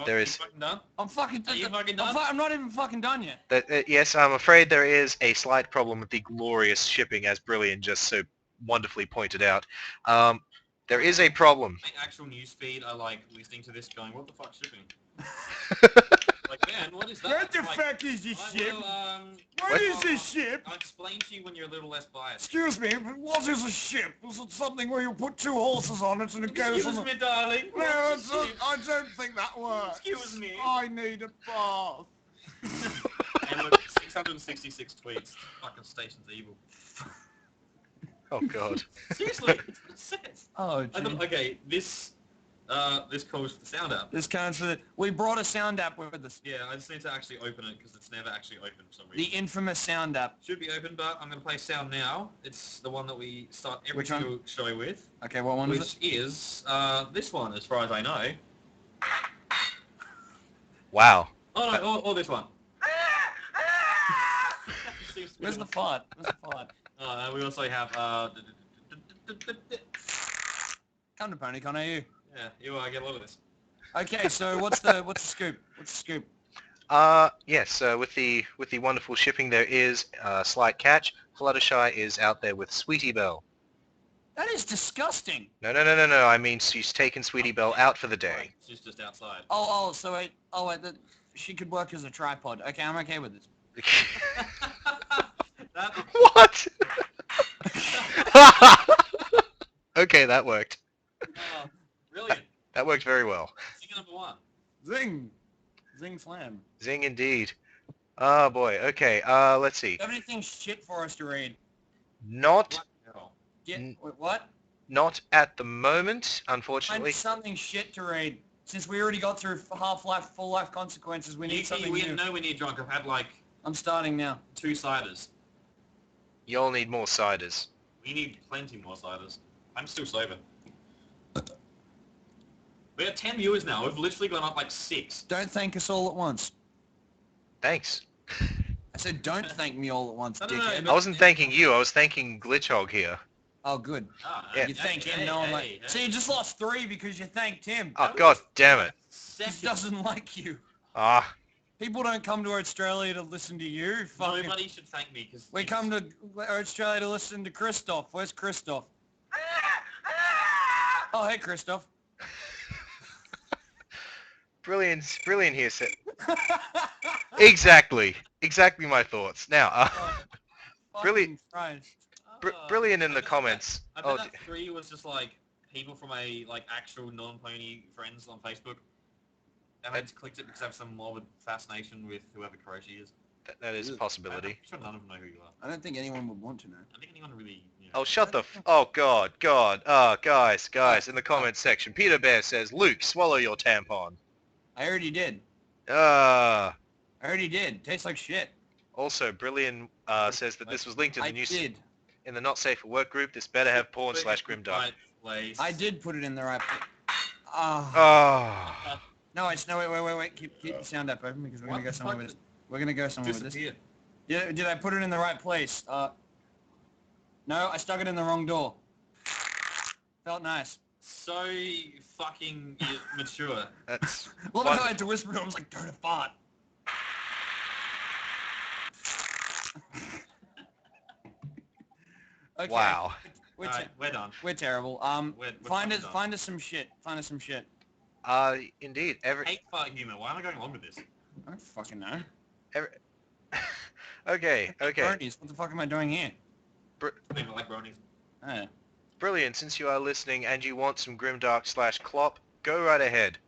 Speaker 1: there
Speaker 6: You
Speaker 1: is...
Speaker 6: fucking done?
Speaker 7: I'm fucking...
Speaker 6: Are you fucking done?
Speaker 7: I'm not even fucking done yet.
Speaker 1: Yes, I'm afraid there is a slight problem with the glorious shipping, as Brilliant just so wonderfully pointed out. There is a problem.
Speaker 6: My actual newsfeed are like listening to this going, what the fuck's shipping? Like, man, what is that?
Speaker 7: What the
Speaker 6: Like,
Speaker 7: fuck is this
Speaker 6: I
Speaker 7: ship?
Speaker 6: will,
Speaker 7: What is this ship?
Speaker 6: I'll explain to you when you're a little less biased.
Speaker 7: Excuse me, but what is a ship? Is it something where you put two horses on it and it goes on
Speaker 6: Excuse
Speaker 7: the...
Speaker 6: me, darling.
Speaker 7: No,
Speaker 6: What's a ship?
Speaker 7: I don't think that works.
Speaker 6: Excuse me.
Speaker 7: I need a bath.
Speaker 6: And look, 666 tweets. Fucking station's evil.
Speaker 1: Oh god.
Speaker 6: Seriously, that's what it says.
Speaker 7: Oh,
Speaker 6: I thought, okay, this calls for the sound app.
Speaker 7: This counts for the... We brought a sound app with us.
Speaker 6: Yeah, I just need to actually open it because it's never actually opened for some
Speaker 7: The
Speaker 6: reason.
Speaker 7: infamous sound app.
Speaker 6: Should be open, but I'm going to play sound now. It's the one that we start every
Speaker 7: Which one?
Speaker 6: single show with.
Speaker 7: Okay, what one is
Speaker 6: Which
Speaker 7: it?
Speaker 6: is this one, as far as I know.
Speaker 1: Wow.
Speaker 6: Oh no, or this one.
Speaker 7: Where's the fart? Where's the fart?
Speaker 6: We also have
Speaker 7: Come to PonyCon AU.
Speaker 6: yeah, you get a lot of this.
Speaker 7: Okay, so what's the scoop? What's the scoop?
Speaker 1: Yes, with the wonderful shipping there is a slight catch. Fluttershy is out there with Sweetie Belle.
Speaker 7: That is disgusting.
Speaker 1: No, I mean she's taken Sweetie Belle out for the day.
Speaker 6: Right, she's just outside.
Speaker 7: So wait, she could work as a tripod. Okay, I'm okay with this.
Speaker 6: That,
Speaker 1: What? Okay, that worked.
Speaker 6: brilliant.
Speaker 1: That worked very well.
Speaker 6: Singer number one.
Speaker 7: Zing. Zing slam.
Speaker 1: Zing indeed. Oh boy, okay, let's see.
Speaker 7: Do you have anything shit for us to read?
Speaker 1: Not
Speaker 7: What?
Speaker 1: not at the moment,
Speaker 7: Find
Speaker 1: unfortunately.
Speaker 7: something shit to read. Since we already got through Half-Life, Full-Life Consequences, we need something new.
Speaker 6: We need drunk. I've had like
Speaker 7: I'm starting now.
Speaker 6: 2 ciders.
Speaker 1: You'll need more ciders.
Speaker 6: We need plenty more ciders. I'm still sober. We have 10 viewers now. We've literally gone up like 6.
Speaker 7: Don't thank us all at once.
Speaker 1: Thanks.
Speaker 7: I said don't thank me all at once,
Speaker 6: No,
Speaker 7: dickhead.
Speaker 1: I wasn't thanking you, I was thanking Glitchhog here.
Speaker 7: Oh, good.
Speaker 1: Yeah.
Speaker 7: You thanked him, no one like... So you just lost 3 because you thanked him.
Speaker 1: Oh god damn it.
Speaker 7: He doesn't like you.
Speaker 1: Ah,
Speaker 7: People don't come to Australia to listen to you. Fucking...
Speaker 6: Nobody should thank me because
Speaker 7: We come to Australia to listen to Christoph. Where's Christoph? Oh, hey, Christoph.
Speaker 1: brilliant here, sir. Exactly my thoughts. Now, Brilliant.
Speaker 7: Fucking Christ.
Speaker 1: Brilliant in the comments.
Speaker 6: I bet
Speaker 1: Oh,
Speaker 6: that 3 was just like people from a like actual non-pony friends on Facebook. And I just clicked it because I have some morbid fascination with whoever Koroshi is.
Speaker 1: that is a possibility.
Speaker 6: I'm sure none of them know who you are.
Speaker 7: I don't think anyone would want to know.
Speaker 6: I think anyone really...
Speaker 1: Oh, shut the oh god. Oh, guys, in the comments section, Peter Bear says, Luke, swallow your tampon.
Speaker 7: I already did.
Speaker 1: Ah.
Speaker 7: I already did. Tastes like shit.
Speaker 1: Also, Brilliant says that this was linked in the
Speaker 7: I
Speaker 1: news
Speaker 7: did.
Speaker 1: in the not safe for work group. This better have porn / grimdark.
Speaker 6: Right place.
Speaker 7: I did put it in the right place. Ah.
Speaker 1: Oh.
Speaker 7: No, it's no. Wait. Keep the sound up open because we're gonna go somewhere with this. We're gonna go somewhere with this.
Speaker 6: Disappeared.
Speaker 7: Yeah, did I put it in the right place? No, I stuck it in the wrong door. Felt nice.
Speaker 6: So fucking mature.
Speaker 1: That's
Speaker 7: Well, I had to whisper to him. I was like, "Don't fart." Okay.
Speaker 1: wow.
Speaker 6: Alright, we're done.
Speaker 7: We're terrible.
Speaker 6: We're
Speaker 7: Find us
Speaker 6: fucking done.
Speaker 7: some shit. Find us some shit.
Speaker 1: Indeed. Every
Speaker 6: Hate fart humor. Why am I going along with this?
Speaker 7: I don't fucking know.
Speaker 1: Okay.
Speaker 7: Bronies, what the fuck am I doing here?
Speaker 6: I don't like brownies.
Speaker 7: Oh.
Speaker 1: Brilliant. Since you are listening and you want some grimdark / clop, go right ahead.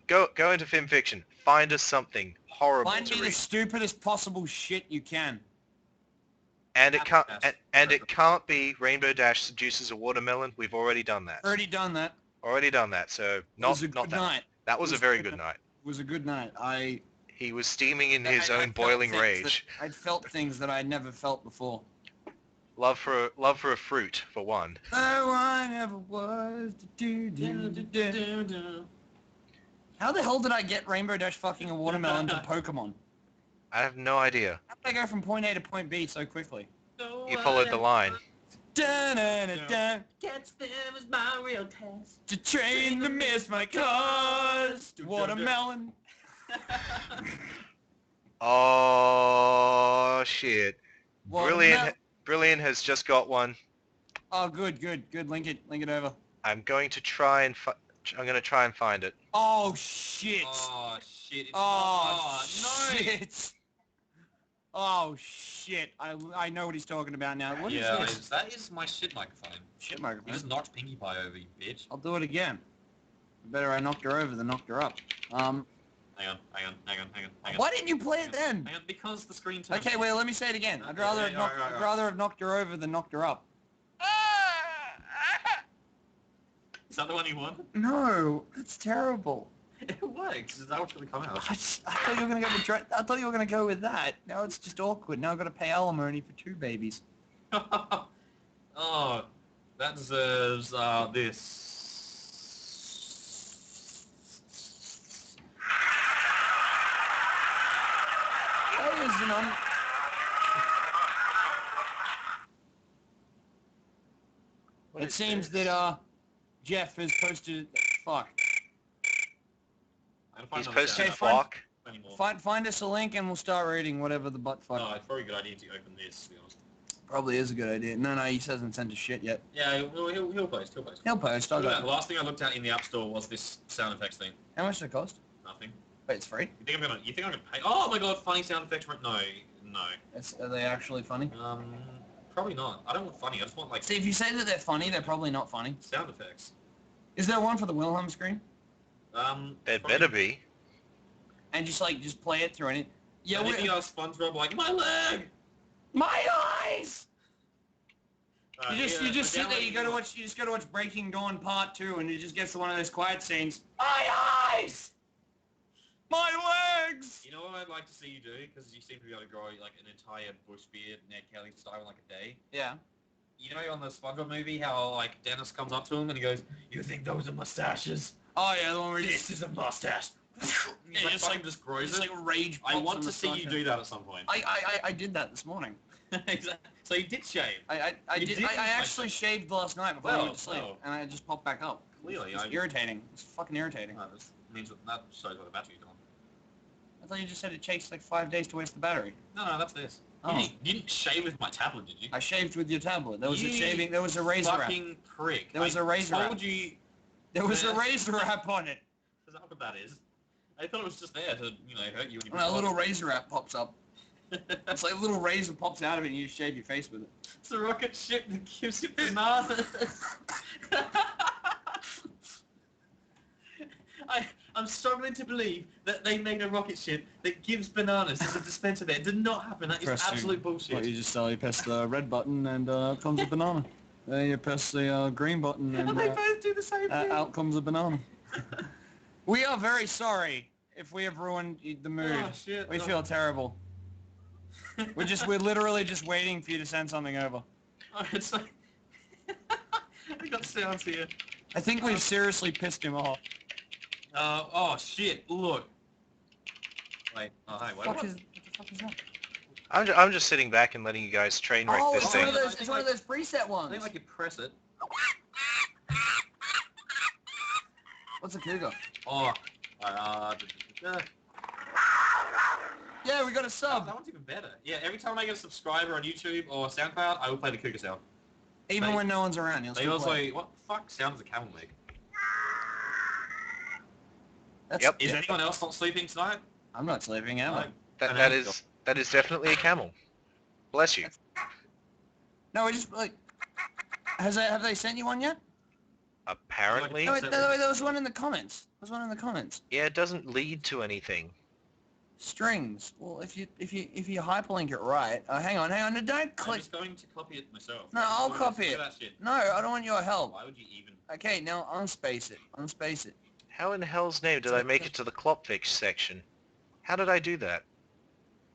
Speaker 1: Go into FanFiction. Find us something horrible
Speaker 7: Find
Speaker 1: to
Speaker 7: me the
Speaker 1: read.
Speaker 7: stupidest possible shit you can.
Speaker 1: And it can't
Speaker 6: Applejack.
Speaker 1: and it can't be Rainbow Dash seduces a watermelon. We've already done that.
Speaker 7: Already done that.
Speaker 1: So
Speaker 7: It
Speaker 1: not
Speaker 7: was a
Speaker 1: not
Speaker 7: good
Speaker 1: that.
Speaker 7: night.
Speaker 1: That was
Speaker 7: It
Speaker 1: a
Speaker 7: was
Speaker 1: very
Speaker 7: good
Speaker 1: good night.
Speaker 7: It was a good night.
Speaker 1: He was steaming in
Speaker 7: I
Speaker 1: his own
Speaker 7: felt
Speaker 1: boiling
Speaker 7: things
Speaker 1: rage.
Speaker 7: I'd felt things that I'd never felt before.
Speaker 1: Love for a fruit, for one.
Speaker 7: Oh, I never was. How the hell did I get Rainbow Dash fucking a watermelon to Pokemon?
Speaker 1: I have no idea.
Speaker 7: How did I go from point A to point B so quickly?
Speaker 1: You followed the line.
Speaker 7: Dun-dun-dun-dun.
Speaker 6: Catch them is my real test.
Speaker 7: To train to miss my cars. Watermelon.
Speaker 1: Oh shit!
Speaker 7: Watermelon.
Speaker 1: Brilliant has just got one.
Speaker 7: Oh, good. Link it over.
Speaker 1: I'm going to try and find it.
Speaker 7: Oh shit.
Speaker 6: Oh shit! It's
Speaker 7: Oh,
Speaker 6: no!
Speaker 7: shit. Oh shit. I know what he's talking about now. What is
Speaker 6: Yeah,
Speaker 7: this?
Speaker 6: that is my shit microphone.
Speaker 7: Shit
Speaker 6: You
Speaker 7: microphone.
Speaker 6: just knocked Pinkie Pie over, you bitch.
Speaker 7: I'll do it again. Better I knocked her over than knocked her up.
Speaker 6: Hang on.
Speaker 7: Why didn't you play it then?
Speaker 6: Hang on, because the screen turned.
Speaker 7: Okay, wait, let me say it again. I'd
Speaker 6: Okay,
Speaker 7: rather
Speaker 6: yeah,
Speaker 7: have knocked,
Speaker 6: alright.
Speaker 7: I'd rather have knocked her over than knocked her up.
Speaker 6: Is that the one you want?
Speaker 7: No, that's terrible.
Speaker 6: It works. Is that what's gonna come out?
Speaker 7: I thought you were gonna go with I thought you were gonna go with that. Now it's just awkward. Now I've got to pay alimony for 2 babies.
Speaker 6: Oh, that deserves this.
Speaker 7: That is an It seems that Jeff has posted. Fuck.
Speaker 1: He's posted
Speaker 7: Okay,
Speaker 1: fuck.
Speaker 7: Find us a link and we'll start reading whatever the butt fuck.
Speaker 6: No, it's probably a good idea to open this, to be honest.
Speaker 7: Probably is a good idea. No, he hasn't sent us shit yet.
Speaker 6: Yeah, well, he'll post.
Speaker 7: He'll post. I'll
Speaker 6: Look at that.
Speaker 7: go.
Speaker 6: The last thing I looked at in the App Store was this sound effects thing.
Speaker 7: How much does it cost?
Speaker 6: Nothing.
Speaker 7: Wait, it's free?
Speaker 6: You think I'm gonna pay? Oh my god, funny sound effects. No.
Speaker 7: Are they actually funny?
Speaker 6: Probably not. I don't want funny. I just want like
Speaker 7: See, if you say that they're funny, they're probably not funny.
Speaker 6: sound effects.
Speaker 7: Is there one for the Wilhelm screen?
Speaker 1: It better be.
Speaker 7: And just play it through it. Yeah,
Speaker 6: Yeah, maybe SpongeBob like my leg.
Speaker 7: my eyes. You just
Speaker 6: I
Speaker 7: sit there.
Speaker 6: downloaded
Speaker 7: You just gotta watch Breaking Dawn Part 2, and it just gets to one of those quiet scenes. My eyes. My legs.
Speaker 6: You know what I'd like to see you do? Because you seem to be able to grow like an entire bush beard, Ned Kelly style, in like a day.
Speaker 7: Yeah.
Speaker 6: You know on the SpongeBob movie how like Dennis comes up to him and he goes, "You think those are mustaches?
Speaker 7: Oh yeah, the one where
Speaker 6: This is a mustache." He's like,
Speaker 7: just
Speaker 6: just grows
Speaker 7: It's
Speaker 6: it.
Speaker 7: like rage.
Speaker 6: I
Speaker 7: pops
Speaker 6: want
Speaker 7: on
Speaker 6: to
Speaker 7: the
Speaker 6: see you
Speaker 7: fucking-
Speaker 6: do that at some point.
Speaker 7: I did that this morning.
Speaker 6: Exactly. So you did shave.
Speaker 7: I
Speaker 6: You
Speaker 7: did.
Speaker 6: did
Speaker 7: I
Speaker 6: like
Speaker 7: actually
Speaker 6: that.
Speaker 7: shaved last night before I went to sleep,
Speaker 6: Well.
Speaker 7: and I just popped back up.
Speaker 6: Clearly,
Speaker 7: It's irritating. It's fucking irritating.
Speaker 6: No, this means that shows what the battery's on.
Speaker 7: I thought you just said it takes like 5 days to waste the battery.
Speaker 6: No, that's this.
Speaker 7: Oh.
Speaker 6: You didn't shave with my tablet, did you?
Speaker 7: I shaved with your tablet. There was a
Speaker 6: You
Speaker 7: shaving. There was a razor wrap.
Speaker 6: Fucking prick.
Speaker 7: There was a razor
Speaker 6: I
Speaker 7: wrap.
Speaker 6: told you.
Speaker 7: There was a
Speaker 6: Yeah.
Speaker 7: razor wrap on it.
Speaker 6: Is that what that is? I thought it was just there to, hurt you when you
Speaker 7: And a little razor wrap pops up. It's like a little razor pops out of it, and you shave your face with it.
Speaker 6: It's a rocket ship that gives you bananas. I'm struggling to believe that they made a rocket ship that gives bananas. There's a dispenser there. It did not happen. That is absolute bullshit.
Speaker 7: You just press the red button, and out comes a banana. Then you press the green button, and
Speaker 6: And they both do the same thing.
Speaker 7: out comes a banana. We are very sorry if we have ruined the mood.
Speaker 6: Oh, shit.
Speaker 7: We feel terrible. We're literally just waiting for you to send something over.
Speaker 6: Oh, it's like... I got sounds here.
Speaker 7: I think we've seriously pissed him off.
Speaker 6: Oh, shit. Look. Wait. Oh, hey, wait.
Speaker 7: What the fuck is that?
Speaker 1: I'm just sitting back and letting you guys train wreck this
Speaker 7: It's
Speaker 1: thing.
Speaker 7: one of those.
Speaker 6: I
Speaker 7: It's one of those preset
Speaker 6: I
Speaker 7: ones.
Speaker 6: think like you press it.
Speaker 7: What's a cougar?
Speaker 6: Oh.
Speaker 7: Yeah, we got a
Speaker 6: That
Speaker 7: sub.
Speaker 6: one's even better. Yeah, every time I get a subscriber on YouTube or SoundCloud, I will play the cougar sound.
Speaker 7: Even
Speaker 6: They-
Speaker 7: when no one's around, you'll
Speaker 6: They
Speaker 7: still
Speaker 6: also,
Speaker 7: play.
Speaker 6: what the fuck sound does a camel make?
Speaker 7: That's,
Speaker 1: Yep.
Speaker 6: Is anyone else not sleeping tonight?
Speaker 7: I'm not sleeping, am I?
Speaker 6: No.
Speaker 1: That is definitely a camel. Bless you.
Speaker 7: No, we just like. Have they sent you one yet?
Speaker 1: Apparently,
Speaker 7: No, there was one in the comments. There was one in the comments.
Speaker 1: yeah, it doesn't lead to anything.
Speaker 7: Strings. Well, if you hyperlink it right. Hang on. No, don't
Speaker 6: I'm
Speaker 7: click.
Speaker 6: just going to copy it myself.
Speaker 7: No, I'll
Speaker 6: Look
Speaker 7: copy
Speaker 6: at
Speaker 7: it.
Speaker 6: that shit.
Speaker 7: No, I don't want your help.
Speaker 6: Why would you even...
Speaker 7: Okay, now unspace it. Unspace it.
Speaker 1: How in hell's name did I make it to the Clopfix section? How did I do that?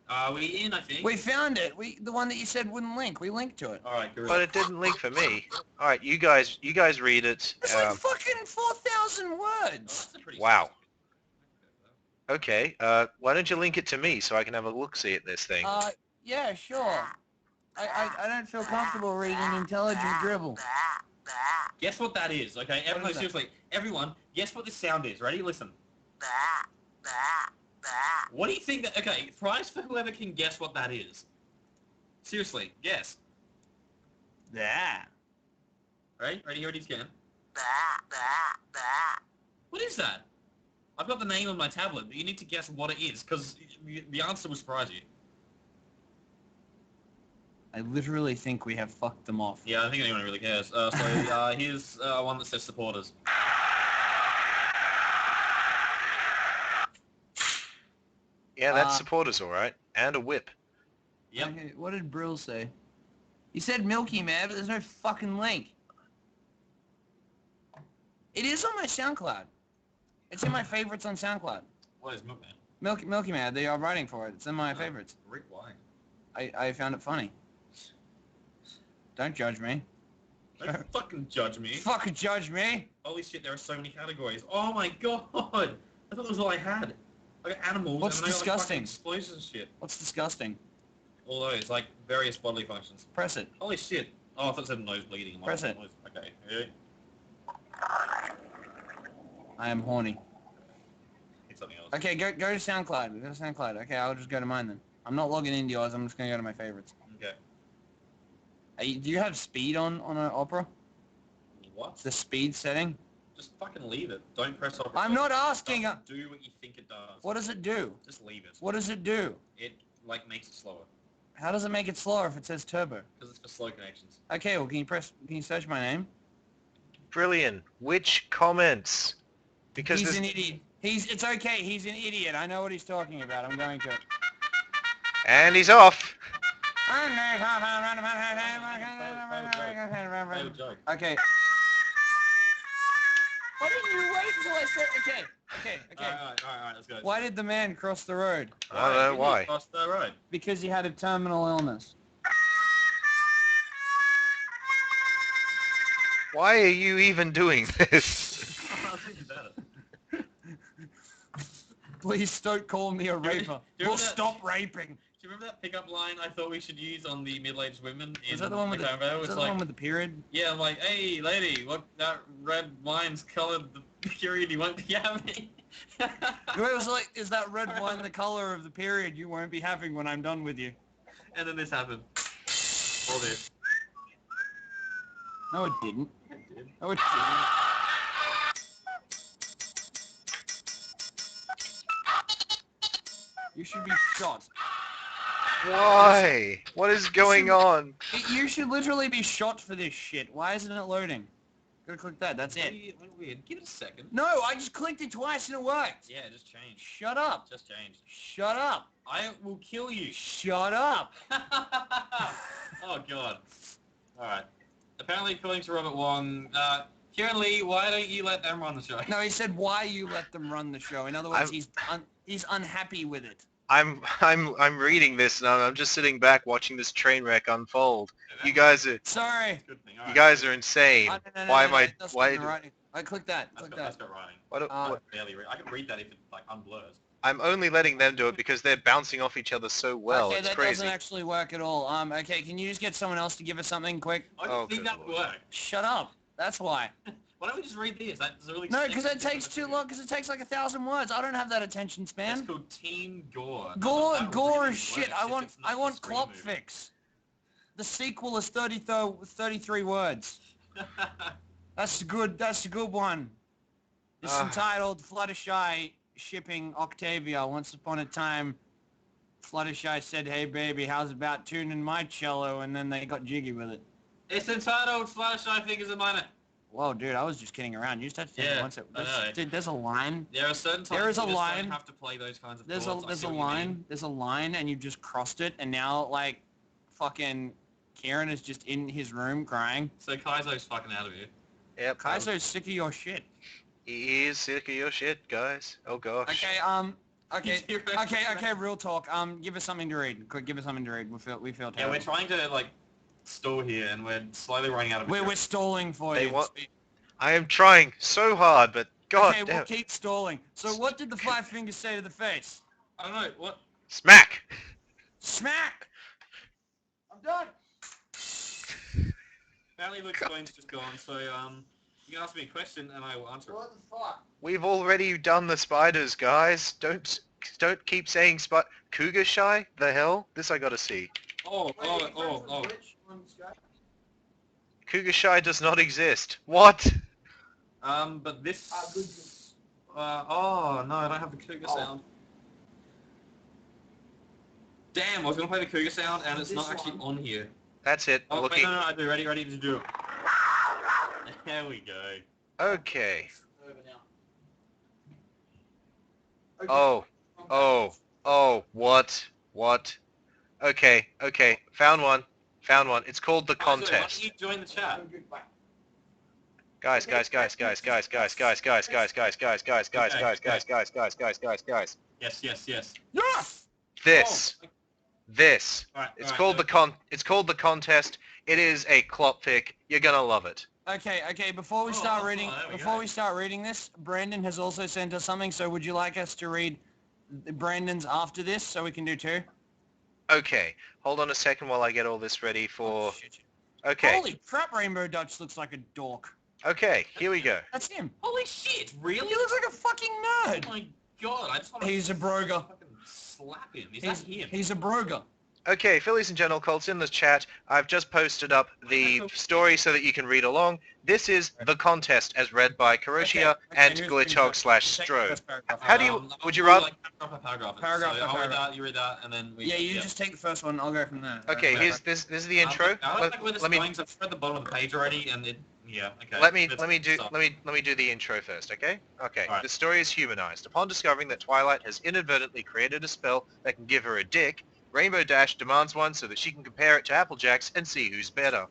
Speaker 6: Are we in, I think?
Speaker 7: We found it. The one that you said wouldn't link. We linked to it.
Speaker 6: Alright, good.
Speaker 1: But it didn't link for me. All right, you guys read it.
Speaker 7: It's like fucking 4,000 words.
Speaker 6: That's a pretty
Speaker 1: Wow. Okay, why don't you link it to me so I can have a look-see at this thing?
Speaker 7: Yeah, sure. I don't feel comfortable reading intelligent dribble.
Speaker 6: Guess what that is, okay?
Speaker 7: What is that?
Speaker 6: Seriously, everyone, guess what this sound is. Ready? Listen. What do you think that... Okay, prize for whoever can guess what that is. Seriously, guess.
Speaker 7: Yeah.
Speaker 6: Ready? Ready? Here it is again. What is that? I've got the name on my tablet, but you need to guess what it is, because the answer will surprise you.
Speaker 7: I literally think we have fucked them off.
Speaker 6: Yeah, I don't think anyone really cares. Here's one that says supporters.
Speaker 1: Yeah, that's supporters, all right, and a whip.
Speaker 6: Yep.
Speaker 7: Okay, what did Brill say? He said Milky, man, but there's no fucking link. It is on my SoundCloud. It's in my favorites on SoundCloud.
Speaker 6: What is Milkman?
Speaker 7: Milky Man, they are writing for it. It's in my favorites.
Speaker 6: Rick, why?
Speaker 7: I found it funny. Don't judge me.
Speaker 6: Don't fucking judge me.
Speaker 7: Fucking judge me.
Speaker 6: Holy shit, there are so many categories. Oh my god! I thought that was all I had. I got animals,
Speaker 7: What's
Speaker 6: and then I got like,
Speaker 7: disgusting?
Speaker 6: fucking explosives and shit.
Speaker 7: What's disgusting?
Speaker 6: All those, like, various bodily functions.
Speaker 7: Press it.
Speaker 6: Holy shit. Oh, I thought it said nose bleeding. I'm like,
Speaker 7: Press it.
Speaker 6: Okay, yeah.
Speaker 7: I am horny.
Speaker 6: It's something else.
Speaker 7: Okay, go to SoundCloud. Go to SoundCloud. Okay, I'll just go to mine then. I'm not logging into yours. I'm just gonna go to my favorites.
Speaker 6: Okay.
Speaker 7: Hey, do you have speed on an Opera?
Speaker 6: What?
Speaker 7: The speed setting?
Speaker 6: Just fucking leave it. Don't press off.
Speaker 7: I'm not asking.
Speaker 6: Do what you think it does.
Speaker 7: What does it do?
Speaker 6: Just leave it.
Speaker 7: What does it do?
Speaker 6: It, like, makes it slower.
Speaker 7: How does it make it slower if it says turbo?
Speaker 6: Because it's for slow connections.
Speaker 7: Okay, well, can you search my name?
Speaker 1: Brilliant. Which comments? Because
Speaker 7: He's
Speaker 1: there's...
Speaker 7: an idiot. It's okay. He's an idiot. I know what he's talking about. I'm going to.
Speaker 1: And he's off.
Speaker 6: Failed joke.
Speaker 7: Okay. Why didn't you wait until I said... Okay.
Speaker 6: Alright, let's go.
Speaker 7: Why did the man cross the road?
Speaker 1: I don't know why.
Speaker 6: Cross the road.
Speaker 7: Because he had a terminal illness.
Speaker 1: Why are you even doing this?
Speaker 6: I'll think about it.
Speaker 7: Please don't call me a raper.
Speaker 6: you
Speaker 7: We'll
Speaker 6: remember that-
Speaker 7: stop raping.
Speaker 6: Do you remember that pickup line I thought we should use on the middle-aged women in
Speaker 7: Is that the one with the,
Speaker 6: combo?
Speaker 7: is
Speaker 6: It's
Speaker 7: that the
Speaker 6: like,
Speaker 7: one with the period?
Speaker 6: yeah, I'm like, hey, lady, what that red wine's coloured the period you won't be having.
Speaker 7: It was like, is that red wine the color of the period you won't be having when I'm done with you?
Speaker 6: And then this happened. All this.
Speaker 7: No, it didn't.
Speaker 6: It did.
Speaker 7: No, it didn't. You should be shot.
Speaker 1: Why? What is going on?
Speaker 7: You should literally be shot for this shit. Why isn't it loading? Gotta click that. That's it.
Speaker 6: Weird. Give it a second.
Speaker 7: No, I just clicked it twice and it worked.
Speaker 6: Yeah, just changed.
Speaker 7: Shut up.
Speaker 6: Just changed.
Speaker 7: Shut up.
Speaker 6: I will kill you.
Speaker 7: Shut up.
Speaker 6: Oh god. Alright. Apparently, according to Robert Wong, Kieran Lee, why don't you let them run the show?
Speaker 7: No, he said why you let them run the show. In other words, he's unhappy with it.
Speaker 1: I'm reading this and I'm just sitting back watching this train wreck unfold. You guys are
Speaker 7: Sorry.
Speaker 6: Good thing.
Speaker 1: you guys are insane.
Speaker 7: No,
Speaker 1: Why am I?
Speaker 7: that's
Speaker 1: Why?
Speaker 7: not writing. I click that. Click
Speaker 6: That's
Speaker 7: that.
Speaker 6: got writing.
Speaker 1: What, what,
Speaker 6: Barely read. I can read that if it like unblurs.
Speaker 1: I'm only letting them do it because they're bouncing off each other so well.
Speaker 7: Okay,
Speaker 1: It's
Speaker 7: that
Speaker 1: crazy.
Speaker 7: doesn't actually work at all. Okay, can you just get someone else to give us something quick?
Speaker 6: I
Speaker 1: Oh,
Speaker 6: don't think
Speaker 1: good
Speaker 6: that would
Speaker 1: lord.
Speaker 6: work.
Speaker 7: Shut up. That's why.
Speaker 6: Why don't we just read this? That's a really
Speaker 7: No,
Speaker 6: sick
Speaker 7: because that takes
Speaker 6: difference.
Speaker 7: too long. Because it takes like 1,000 words. I don't have that attention
Speaker 6: It's
Speaker 7: span.
Speaker 6: called Team Gore.
Speaker 7: Gore
Speaker 6: That
Speaker 7: is
Speaker 6: really
Speaker 7: shit.
Speaker 6: works if it's not
Speaker 7: I want
Speaker 6: a screen
Speaker 7: Clop
Speaker 6: movie.
Speaker 7: Fix. The sequel is 33 words. That's the good one. It's entitled Fluttershy shipping Octavia. Once upon a time, Fluttershy said, "Hey baby, how's about tuning my cello?" And then they got jiggy with it.
Speaker 6: It's entitled Fluttershy Fingers in Minor.
Speaker 7: Whoa, dude, I was just kidding around. You just have to take it
Speaker 6: Yeah,
Speaker 7: once.
Speaker 6: I know.
Speaker 7: Dude, there's a line.
Speaker 6: There are certain times
Speaker 7: There is a
Speaker 6: you just
Speaker 7: line.
Speaker 6: don't have to play those kinds of
Speaker 7: There's
Speaker 6: chords. I
Speaker 7: a
Speaker 6: see what you mean.
Speaker 7: line. There's a line, and you just crossed it, and now like, fucking, Kieran is just in his room crying.
Speaker 6: So Kaizo's fucking out of here.
Speaker 1: Yep.
Speaker 7: Kaizo's sick of your shit.
Speaker 1: He is sick of your shit, guys. Oh gosh.
Speaker 7: Okay, okay,
Speaker 6: You're right.
Speaker 7: okay, real talk. Give us something to read. Quick, give us something to read. We feel
Speaker 6: Yeah,
Speaker 7: terrible.
Speaker 6: we're trying to like stall here, and we're slowly running out of
Speaker 7: We're
Speaker 6: material.
Speaker 7: stalling for
Speaker 1: They
Speaker 7: you.
Speaker 1: want- I am trying so hard, but God
Speaker 7: Okay,
Speaker 1: damn.
Speaker 7: we'll keep stalling. So what did the five fingers say to the face?
Speaker 6: I don't know, what?
Speaker 1: Smack!
Speaker 7: Smack! I'm done.
Speaker 6: Apparently Luke's phone's just gone, so, you can ask me a question and I will answer it.
Speaker 7: What the fuck?
Speaker 1: We've already done the spiders, guys. Don't keep saying Cougar shy? The hell? This I gotta see.
Speaker 6: Oh.
Speaker 1: Cougar shy does not exist. What?
Speaker 6: But this... oh, no, I don't have the cougar sound. Damn, I was gonna play the cougar sound and it's not actually on here.
Speaker 1: That's it.
Speaker 6: Oh,
Speaker 1: Looking.
Speaker 6: wait, no, I do. Ready to do it. There we go.
Speaker 1: Okay.
Speaker 7: Over now.
Speaker 1: Oh. What? Okay. Found one. It's called the
Speaker 6: Why don't
Speaker 1: contest.
Speaker 6: you join the chat?
Speaker 1: Guys.
Speaker 6: Yes.
Speaker 7: Yes!
Speaker 1: This.
Speaker 6: Alright,
Speaker 1: It's called the contest. It is a clopfic. You're gonna love it.
Speaker 7: Okay, before we start reading
Speaker 6: there we go.
Speaker 7: this, Brandon has also sent us something, so would you like us to read Brandon's after this so we can do two?
Speaker 1: Okay. Hold on a second while I get all this ready for... Okay.
Speaker 7: Holy crap, Rainbow Dutch looks like a dork.
Speaker 1: Okay, here we go.
Speaker 7: That's him.
Speaker 6: Holy shit, really?
Speaker 7: He looks like a fucking
Speaker 6: Oh
Speaker 7: nerd.
Speaker 6: my god, I just want to
Speaker 7: He's a broga.
Speaker 6: fucking slap him. Is that him?
Speaker 7: He's a broga.
Speaker 1: Okay, Phillies and General Colts in the chat. I've just posted up the story so that you can read along. This is the contest as read by Koroshi-Ya and Glitchhog / Strobe. How do you... Would you rather...
Speaker 6: Like, paragraph.
Speaker 7: Paragraph
Speaker 6: So
Speaker 7: by
Speaker 6: I'll read
Speaker 7: paragraph.
Speaker 6: that, you read that, and then we...
Speaker 7: Yeah, you just take the first one, I'll go from there.
Speaker 1: Okay, this is the intro.
Speaker 6: I don't like where this
Speaker 1: Let me
Speaker 6: going, 'cause I've spread the bottom of the page already, and it... Yeah, okay.
Speaker 1: let me
Speaker 6: Stop.
Speaker 1: do the intro first, okay? Okay.
Speaker 6: Alright.
Speaker 1: The story is humanized. Upon discovering that Twilight has inadvertently created a spell that can give her a dick, Rainbow Dash demands one so that she can compare it to Applejack's and see who's better.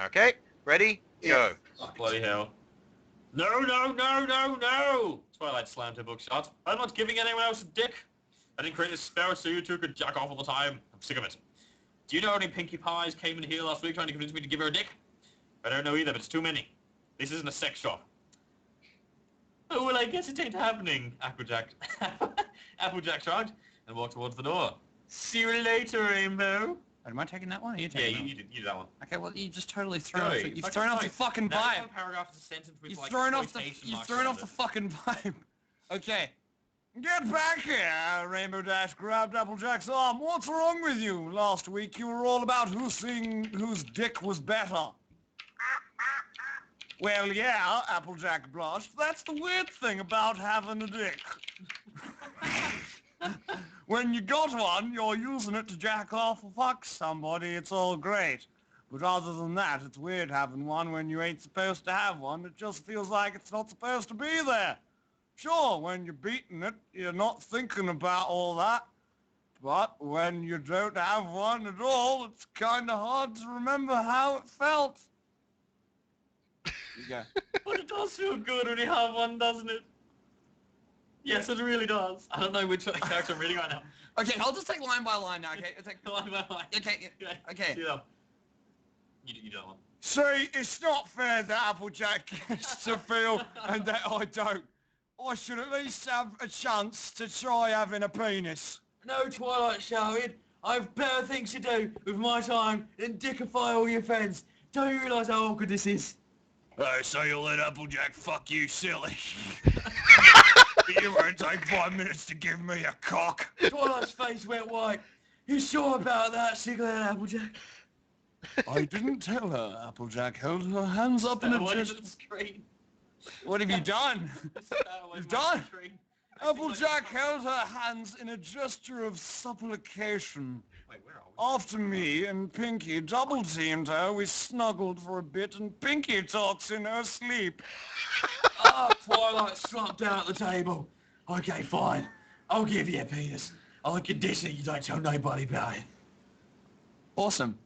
Speaker 1: Okay? Ready? Go.
Speaker 6: Oh, bloody hell. No! Twilight slammed her book shut. I'm not giving anyone else a dick. I didn't create a spell so you two could jack off all the time. I'm sick of it. Do you know any Pinkie Pies came in here last week trying to convince me to give her a dick? I don't know either, but it's too many. This isn't a sex shop. Oh, well, I guess it ain't happening, Applejack. Applejack shrugged and walked towards the door. See you later, Rainbow.
Speaker 7: Am I taking that one or are you
Speaker 6: Yeah,
Speaker 7: taking that one?
Speaker 6: you did that one.
Speaker 7: Okay, well, you just totally
Speaker 6: No,
Speaker 7: you've thrown off the fucking
Speaker 6: That
Speaker 7: vibe.
Speaker 6: one paragraph is a sentence with
Speaker 7: You've
Speaker 6: like
Speaker 7: thrown off the
Speaker 6: quotation
Speaker 7: you've
Speaker 6: marks
Speaker 7: thrown
Speaker 6: around
Speaker 7: off the
Speaker 6: it.
Speaker 7: fucking vibe. Okay. Get back here! Rainbow Dash grabbed Applejack's arm. What's wrong with you? Last week you were all about whose dick was better. Well, yeah, Applejack blushed. That's the weird thing about having a dick. When you got one, you're using it to jack off or fuck somebody. It's all great. But other than that, it's weird having one when you ain't supposed to have one. It just feels like it's not supposed to be there. Sure, when you're beating it, you're not thinking about all that. But when you don't have one at all, it's kind of hard to remember how it felt. You go.
Speaker 6: But it does feel good when you have one, doesn't it? Yes, it really does. I don't know which character I'm reading right now.
Speaker 7: Okay, I'll just take line by line now, okay?
Speaker 6: Line by line.
Speaker 7: Okay.
Speaker 6: Yeah. You don't want.
Speaker 7: See, it's not fair that Applejack gets to feel and that I don't. I should at least have a chance to try having a penis.
Speaker 6: No, Twilight shouted. I've better things to do with my time than dickify all your friends. Don't you realise how awkward this is?
Speaker 7: Oh, so you'll let Applejack fuck you, silly. You won't take 5 minutes to give me a cock.
Speaker 6: Twilight's face went white. You sure about that, Sicklehead Applejack?
Speaker 7: I didn't tell her. Applejack held her hands up in a
Speaker 6: What
Speaker 7: gesture.
Speaker 6: is the screen?
Speaker 7: What have you done? You've done?
Speaker 6: Screen.
Speaker 7: Applejack held her hands in a gesture of supplication.
Speaker 6: Wait, where are we?
Speaker 7: After me and Pinkie double-teamed her, we snuggled for a bit and Pinkie talks in her sleep.
Speaker 6: Twilight slumped down at the table. Okay, fine. I'll give you a penis. On the condition that you don't tell nobody about it.
Speaker 7: Awesome.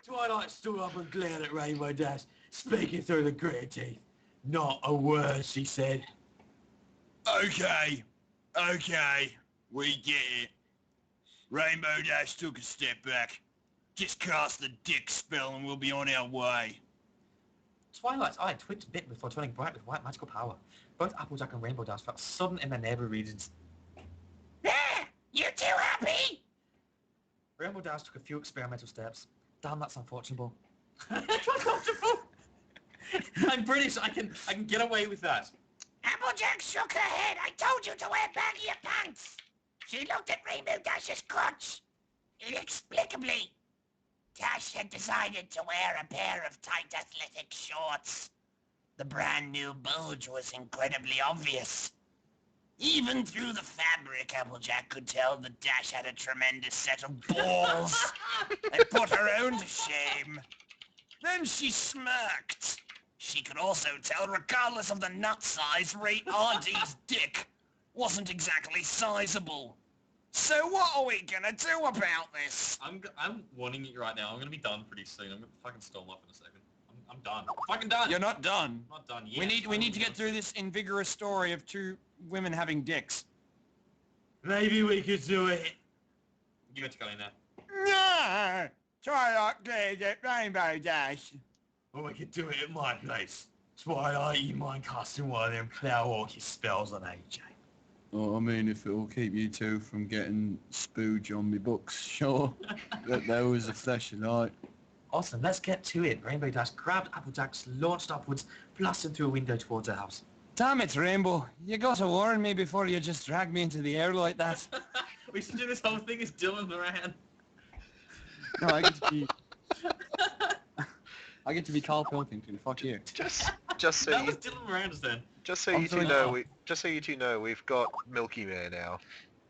Speaker 6: Twilight stood up and glared at Rainbow Dash, speaking through the gritted teeth. Not a word, she said.
Speaker 7: Okay, we get it. Rainbow Dash took a step back. Just cast the dick spell and we'll be on our way.
Speaker 6: Twilight's eye twitched a bit before turning bright with white magical power. Both Applejack and Rainbow Dash felt sudden in their neighbour regions.
Speaker 7: There! You too happy?
Speaker 6: Rainbow Dash took a few experimental steps. Damn, that's unfortunate. That's uncomfortable. I'm British. I can get away with that.
Speaker 7: Applejack shook her head. I told you to wear baggy pants. She looked at Rainbow Dash's crotch. Inexplicably, Dash had decided to wear a pair of tight athletic shorts. The brand new bulge was incredibly obvious. Even through the fabric, Applejack could tell that Dash had a tremendous set of balls. They put her own to shame. Then she smirked. She could also tell, regardless of the nut size, Ray Auntie's dick wasn't exactly sizable. So what are we gonna do about this?
Speaker 6: I'm warning you right now. I'm gonna be done pretty soon. I'm gonna fucking storm off in a second. I'm done. I'm fucking done.
Speaker 7: You're not done.
Speaker 6: I'm not done yet.
Speaker 7: We need to get through this invigorous story of two women having dicks.
Speaker 6: Maybe we could do it. You got to go in there.
Speaker 7: No! Try like Rainbow Dash.
Speaker 6: Or we could do it at my place. Twilight, you mind casting one of them plow orchid spells on AJ?
Speaker 8: Well, I mean, if it'll keep you two from getting spooge on me books, sure. That there was a flashlight.
Speaker 6: Awesome, let's get to it. Rainbow Dash grabbed Applejack's, launched upwards, blasted through a window towards her house.
Speaker 7: Damn it, Rainbow. You gotta warn me before you just drag me into the air like that.
Speaker 6: We should do this whole thing as Dylan Moran.
Speaker 8: No, I get to be Carl Pilkington. Fuck you.
Speaker 2: Just so
Speaker 6: That
Speaker 2: you,
Speaker 6: was Dylan Moran's then.
Speaker 2: just so you two know, we've got Milky Mare now.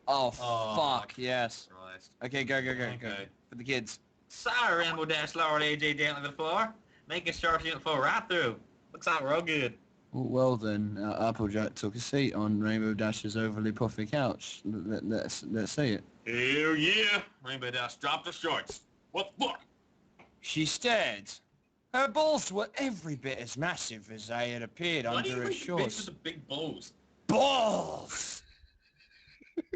Speaker 7: Oh,
Speaker 6: Oh,
Speaker 7: fuck, yes.
Speaker 6: Christ.
Speaker 7: Okay, go.
Speaker 6: Okay.
Speaker 7: For the kids.
Speaker 6: Sorry, Rainbow Dash lowered AJ down to the floor, making sure she didn't fall right through. Looks like real good.
Speaker 8: Well then, Applejack took a seat on Rainbow Dash's overly puffy couch. Let's see it.
Speaker 6: Hell yeah! Rainbow Dash dropped her shorts. What the fuck?
Speaker 7: She stared. Her balls were every bit as massive as they had appeared
Speaker 6: Why do
Speaker 7: under
Speaker 6: you
Speaker 7: her
Speaker 6: make bitch
Speaker 7: shorts.
Speaker 6: with the big balls?
Speaker 7: Balls!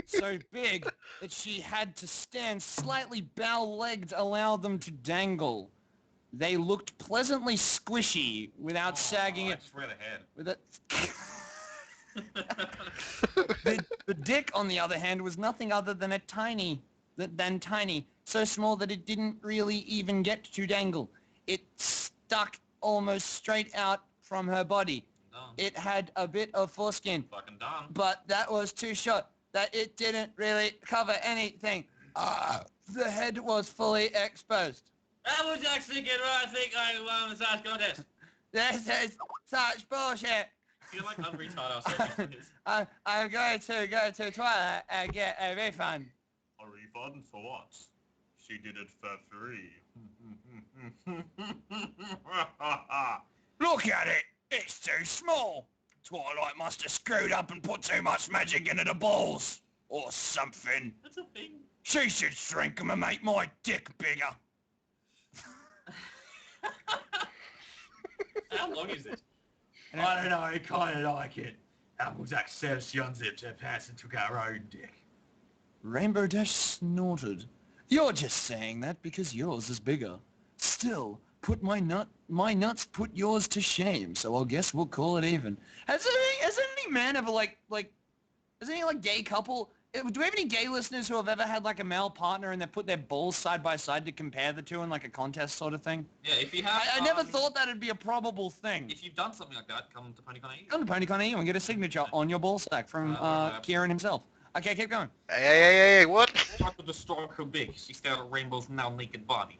Speaker 7: So big that she had to stand slightly bow-legged, allow them to dangle. They looked pleasantly squishy without sagging
Speaker 6: I
Speaker 7: it.
Speaker 6: just read ahead.
Speaker 7: With it. The dick, on the other hand, was nothing other than tiny, so small that it didn't really even get to dangle. It stuck almost straight out from her body.
Speaker 6: Done.
Speaker 7: It had a bit of foreskin,
Speaker 6: Fucking done.
Speaker 7: but that was too short, that it didn't really cover anything. The head was fully exposed.
Speaker 6: I was actually thinking what I think I won the size contest.
Speaker 7: This is such bullshit.
Speaker 6: You're like unretarded ourselves.
Speaker 7: I'm going to go to Twilight and get a refund.
Speaker 6: A refund for what? She did it for free.
Speaker 7: Look at it! It's too small! Twilight must have screwed up and put too much magic into the balls. Or something.
Speaker 6: That's a thing.
Speaker 7: She should shrink them and make my dick bigger.
Speaker 6: How long is it? I don't know, I kind of like it. Applejack said she unzipped her pants and took out her own dick.
Speaker 8: Rainbow Dash snorted.
Speaker 7: You're just saying that because yours is bigger. Still, put my nuts put yours to shame, so I guess we'll call it even. Has any man ever has any gay couple, do we have any gay listeners who have ever had like a male partner and they put their balls side by side to compare the two in like a contest sort of thing?
Speaker 6: Yeah, if you have...
Speaker 7: I never thought that'd be a probable thing.
Speaker 6: If you've done something like that, come to PonyCon AU.
Speaker 7: Come to PonyCon AU and get a signature on your ballsack from Kieran himself. Okay, keep going.
Speaker 2: Hey, what?
Speaker 6: After the stroke her big, she stared at Rainbow's now naked body.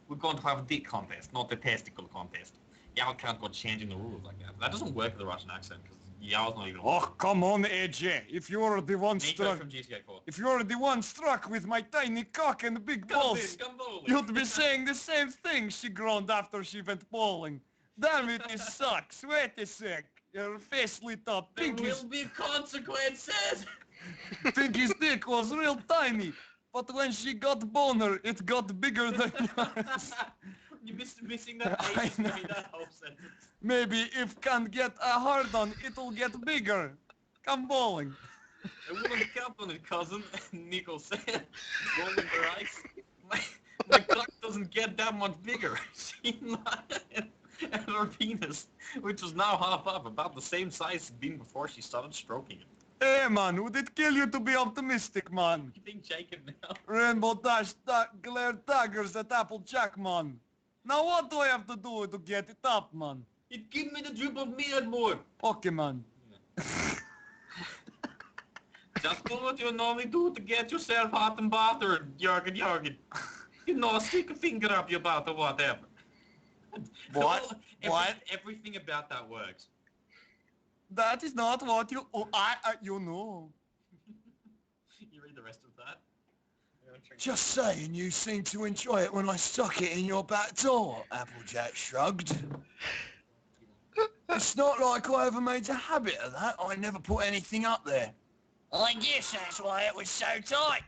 Speaker 6: We're going to have a dick contest, not a testicle contest. Y'all can't go changing the rules like that. That doesn't work with the Russian accent, because y'all's not even...
Speaker 7: Oh, come on, AJ. If you're the one
Speaker 6: Nature from GTA 4.
Speaker 7: if you're the one struck with my tiny cock and the big balls,
Speaker 6: Come bowling.
Speaker 7: you'd be saying the same thing, she groaned after she went bowling. Damn it, this sucks. Wait a sec. Your face lit up.
Speaker 6: There will be consequences!
Speaker 7: Pinkie's dick was real tiny, but when she got boner, it got bigger than yours.
Speaker 6: You're missing that
Speaker 7: I
Speaker 6: H
Speaker 7: know.
Speaker 6: in that whole sentence.
Speaker 7: Maybe if can't get a hard on, it'll get bigger. Come bowling.
Speaker 6: I wouldn't count on it, cousin, Nico said, rolling her eyes. My cock doesn't get that much bigger. She nodded. and her penis, which was now half up, about the same size as been before she started stroking it.
Speaker 7: Hey man, would it kill you to be optimistic, man?
Speaker 6: You think Jacob now?
Speaker 7: Rainbow Dash glare daggers at Applejack, man. Now what do I have to do to get it up, man?
Speaker 6: You give me the drip of mead more.
Speaker 7: Okay, man.
Speaker 6: Just do what you normally do to get yourself hot and bothered, Jurgen. You know, stick a finger up your butt or whatever.
Speaker 7: What? What?
Speaker 6: Everything about that works.
Speaker 7: That is not what you... Oh, you know.
Speaker 6: You read the rest of that?
Speaker 7: Just saying, you seem to enjoy it when I stuck it in your back door, Applejack shrugged. It's not like I ever made a habit of that. I never put anything up there. I guess that's why it was so tight.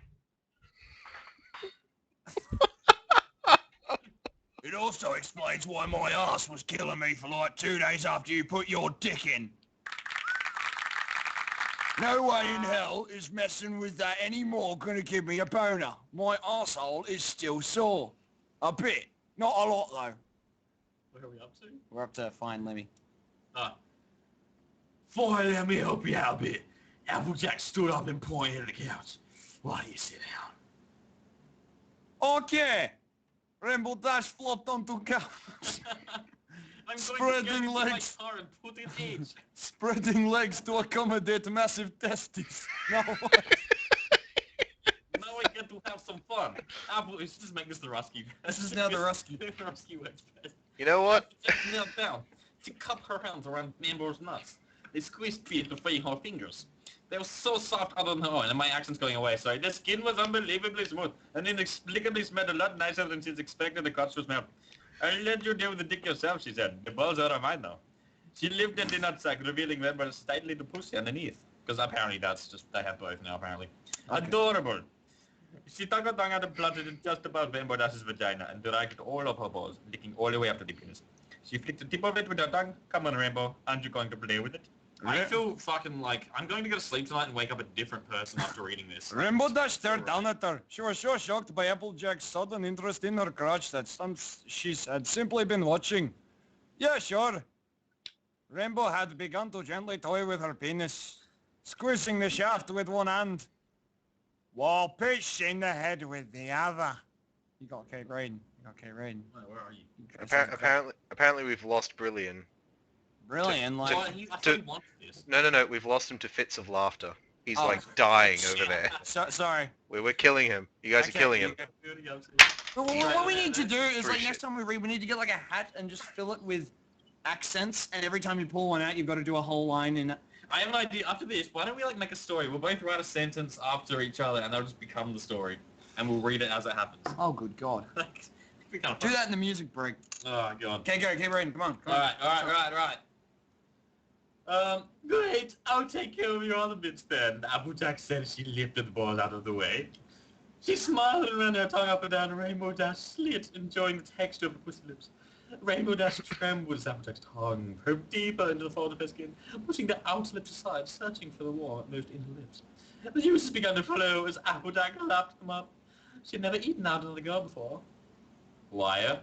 Speaker 7: It also explains why my ass was killing me for like 2 days after you put your dick in. No way in hell is messing with that anymore gonna give me a boner. My arsehole is still sore. A bit. Not a lot though.
Speaker 6: What are we up to?
Speaker 7: We're up to Find Lemmy.
Speaker 6: Boy, let me help you out a bit. Applejack stood up and pointed at the couch. Why do you sit down?
Speaker 7: Okay. Rainbow Dash flopped onto couch.
Speaker 6: I'm
Speaker 7: Spreading
Speaker 6: going to
Speaker 7: legs.
Speaker 6: my car and put it in.
Speaker 7: Spreading legs to accommodate massive testes. Now what?
Speaker 6: Now I get to have some fun. Apple, let's just make this the Rusky.
Speaker 7: This is now the Rusky.
Speaker 6: The Rusky works best.
Speaker 2: You know what?
Speaker 6: Just knelt down to cup her hands around Mambo's nuts. They squeezed feet between her fingers. They were so soft, I don't know, and my accent's going away, sorry. The skin was unbelievably smooth, and inexplicably smelled a lot nicer than she's expected the cuts to smell. I'll let you deal with the dick yourself, she said. The balls are mine now. She lifted the nutsack, revealing that but slightly the pussy underneath. Because apparently that's just, they have both now, apparently. Okay. Adorable. She took her tongue out and planted it just above Rainbow Dash's vagina and dragged it all up her balls, licking all the way up to the penis. She flicked the tip of it with her tongue. Come on, Rainbow. Aren't you going to play with it? I feel fucking like I'm going to go to sleep tonight and wake up a different person after reading this.
Speaker 7: Rainbow Dash stared down at her. She was so shocked by Applejack's sudden interest in her crotch that she had simply been watching. Yeah, sure. Rainbow had begun to gently toy with her penis, squeezing the shaft with one hand, while pitched in the head with the other. You got Kate Raiden.
Speaker 6: Wait, where are you?
Speaker 2: Apparently we've lost Brilliant.
Speaker 7: Brilliant, like...
Speaker 6: I thought he wanted this.
Speaker 2: No, we've lost him to fits of laughter. He's like dying over there.
Speaker 7: Sorry.
Speaker 2: We're killing him. You guys are killing him.
Speaker 7: What we need to do is, like, next time we read, we need to get, like, a hat and just fill it with accents, and every time you pull one out, you've got to do a whole line in it.
Speaker 6: I have an idea. After this, why don't we, like, make a story? We'll both write a sentence after each other, and that'll just become the story. And we'll read it as it happens.
Speaker 7: Oh, good God. Do that in the music break.
Speaker 6: Oh, God.
Speaker 7: Okay, go. Keep reading. Come on.
Speaker 6: Alright. Great. I'll take care of your other bits then. Applejack said she lifted the ball out of the way. She smiled and ran her tongue up and down Rainbow Dash slit, enjoying the texture of her pussy lips. Rainbow Dash trembled as Applejack's tongue probed deeper into the fold of her skin, pushing the outer lips aside, searching for the warm moved inner lips. The juices began to flow as Applejack lapped them up. She'd never eaten out of the girl before. Liar.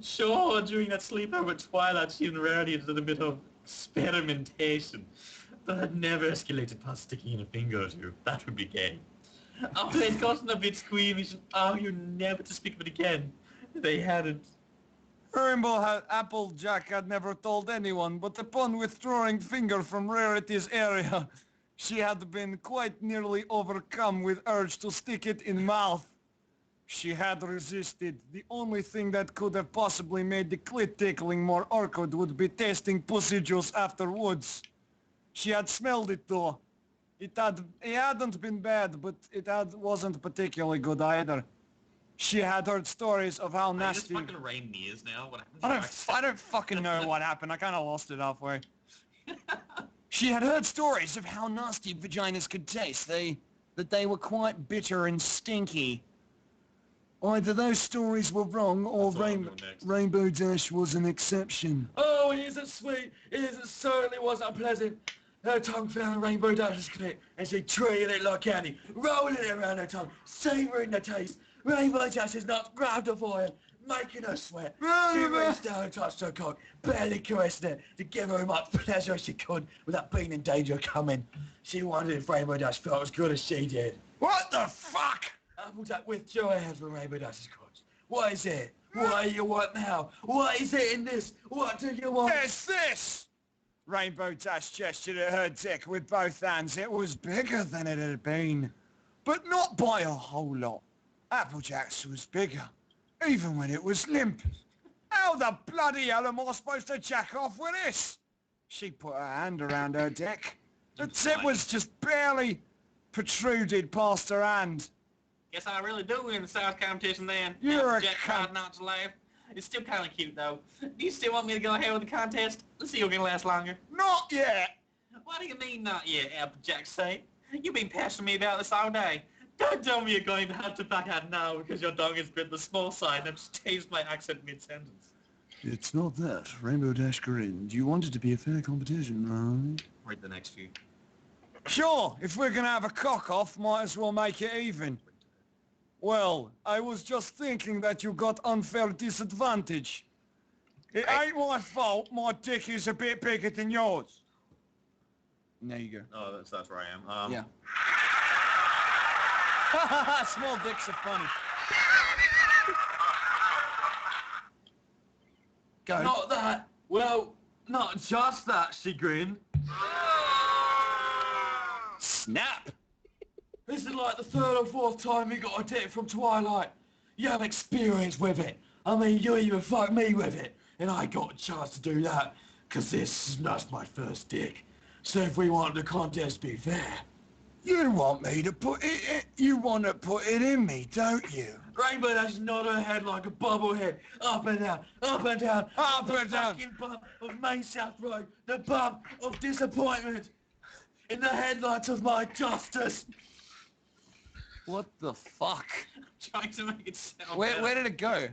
Speaker 6: Sure, during that sleepover at Twilight, she and Rarity did a bit of experimentation, but had never escalated past sticking in a finger or two. That would be gay. After they'd gotten a bit squeamish and argued never to speak of it again, they hadn't.
Speaker 7: Applejack had never told anyone, but upon withdrawing finger from Rarity's area, she had been quite nearly overcome with urge to stick it in mouth. She had resisted. The only thing that could have possibly made the clit tickling more awkward would be tasting pussy juice afterwards. She had smelled it though. It hadn't been bad, but wasn't particularly good either. She had heard stories of how nasty...
Speaker 6: Are you just fucking rain ears now? What happened?
Speaker 7: I don't fucking know what happened. I kind of lost it halfway. She had heard stories of how nasty vaginas could taste. That they were quite bitter and stinky. Either those stories were wrong, or Rainbow Dash was an exception.
Speaker 6: Oh, isn't it sweet? It certainly wasn't unpleasant. Her tongue found Rainbow Dash's clit, and she treated it like candy, rolling it around her tongue, savouring the taste. Rainbow Dash has not grabbed her for her,
Speaker 9: making her sweat. She reached down and touched her cock, barely caressing it to give her as much pleasure as she could without being in danger of coming. She wondered if Rainbow Dash felt as good as she did.
Speaker 7: What the fuck?
Speaker 9: Applejack withdrew her hand from Rainbow Dash's crotch. What is it? What do you want now? What is it in this? What do you want?
Speaker 7: It's this! Rainbow Dash gestured at her dick with both hands. It was bigger than it had been, but not by a whole lot. Applejack's was bigger, even when it was limp. How the bloody hell am I supposed to jack off with this? She put her hand around her dick. The tip was just barely protruded past her hand.
Speaker 6: Guess I really do win the South competition then.
Speaker 7: You're a
Speaker 6: Jack
Speaker 7: cunt.
Speaker 6: tried not to laugh. It's still kind of cute though. Do you still want me to go ahead with the contest? Let's see who can last longer.
Speaker 7: Not yet!
Speaker 6: What do you mean not yet, Applejack say? You've been pestering me about this all day. Don't tell me you're going to have to back out now because your dog has bit the small side and just changed my accent mid-sentence.
Speaker 8: It's not that. Rainbow Dash grinned. You want it to be a fair competition, right?
Speaker 6: Read the next few.
Speaker 7: Sure, if we're gonna have a cock-off, might as well make it even. Well, I was just thinking that you got unfair disadvantage. It ain't my fault my dick is a bit bigger than yours. There you go.
Speaker 6: Oh, that's where I am.
Speaker 7: Yeah. Small dicks are funny. Go.
Speaker 9: Not that. Well, not just that, she grinned.
Speaker 7: Snap!
Speaker 9: This is like the third or fourth time you got a dick from Twilight. You have experience with it. I mean, you even fucked me with it. And I got a chance to do that. Cause this is not my first dick. So if we want the contest to be fair.
Speaker 7: You want me to put it in, you want to put it in me, don't you?
Speaker 9: Rainbow Dash nodded her head like a bobblehead. Up and down, up and down,
Speaker 7: Up and down.
Speaker 9: fucking bump of Main South Road. The bump of disappointment. In the headlights of my justice.
Speaker 7: What the fuck?
Speaker 6: Trying to make it sound
Speaker 7: Where did it go?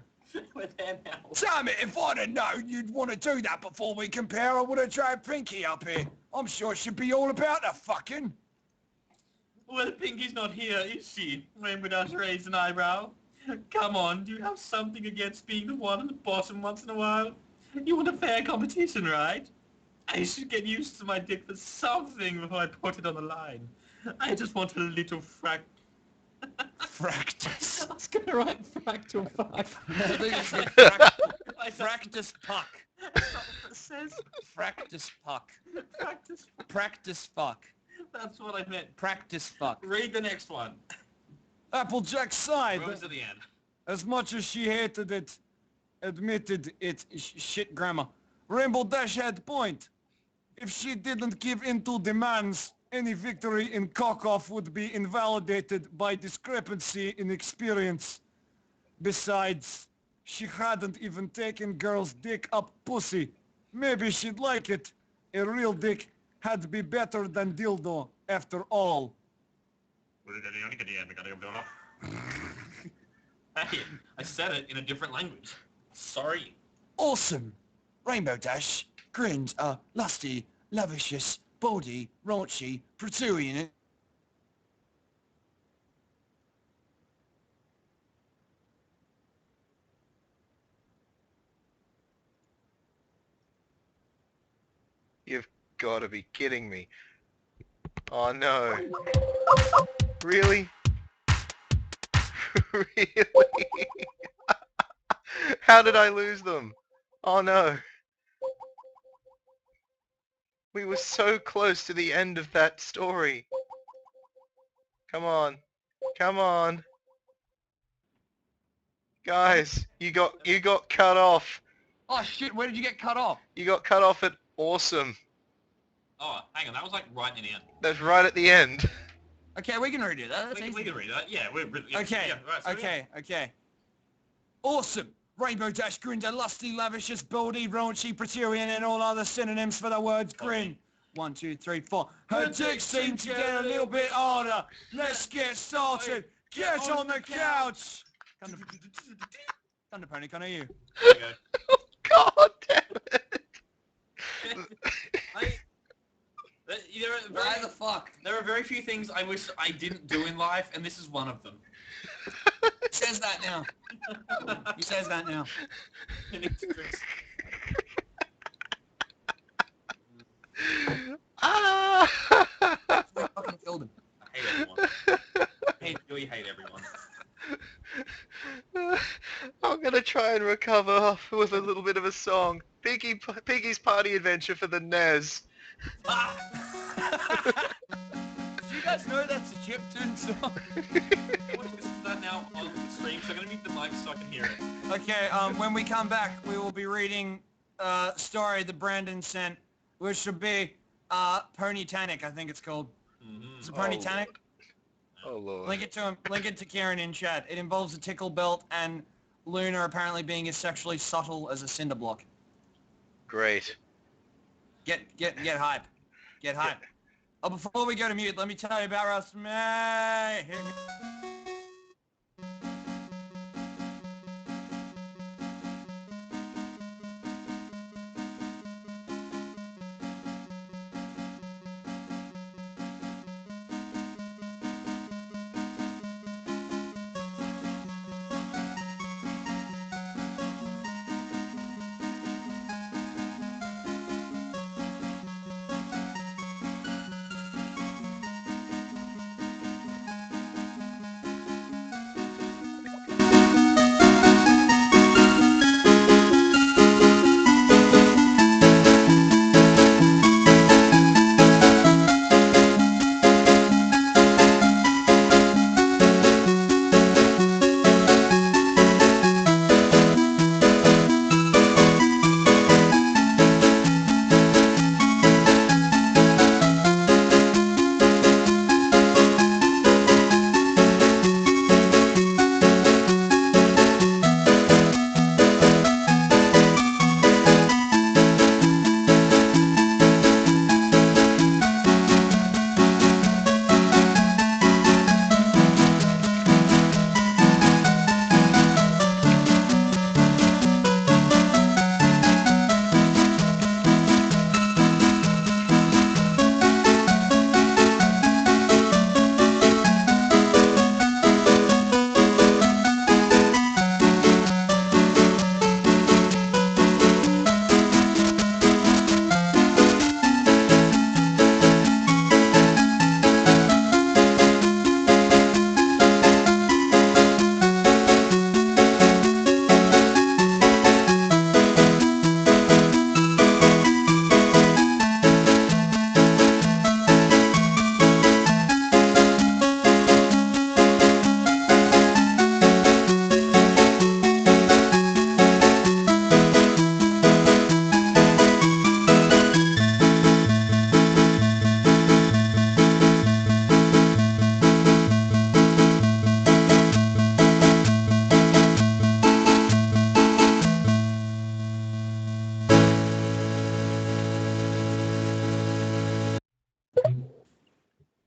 Speaker 6: We're there now.
Speaker 7: Damn it, if I'd have known you'd want to do that before we compare, I would have dragged Pinkie up here. I'm sure she'd be all about the fucking.
Speaker 6: Well, Pinkie's not here, is she? Rainbow Dash raised an eyebrow. Come on, do you have something against being the one at the bottom once in a while? You want a fair competition, right? I should get used to my dick for something before I put it on the line. I just want a little
Speaker 7: Fractus.
Speaker 6: I was gonna write fractal fuck.
Speaker 7: Fractus puck.
Speaker 6: That's not what it says.
Speaker 7: Fractus puck.
Speaker 6: Practice.
Speaker 7: Practice fuck.
Speaker 6: That's what I meant.
Speaker 7: Practice fuck.
Speaker 6: Read the next one.
Speaker 7: Applejack sighed.
Speaker 6: Rose to the end.
Speaker 7: As much as she hated it, admitted it shit grammar. Rainbow Dash had point. If she didn't give in to demands, any victory in cock-off would be invalidated by discrepancy in experience. Besides, she hadn't even taken girl's dick up pussy. Maybe she'd like it. A real dick had to be better than dildo, after all.
Speaker 6: Hey, I said it in a different language. Sorry.
Speaker 7: Awesome! Rainbow Dash grinned a lusty, lavicious, baldy, raunchy, protrusion.
Speaker 1: You've got to be kidding me. Oh no. Really? Really? How did I lose them? Oh no. We were so close to the end of that story. Come on. Come on. Guys, you got cut off.
Speaker 7: Oh shit, where did you get cut off?
Speaker 1: You got cut off at awesome.
Speaker 6: Oh, hang on, that was like right in the end.
Speaker 1: That's right at the end.
Speaker 7: Okay, we can redo that. That's
Speaker 6: We
Speaker 7: easy.
Speaker 6: can read that. Yeah, we're really...
Speaker 7: Okay,
Speaker 6: Yeah, right, so
Speaker 7: okay. Awesome! Rainbow Dash grinned a lusty, lavicious, baldy, raunchy, protrusion, and all other synonyms for the words grin. 1, 2, 3, 4. Her dick seemed to get a little bit harder. Let's get started. Get on the couch. Come to PonyCon AU.
Speaker 6: There you go.
Speaker 1: God damn it.
Speaker 7: Why the fuck?
Speaker 6: There are very few things I wish I didn't do in life, and this is one of them.
Speaker 7: Says that now. He says that now.
Speaker 6: He needs drinks.
Speaker 7: We fucking killed him.
Speaker 6: I hate everyone. I really hate everyone.
Speaker 1: I'm gonna try and recover with a little bit of a song. Pinkie's Party Adventure for the NES.
Speaker 7: Do you guys know that's a chiptune song?
Speaker 6: Watching this that now on the stream, so I'm gonna mute the mic so I can hear it.
Speaker 7: Okay, when we come back, we will be reading a story that Brandon sent, which should be Ponytanic, I think it's called.
Speaker 6: Mm-hmm.
Speaker 7: Is it Ponytanic?
Speaker 1: Oh lord.
Speaker 7: Link it to him. Link it to Karen in chat. It involves a tickle belt and Luna apparently being as sexually subtle as a cinder block.
Speaker 1: Great.
Speaker 7: Get hype. Get hype. Oh, before we go to mute, let me tell you about us. Here we go.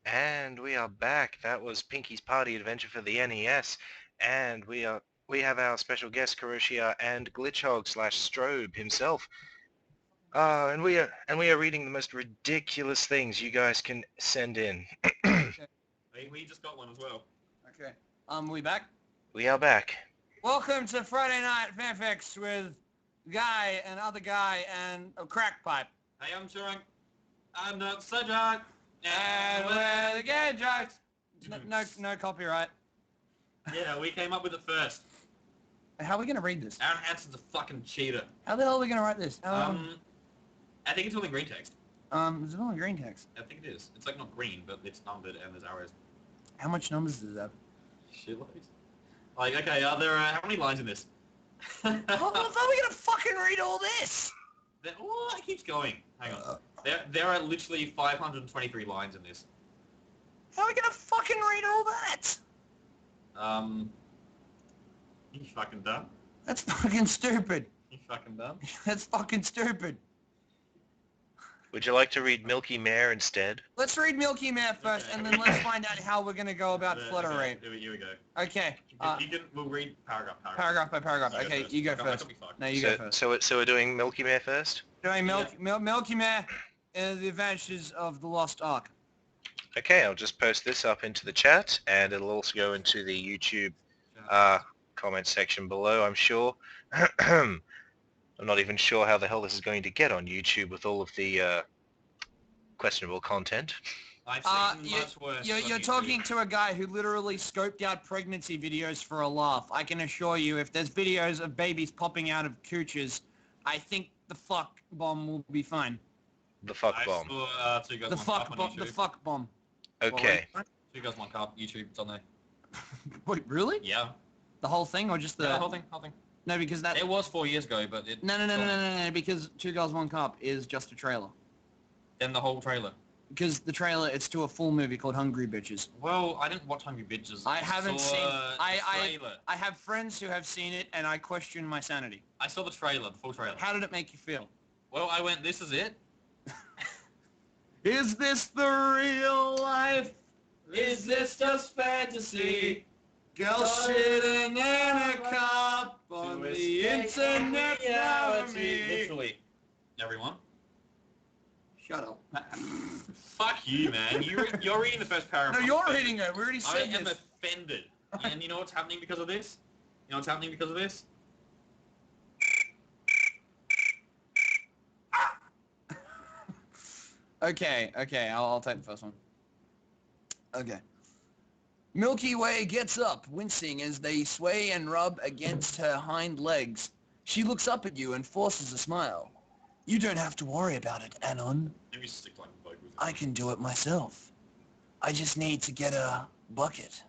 Speaker 1: And we are back. That was Pinkie's Party Adventure for the NES, and we have our special guest Koroshi-Ya and Glitchhog / Strobe himself. And we are reading the most ridiculous things you guys can send in.
Speaker 6: We just got one as well.
Speaker 7: Okay. We back?
Speaker 1: We are back.
Speaker 7: Welcome to Friday Night Fanfics with Guy and other Guy and a crack pipe.
Speaker 6: Hey, I'm Turing. I'm not Cedric.
Speaker 7: And we're the gay jokes. No copyright.
Speaker 6: Yeah, we came up with it first.
Speaker 7: How are we gonna read this?
Speaker 6: Aaron Hanson's a fucking cheater.
Speaker 7: How the hell are we gonna write this?
Speaker 6: I think it's only green text.
Speaker 7: Is it only green text?
Speaker 6: I think it is. It's like not green, but it's numbered and there's arrows.
Speaker 7: How much numbers does it have?
Speaker 6: Shitloads. Like, okay, are there, how many lines in this?
Speaker 7: How the hell are we gonna fucking read all this?
Speaker 6: Oh, it keeps going. Hang on. There are literally 523 lines in this.
Speaker 7: How are we gonna fucking read all that?
Speaker 6: You fucking dumb.
Speaker 7: That's fucking stupid.
Speaker 6: You fucking dumb.
Speaker 7: That's fucking stupid.
Speaker 1: Would you like to read Milky Mare instead?
Speaker 7: Let's read Milky Mare first,
Speaker 6: Okay.
Speaker 7: and then let's find out how we're gonna go about Flutterrape.
Speaker 6: Okay, here we go.
Speaker 7: Okay.
Speaker 6: We'll read paragraph.
Speaker 7: Paragraph by paragraph.
Speaker 6: I go
Speaker 7: Okay,
Speaker 6: first.
Speaker 7: you go
Speaker 6: I
Speaker 7: first.
Speaker 6: can be fucked.
Speaker 7: No, you go first.
Speaker 1: So we're doing Milky Mare first?
Speaker 7: Doing Milky Mare and the Adventures of the Lost Ark.
Speaker 1: Okay, I'll just post this up into the chat, and it'll also go into the YouTube comment section below, I'm sure. I'm not even sure how the hell this is going to get on YouTube with all of the questionable content.
Speaker 6: I've seen much worse.
Speaker 7: You're talking to a guy who literally scoped out pregnancy videos for a laugh. I can assure you, if there's videos of babies popping out of cooches, I think the fuck bomb will be fine.
Speaker 1: The fuck bomb.
Speaker 6: I saw Two Girls, One Cup on YouTube.
Speaker 7: The fuck bomb.
Speaker 1: Okay.
Speaker 6: Two Girls, One Cup, YouTube, it's on there.
Speaker 7: Wait, really?
Speaker 6: Yeah.
Speaker 7: The whole thing, or just the...
Speaker 6: Yeah, the whole thing.
Speaker 7: No, because that...
Speaker 6: It was 4 years ago, but it...
Speaker 7: No, because Two Girls, One Cup is just a trailer.
Speaker 6: Then the whole trailer.
Speaker 7: Because the trailer, it's to a full movie called Hungry Bitches.
Speaker 6: Well, I didn't watch Hungry Bitches.
Speaker 7: I haven't seen...
Speaker 6: I
Speaker 7: have friends who have seen it, and I question my sanity.
Speaker 6: I saw the trailer, the full trailer.
Speaker 7: How did it make you feel?
Speaker 6: Well, I went, this is it?
Speaker 7: Is this the real life? Is this just fantasy? Girl sitting in a cup on the internet reality.
Speaker 6: Literally. Everyone.
Speaker 7: Shut up.
Speaker 6: Fuck you, man. You're reading the first paragraph.
Speaker 7: No, you're reading it. We already said
Speaker 6: I am
Speaker 7: this.
Speaker 6: offended. And you know what's happening because of this? You know what's happening because of this?
Speaker 7: Okay, I'll take the first one. Okay. Milky Way gets up, wincing as they sway and rub against her hind legs. She looks up at you and forces a smile. You don't have to worry about it, Anon.
Speaker 6: Let me stick like a bug with it.
Speaker 7: I can do it myself. I just need to get a bucket.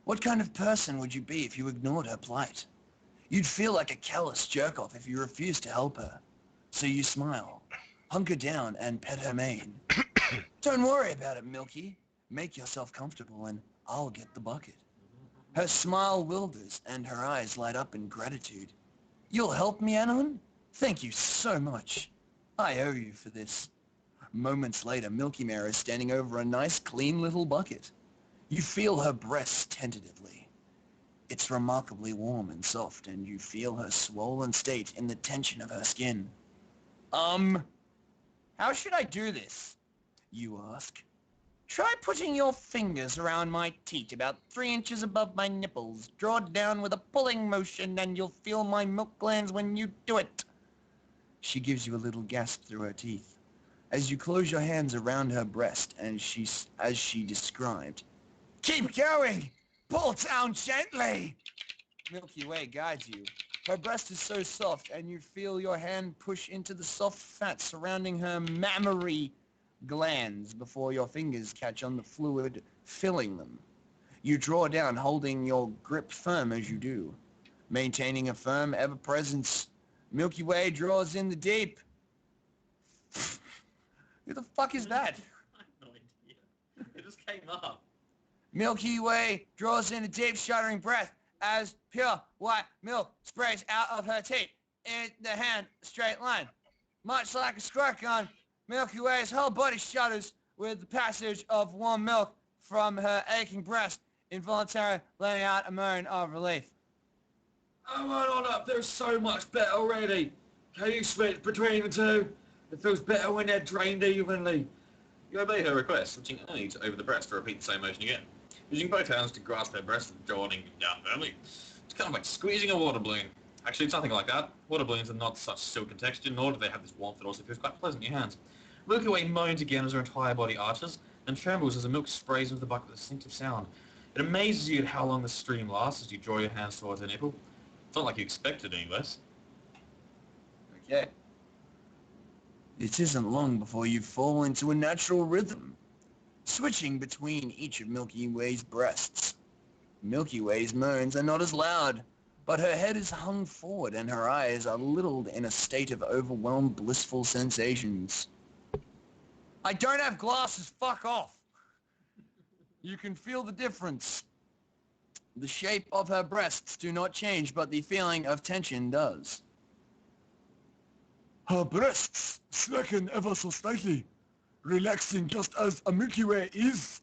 Speaker 7: What kind of person would you be if you ignored her plight? You'd feel like a callous jerk-off if you refused to help her. So you smile, hunker down, and pet her mane. Don't worry about it, Milky. Make yourself comfortable and I'll get the bucket. Her smile wilders and her eyes light up in gratitude. You'll help me, Anon? Thank you so much. I owe you for this. Moments later, Milky Mare is standing over a nice, clean little bucket. You feel her breasts tentatively. It's remarkably warm and soft, and you feel her swollen state in the tension of her skin. How should I do this? You ask. Try putting your fingers around my teat about 3 inches above my nipples. Draw it down with a pulling motion, and you'll feel my milk glands when you do it. She gives you a little gasp through her teeth. As you close your hands around her breast, and as she described. Keep going! Pull down gently! Milky Way guides you. Her breast is so soft, and you feel your hand push into the soft fat surrounding her mammary glands before your fingers catch on the fluid filling them. You draw down, holding your grip firm as you do. Maintaining a firm ever-presence, Milky Way draws in the deep. Who the fuck is that?
Speaker 6: I have no idea. It just came up.
Speaker 7: Milky Way draws in a deep, shuddering breath as pure white milk sprays out of her teat in the hand straight line. Much like a squirt gun, Milky Way's whole body shudders with the passage of warm milk from her aching breast, involuntarily letting out a moan of relief.
Speaker 9: Come on up, there's so much better already. Can you switch between the two? It feels better when they're drained evenly.
Speaker 6: You obey her request, switching only to over the breast to repeat the same motion again. Using both hands to grasp her breast and drawing down firmly. It's kind of like squeezing a water balloon. Actually, it's nothing like that. Water balloons are not such silken texture, nor do they have this warmth that also feels quite pleasant in your hands. Milky Way moans again as her entire body arches, and trembles as the milk sprays into the bucket with a distinctive sound. It amazes you at how long the stream lasts as you draw your hands towards her nipple. It's not like you expected any less.
Speaker 7: Okay. It isn't long before you fall into a natural rhythm, switching between each of Milky Way's breasts. Milky Way's moans are not as loud, but her head is hung forward and her eyes are liddled in a state of overwhelmed blissful sensations. I don't have glasses, fuck off! You can feel the difference. The shape of her breasts do not change, but the feeling of tension does.
Speaker 10: Her breasts slacken ever so slightly, relaxing just as a Milky Way is,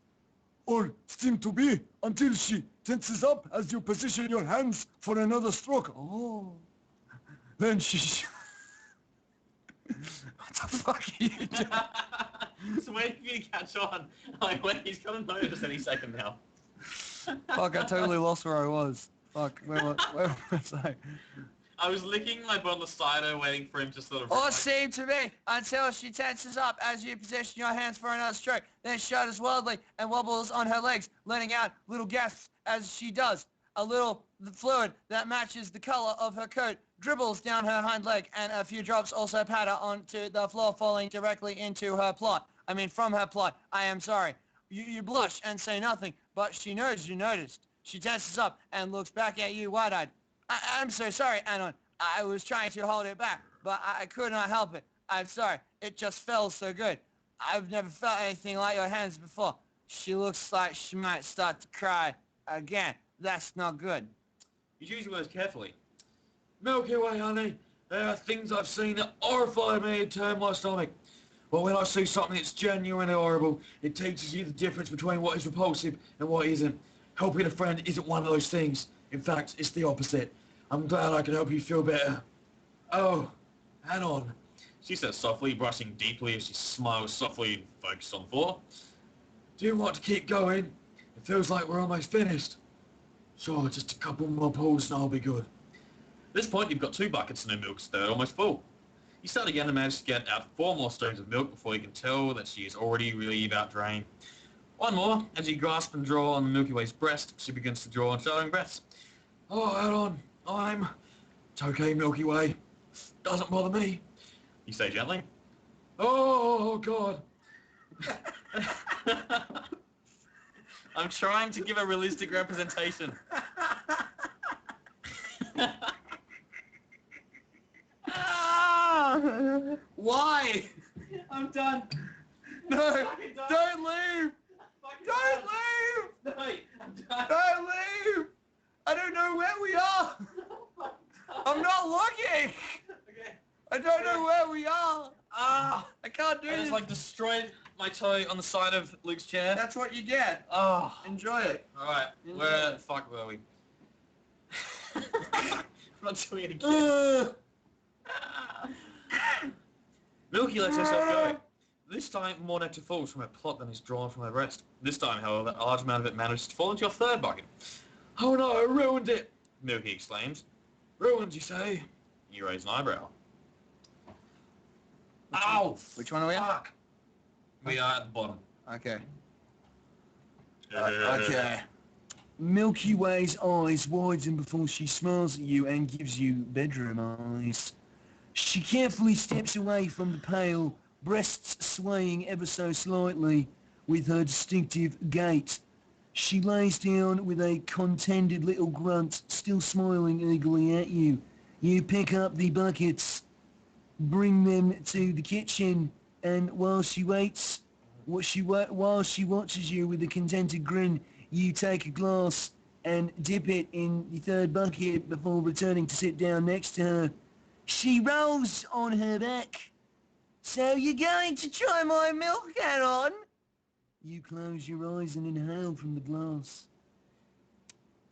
Speaker 10: or seem to be, until she tenses up as you position your hands for another stroke. Oh. Then she... What the fuck are you doing?
Speaker 6: Just waiting for you to catch on. Like, wait, he's gonna notice any second now.
Speaker 7: Fuck, I totally lost where I was.
Speaker 8: Fuck, where was I?
Speaker 6: I was licking my bottle of cider, waiting for him to sort of...
Speaker 7: All seemed to be until she tenses up as you position your hands for another stroke, then shudders wildly and wobbles on her legs, letting out little gasps as she does. A little fluid that matches the color of her coat dribbles down her hind leg, and a few drops also patter onto the floor, falling directly into her plot. I mean, from her plot. I am sorry. You blush and say nothing, but she knows you noticed. She tenses up and looks back at you wide-eyed. I'm so sorry, Anon. I was trying to hold it back, but I could not help it. I'm sorry. It just felt so good. I've never felt anything like your hands before. She looks like she might start to cry again. That's not good.
Speaker 6: You choose your words carefully.
Speaker 9: Milky Way, honey. There are things I've seen that horrify me and turn my stomach. But when I see something that's genuinely horrible, it teaches you the difference between what is repulsive and what isn't. Helping a friend isn't one of those things. In fact, it's the opposite. I'm glad I can help you feel better. Oh, hang on.
Speaker 6: She says softly, brushing deeply as she smiles softly and focuses on the floor.
Speaker 9: Do you want to keep going? It feels like we're almost finished. Sure, just a couple more pulls and I'll be good.
Speaker 6: At this point, you've got 2 buckets and no milk's third almost full. You start again and manage to get out 4 more streams of milk before you can tell that she is already really about drained. 1 more. As you grasp and draw on the Milky Way's breast, she begins to draw on shuddering breaths.
Speaker 9: Oh, hold on. It's okay, Milky Way. Doesn't bother me.
Speaker 6: You say gently.
Speaker 9: Oh, God.
Speaker 6: I'm trying to give a realistic representation. Why?
Speaker 7: I'm done.
Speaker 9: No, don't leave. Don't leave.
Speaker 6: No, I'm done.
Speaker 9: Don't leave. I don't know where we are. I'm not looking.
Speaker 6: Okay.
Speaker 9: I don't know where we are.
Speaker 6: Ah,
Speaker 9: I can't do
Speaker 6: I
Speaker 9: this.
Speaker 6: just destroyed my toe on the side of Luke's chair.
Speaker 9: That's what you get.
Speaker 6: Oh.
Speaker 9: Enjoy it.
Speaker 6: Alright, where the fuck were we? I'm not doing it again. Milky lets herself go. This time, more nectar falls from her plot than is drawn from her breast. This time, however, a large amount of it manages to fall into your 3rd bucket.
Speaker 9: Oh no, I ruined it.
Speaker 6: Milky exclaims.
Speaker 9: Ruined, you say?
Speaker 6: You raise an eyebrow.
Speaker 7: Ow! Which one are we at?
Speaker 9: Fuck.
Speaker 6: We are at the bottom.
Speaker 7: Okay.
Speaker 8: Okay. Milky Way's eyes widen before she smiles at you and gives you bedroom eyes. She carefully steps away from the pail, breasts swaying ever so slightly with her distinctive gait. She lays down with a contented little grunt, still smiling eagerly at you. You pick up the buckets, bring them to the kitchen, and while she waits, while she watches you with a contented grin, you take a glass and dip it in the 3rd bucket before returning to sit down next to her. She rolls on her back. So you're going to try my milk, Anon? You close your eyes and inhale from the glass.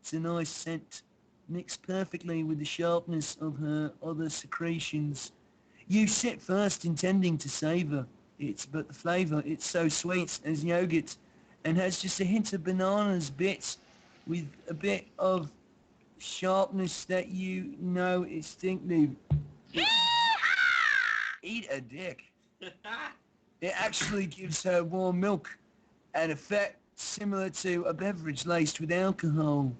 Speaker 8: It's a nice scent, mixed perfectly with the sharpness of her other secretions. You sip first, intending to savour it, but the flavour, it's so sweet as yogurt and has just a hint of bananas bits with a bit of sharpness that you know instinctive. Eat a dick. It actually gives her warm milk, an effect similar to a beverage laced with alcohol.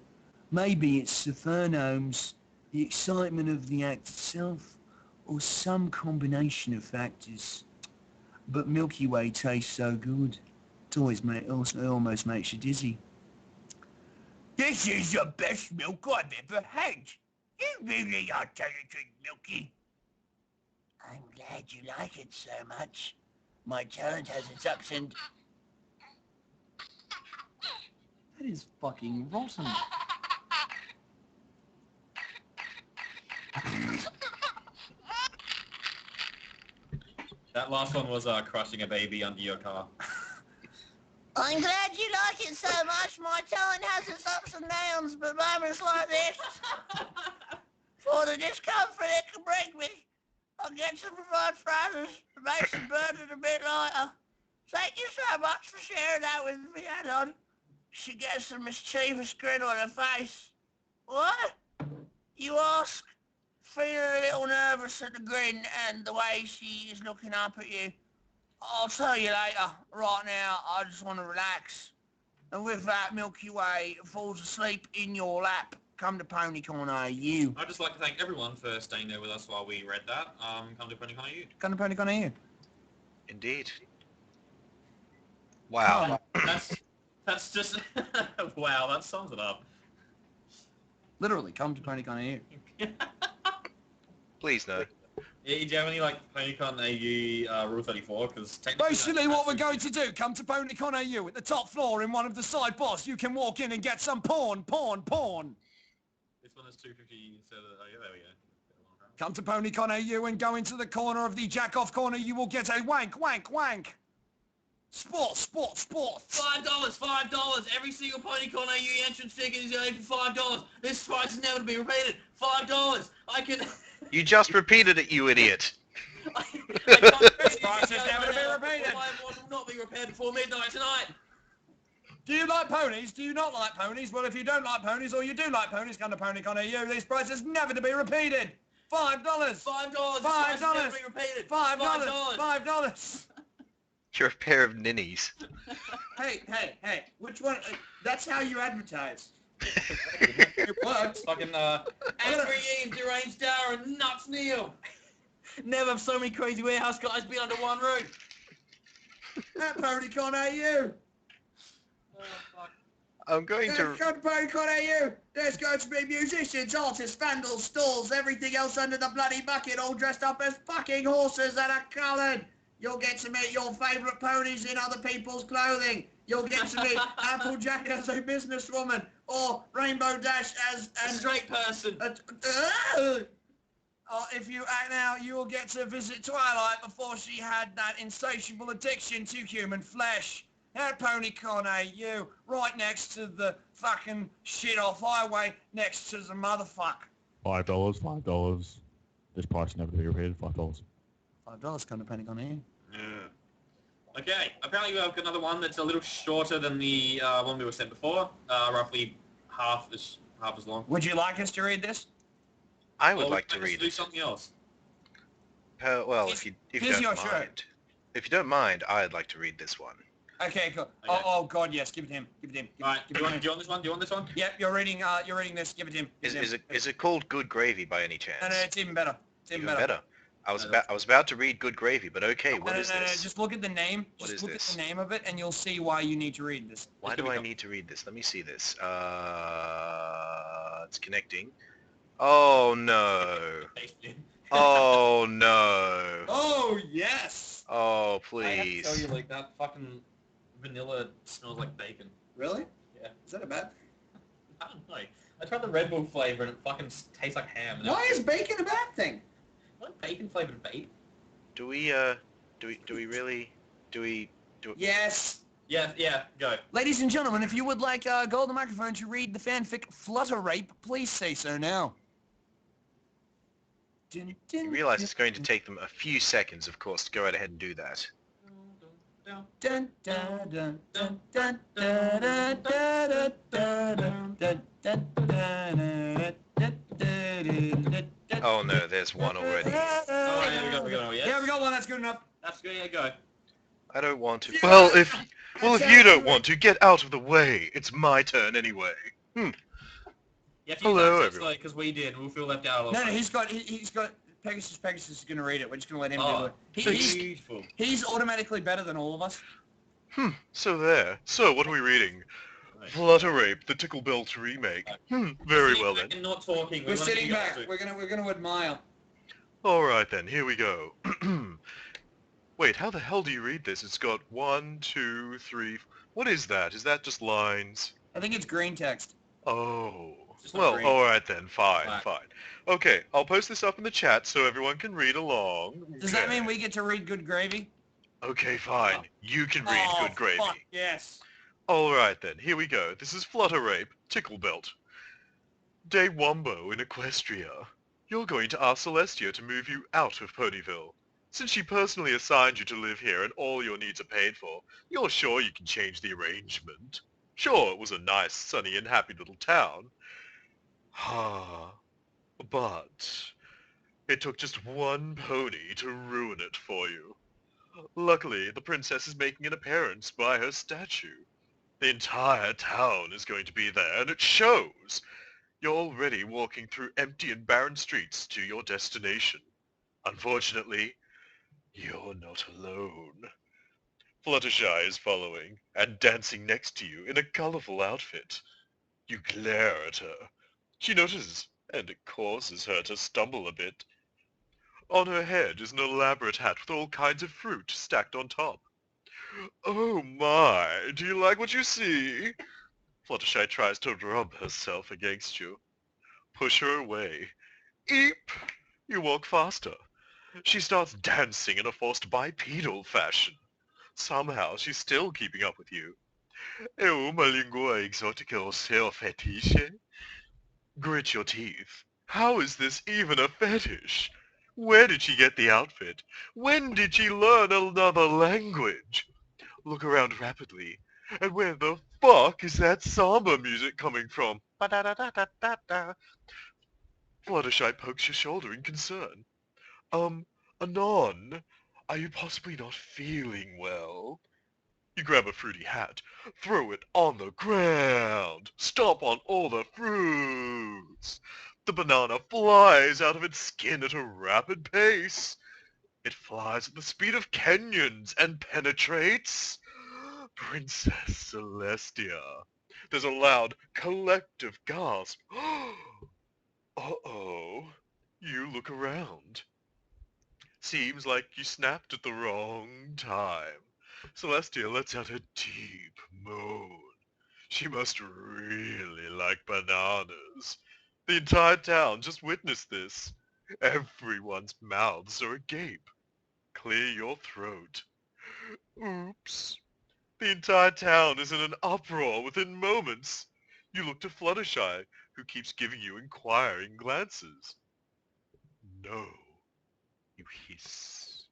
Speaker 8: Maybe it's the pheromones, the excitement of the act itself, or some combination of factors. But Milky Way tastes so good, it almost makes you dizzy. This is the best milk I've ever had. You really are talented, Milky. I'm glad you like it so much. My talent has its ups and...
Speaker 7: That is fucking rotten.
Speaker 6: That last one was crushing a baby under your car.
Speaker 11: I'm glad you like it so much. My talent has its ups and downs, but moments like this, for the discomfort it can bring me, I'll get to provide phrases to make the burden a bit lighter. Thank you so much for sharing that with me, Anon. She gets a mischievous grin on her face. What? You ask? Feeling a little nervous at the grin and the way she is looking up at you. I'll tell you later. Right now, I just want to relax. And with that, Milky Way falls asleep in your lap. Come to PonyCon AU.
Speaker 6: I'd just like to thank everyone for staying there with us while we read that. Come to PonyCon AU.
Speaker 7: Come to PonyCon AU.
Speaker 2: Indeed.
Speaker 1: Wow.
Speaker 6: That's just... wow, that sums it up.
Speaker 7: Literally, come to PonyCon AU.
Speaker 1: Please no.
Speaker 6: Yeah, do you have any, like, PonyCon AU Rule 34? Because technically...
Speaker 7: Basically what we're going to do, come to PonyCon AU at the top floor in one of the side bars. You can walk in and get some porn.
Speaker 6: This one is 250 instead of... Oh, yeah, there we go.
Speaker 7: Come to PonyCon AU and go into the corner of the jack-off corner. You will get a wank, wank, wank. Sports.
Speaker 6: $5. Every single PonyCon AU entrance ticket is going for $5. This price is never to be repeated. $5. I can...
Speaker 1: You just repeated it, you idiot.
Speaker 6: I can't
Speaker 7: This price is never to be repeated.
Speaker 6: My one will not be repaired before midnight tonight.
Speaker 7: Do you like ponies? Do you not like ponies? Well, if you don't like ponies or you do like ponies, come to PonyCon AU. This price is never to be repeated. $5.
Speaker 6: $5. Never be repeated.
Speaker 7: $5.
Speaker 1: You're a pair of ninnies.
Speaker 7: Hey, which one? That's how you advertise.
Speaker 6: It works. Fucking, Angry Ian, Deranged Darren, Nuts Neil. Never have so many crazy warehouse guys been under one roof.
Speaker 7: At PonyCon AU.
Speaker 6: Oh, fuck.
Speaker 1: I'm going to...
Speaker 7: Come to PonyCon AU. There's going to be musicians, artists, vandals, stalls, everything else under the bloody bucket, all dressed up as fucking horses that are coloured. You'll get to meet your favourite ponies in other people's clothing. You'll get to meet Applejack as a businesswoman, or Rainbow Dash as
Speaker 6: A straight person.
Speaker 7: If you act now, you will get to visit Twilight before she had that insatiable addiction to human flesh. At PonyCon AU, right next to the fucking shit-off highway, next to the motherfucker.
Speaker 12: $5. This price never to be repeated. $5.
Speaker 7: $5 come to PonyCon AU.
Speaker 6: Yeah. Okay, apparently we have another one that's a little shorter than the one we were sent before, roughly half as long.
Speaker 7: Would you like us to read this?
Speaker 1: I would
Speaker 6: Or
Speaker 1: like to
Speaker 6: we could
Speaker 1: read
Speaker 6: do
Speaker 1: it.
Speaker 6: something else.
Speaker 1: Well, if you
Speaker 7: Here's your
Speaker 1: don't
Speaker 7: shirt.
Speaker 1: mind. If you don't mind, I'd like to read this one.
Speaker 7: Okay, cool.
Speaker 6: Okay.
Speaker 7: Oh God, yes. Give it to him.
Speaker 6: Alright, do you want this one? Do you want this one?
Speaker 7: Yep, you're reading this. Give it to him.
Speaker 1: Is it called Good Gravy by any chance?
Speaker 7: No, it's even better. It's even better.
Speaker 1: I was about to read Good Gravy, but okay, what is
Speaker 7: No,
Speaker 1: this?
Speaker 7: just look at the name.
Speaker 1: What
Speaker 7: Just
Speaker 1: is
Speaker 7: look
Speaker 1: this?
Speaker 7: at the name of it, and you'll see why you need to read this.
Speaker 1: Why do I need to read this? Let me see this. It's connecting. Oh no. Oh no.
Speaker 6: Oh yes.
Speaker 1: Oh
Speaker 6: I have to
Speaker 1: please.
Speaker 6: tell you, like, that fucking vanilla smells like bacon.
Speaker 7: Really?
Speaker 6: Yeah.
Speaker 7: Is that a bad?
Speaker 6: I don't know. I tried the Red Bull flavor and it fucking tastes like ham. And
Speaker 7: Why is bacon a bad thing?
Speaker 6: like bacon flavored bait?
Speaker 1: Do we really
Speaker 7: Yes.
Speaker 6: Yeah, go.
Speaker 7: Ladies and gentlemen, if you would like Golden Microphone to read the fanfic Flutterrape, please say so now.
Speaker 1: you realize it's going to take them a few seconds, of course, to go right ahead and do that.
Speaker 7: Dun, dun, dun, dun, dun, dun, dun, dun, dun, dun, dun, dun.
Speaker 1: Oh no, there's one already.
Speaker 6: Oh, yeah, we got yes.
Speaker 7: Yeah, we got one. That's good enough.
Speaker 6: That's good, yeah, go.
Speaker 1: I don't want to. Well, if you don't want to, get out of the way. It's my turn anyway.
Speaker 6: Yeah, if you
Speaker 1: Hello,
Speaker 6: don't,
Speaker 1: everyone.
Speaker 6: because we did, we'll feel left out a little
Speaker 7: No,
Speaker 6: bit.
Speaker 7: he's got Pegasus is going to read it. We're just going to let him do
Speaker 6: Oh,
Speaker 7: it.
Speaker 6: beautiful.
Speaker 7: He's automatically better than all of us.
Speaker 3: So there. So what are we reading? Flutterrape, the Tickle Belt remake. Very well then.
Speaker 6: And not talking.
Speaker 7: We're sitting back. We're gonna admire.
Speaker 3: Alright then, here we go. Wait, how the hell do you read this? It's got 1, 2, 3... What is that? Is that just lines?
Speaker 7: I think it's green text.
Speaker 3: Oh.
Speaker 6: Just not
Speaker 3: Well,
Speaker 6: green.
Speaker 3: alright then, fine.
Speaker 6: Black.
Speaker 3: Okay, I'll post this up in the chat so everyone can read along.
Speaker 7: Does that
Speaker 3: Okay.
Speaker 7: mean we get to read Good Gravy?
Speaker 3: Okay, fine. You can read
Speaker 7: Oh,
Speaker 3: Good Gravy.
Speaker 7: fuck, yes.
Speaker 3: Alright then, here we go. This is Flutterrape, Tickle Belt. Day Wombo in Equestria. You're going to ask Celestia to move you out of Ponyville. Since she personally assigned you to live here and all your needs are paid for, you're sure you can change the arrangement. Sure, it was a nice, sunny and happy little town. Ah, but it took just one pony to ruin it for you. Luckily, the princess is making an appearance by her statue. The entire town is going to be there, and it shows. You're already walking through empty and barren streets to your destination. Unfortunately, you're not alone. Fluttershy is following, and dancing next to you in a colorful outfit. You glare at her. She notices, and it causes her to stumble a bit. On her head is an elaborate hat with all kinds of fruit stacked on top. Oh my, do you like what you see? Fluttershy tries to rub herself against you. Push her away. Eep! You walk faster. She starts dancing in a forced bipedal fashion. Somehow she's still keeping up with you. É uma língua exótica o seu fetiche? Grit your teeth. How is this even a fetish? Where did she get the outfit? When did she learn another language? Look around rapidly. And where the fuck is that samba music coming from? Ba-da-da-da-da-da-da. Fluttershy pokes your shoulder in concern. Anon, are you possibly not feeling well? You grab a fruity hat, throw it on the ground, stomp on all the fruits. The banana flies out of its skin at a rapid pace. It flies at the speed of Kenyans and penetrates Princess Celestia. There's a loud, collective gasp. Uh-oh. You look around. Seems like you snapped at the wrong time. Celestia lets out a deep moan. She must really like bananas. The entire town just witnessed this. Everyone's mouths are agape. Clear your throat. Oops. The entire town is in an uproar within moments. You look to Fluttershy, who keeps giving you inquiring glances. No, you hiss.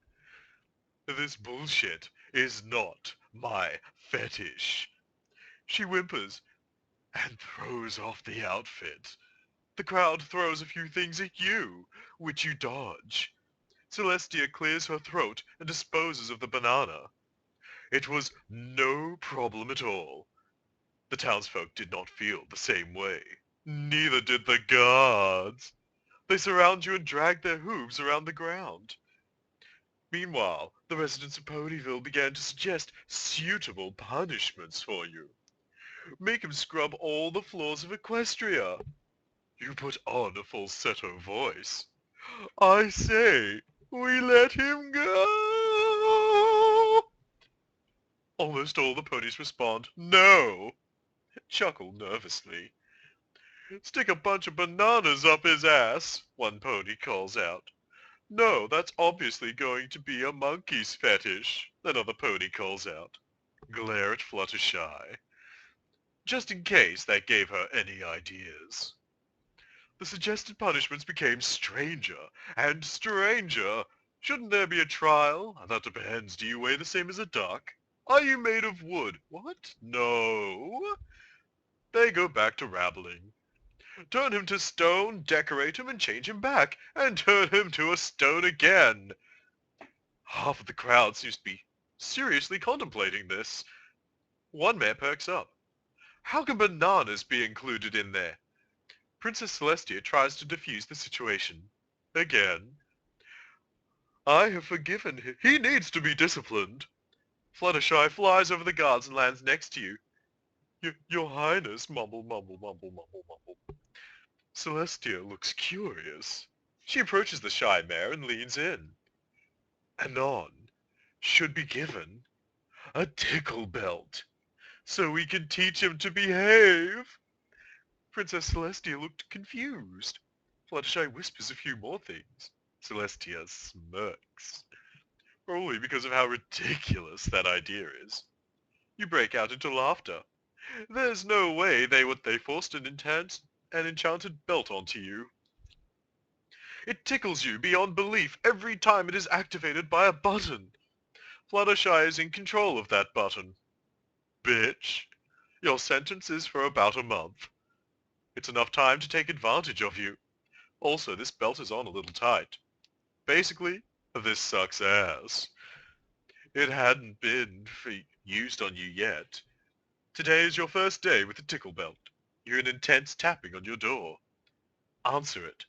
Speaker 3: This bullshit is not my fetish. She whimpers and throws off the outfit. The crowd throws a few things at you, which you dodge. Celestia clears her throat and disposes of the banana. It was no problem at all. The townsfolk did not feel the same way. Neither did the guards. They surround you and drag their hooves around the ground. Meanwhile, the residents of Ponyville began to suggest suitable punishments for you. Make him scrub all the floors of Equestria. You put on a falsetto voice. I say, we let him go. Almost all the ponies respond, no. Chuckle nervously. Stick a bunch of bananas up his ass, one pony calls out. No, that's obviously going to be a monkey's fetish, another pony calls out. Glare at Fluttershy. Just in case that gave her any ideas. The suggested punishments became stranger and stranger. Shouldn't there be a trial? That depends. Do you weigh the same as a duck? Are you made of wood? What? No. They go back to rabbling. Turn him to stone, decorate him, and change him back, and turn him to a stone again. Half of the crowd seems to be seriously contemplating this. One man perks up. How can bananas be included in there? Princess Celestia tries to defuse the situation. Again. I have forgiven him. He needs to be disciplined. Fluttershy flies over the guards and lands next to you. Your Highness, mumble, mumble, mumble, mumble, mumble. Celestia looks curious. She approaches the shy mare and leans in. Anon should be given a tickle belt, so we can teach him to behave. Princess Celestia looked confused. Fluttershy whispers a few more things. Celestia smirks. Probably because of how ridiculous that idea is. You break out into laughter. There's no way they forced an enchanted belt onto you. It tickles you beyond belief every time it is activated by a button. Fluttershy is in control of that button. Bitch. Your sentence is for about a month. It's enough time to take advantage of you. Also, this belt is on a little tight. Basically, this sucks ass. It hadn't been used on you yet. Today is your first day with the Tickle belt. You're an intense tapping on your door. Answer it.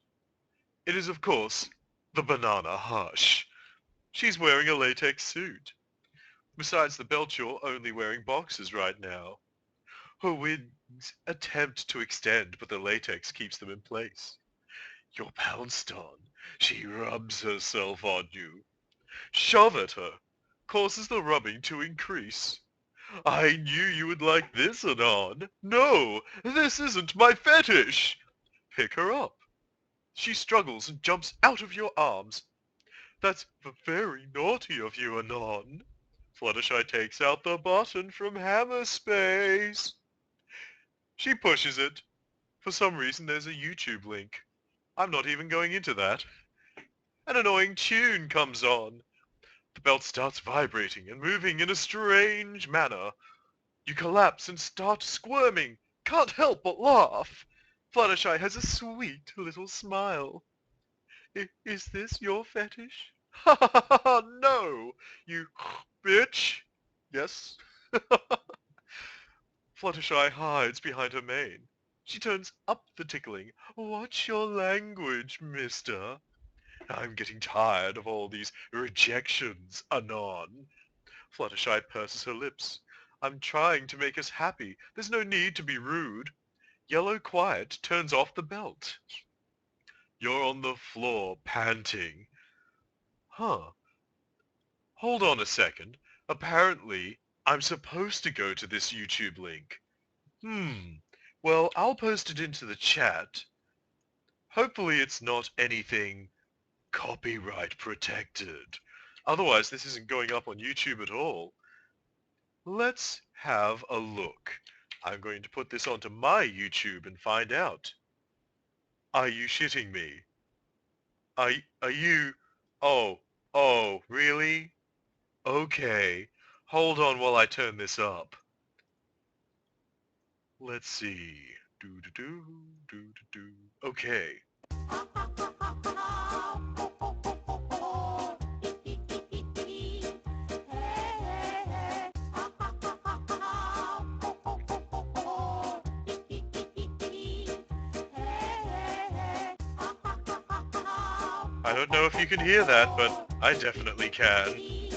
Speaker 3: It is, of course, the Banana Hush. She's wearing a latex suit. Besides the belt, you're only wearing boxers right now. Her wings attempt to extend, but the latex keeps them in place. You're pounced on. She rubs herself on you. Shove at her. Causes the rubbing to increase. I knew you would like this, Anon. No, this isn't my fetish. Pick her up. She struggles and jumps out of your arms. That's very naughty of you, Anon. Fluttershy takes out the button from hammer space. She pushes it. For some reason there's a YouTube link. I'm not even going into that. An annoying tune comes on. The belt starts vibrating and moving in a strange manner. You collapse and start squirming. Can't help but laugh. Fluttershy has a sweet little smile. Is this your fetish? Ha ha ha ha! No! You bitch! Yes? Fluttershy hides behind her mane. She turns up the tickling. What's your language, mister? I'm getting tired of all these rejections, Anon. Fluttershy purses her lips. I'm trying to make us happy. There's no need to be rude. Yellow Quiet turns off the belt. You're on the floor, panting. Huh. Hold on a second. Apparently, I'm supposed to go to this YouTube link. Well, I'll post it into the chat. Hopefully it's not anything copyright protected. Otherwise, this isn't going up on YouTube at all. Let's have a look. I'm going to put this onto my YouTube and find out. Are you shitting me? Are you... Oh, really? Okay. Hold on while I turn this up. Let's see. Do. Okay. I don't know if you can hear that, but I definitely can.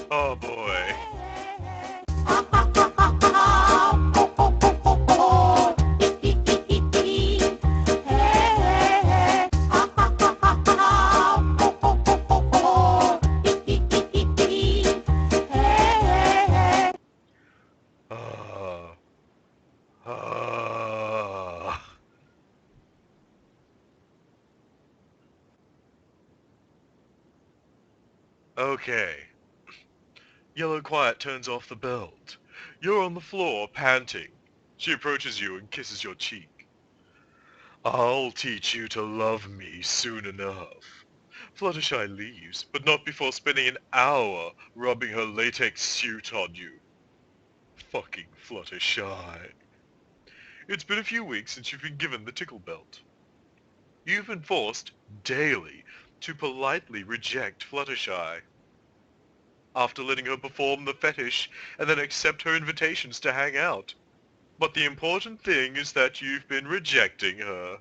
Speaker 3: Oh boy. Okay. Yellow Quiet turns off the belt. You're on the floor, panting. She approaches you and kisses your cheek. I'll teach you to love me soon enough. Fluttershy leaves, but not before spending an hour rubbing her latex suit on you. Fucking Fluttershy. It's been a few weeks since you've been given the Tickle belt. You've been forced, daily, to politely reject Fluttershy. After letting her perform the fetish and then accept her invitations to hang out. But the important thing is that you've been rejecting her.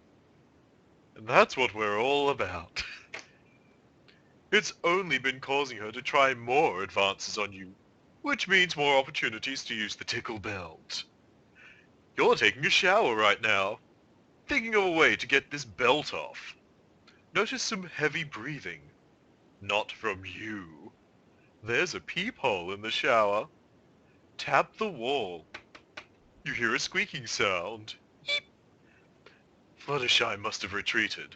Speaker 3: And that's what we're all about. It's only been causing her to try more advances on you, which means more opportunities to use the Tickle belt. You're taking a shower right now, thinking of a way to get this belt off. Notice some heavy breathing. Not from you. There's a peephole in the shower. Tap the wall. You hear a squeaking sound. Eep. Fluttershy must have retreated.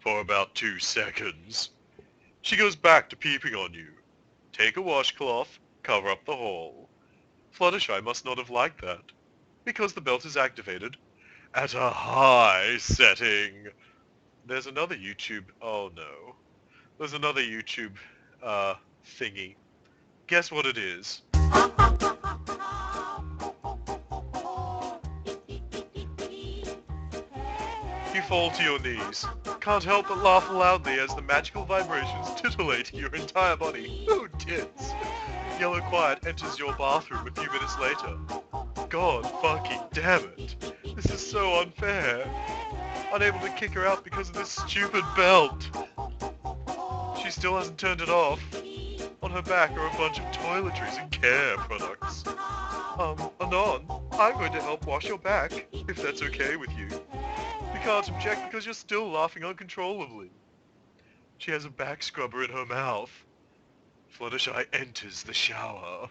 Speaker 3: For about 2 seconds. She goes back to peeping on you. Take a washcloth, cover up the hole. Fluttershy must not have liked that, because the belt is activated at a high setting. There's another YouTube... Oh no. There's another YouTube, thingy. Guess what it is? fall to your knees. Can't help but laugh loudly as the magical vibrations titillate your entire body. Oh, tits. Yellow Quiet enters your bathroom a few minutes later. God fucking damn it. This is so unfair. Unable to kick her out because of this stupid belt. She still hasn't turned it off. On her back are a bunch of toiletries and care products. Anon, I'm going to help wash your back, if that's okay with you. You can't object because you're still laughing uncontrollably. She has a back scrubber in her mouth. Fluttershy enters the shower.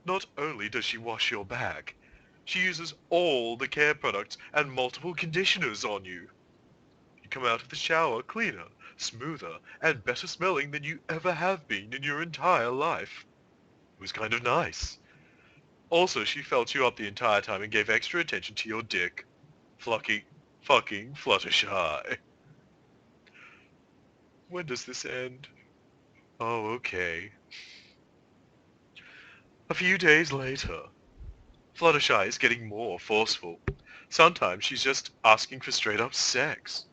Speaker 3: Not only does she wash your back, she uses all the care products and multiple conditioners on you. You come out of the shower cleaner, smoother, and better smelling than you ever have been in your entire life. It was kind of nice. Also, she felt you up the entire time and gave extra attention to your dick. Fucking Fluttershy. When does this end? Oh, okay. A few days later. Fluttershy is getting more forceful. Sometimes she's just asking for straight up sex.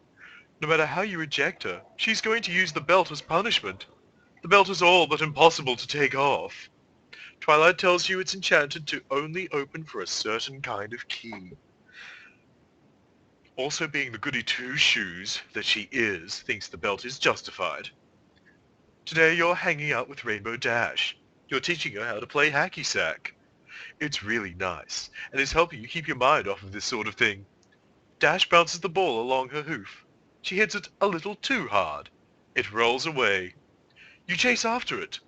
Speaker 3: No matter how you reject her, she's going to use the belt as punishment. The belt is all but impossible to take off. Twilight tells you it's enchanted to only open for a certain kind of key. Also being the goody two-shoes that she is, thinks the belt is justified. Today you're hanging out with Rainbow Dash. You're teaching her how to play hacky sack. It's really nice, and is helping you keep your mind off of this sort of thing. Dash bounces the ball along her hoof. She hits it a little too hard. It rolls away. You chase after it,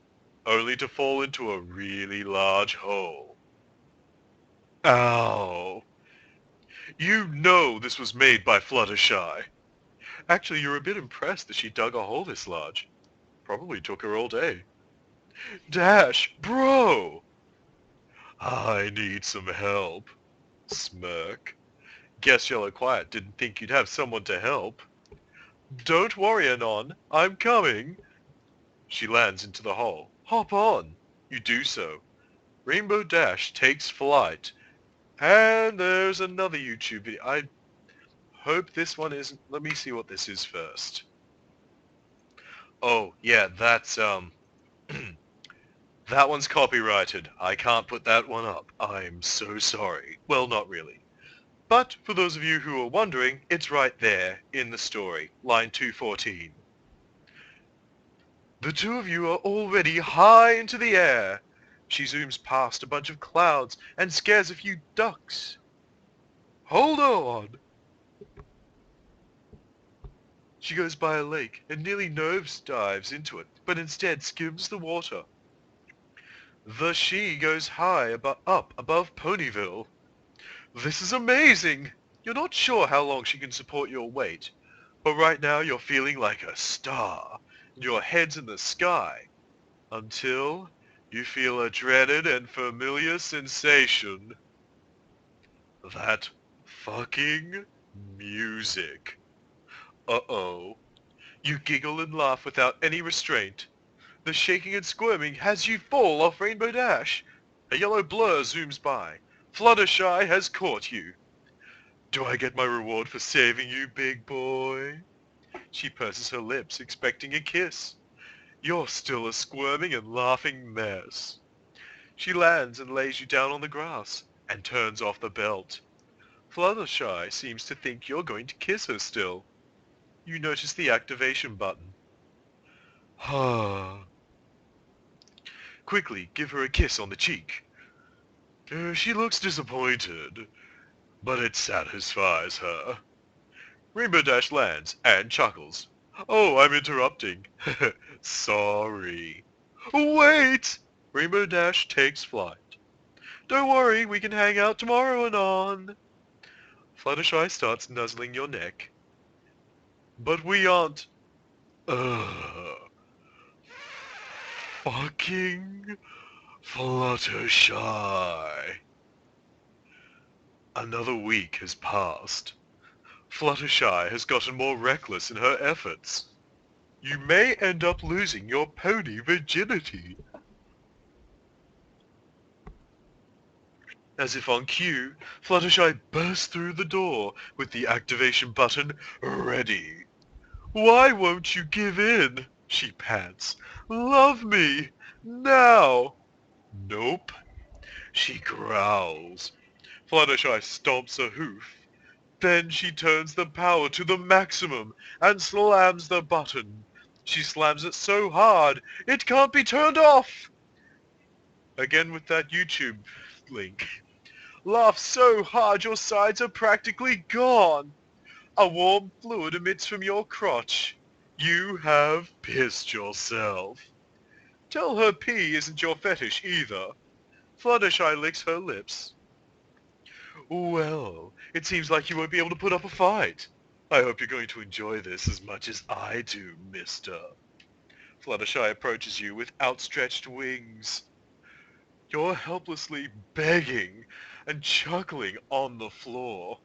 Speaker 3: only to fall into a really large hole. Ow! You know this was made by Fluttershy. Actually, you're a bit impressed that she dug a hole this large. Probably took her all day. Dash, bro! I need some help. Smirk. Guess Yellow Quiet didn't think you'd have someone to help. Don't worry, Anon. I'm coming. She lands into the hole. Hop on. You do so. Rainbow Dash takes flight. And there's another YouTube video. I hope this one isn't... Let me see what this is first. Oh, yeah, that's, that one's copyrighted. I can't put that one up. I'm so sorry. Well, not really. But for those of you who are wondering, it's right there in the story, line 214. The two of you are already high into the air. She zooms past a bunch of clouds and scares a few ducks. Hold on! She goes by a lake and nearly nose dives into it, but instead skims the water. The she goes high up above Ponyville. This is amazing! You're not sure how long she can support your weight, but right now you're feeling like a star, and your head's in the sky, until you feel a dreaded and familiar sensation. That fucking music. Uh-oh. You giggle and laugh without any restraint. The shaking and squirming has you fall off Rainbow Dash. A yellow blur zooms by. Fluttershy has caught you. Do I get my reward for saving you, big boy? She purses her lips, expecting a kiss. You're still a squirming and laughing mess. She lands and lays you down on the grass, and turns off the belt. Fluttershy seems to think you're going to kiss her still. You notice the activation button. Quickly, give her a kiss on the cheek. She looks disappointed, but it satisfies her. Rainbow Dash lands and chuckles. Oh, I'm interrupting. Sorry. Wait! Rainbow Dash takes flight. Don't worry, we can hang out tomorrow, Anon. Fluttershy starts nuzzling your neck. But we aren't... Fucking Fluttershy. Another week has passed. Fluttershy has gotten more reckless in her efforts. You may end up losing your pony virginity. As if on cue, Fluttershy bursts through the door with the activation button ready. "Why won't you give in?" she pants. "Love me! Now!" Nope. She growls. Fluttershy stomps a hoof. Then she turns the power to the maximum and slams the button. She slams it so hard, it can't be turned off! Again with that YouTube link. Laugh so hard your sides are practically gone. A warm fluid emits from your crotch. You have pissed yourself. Tell her pee isn't your fetish either. Fluttershy licks her lips. Well, it seems like you won't be able to put up a fight. I hope you're going to enjoy this as much as I do, mister. Fluttershy approaches you with outstretched wings. You're helplessly begging and chuckling on the floor.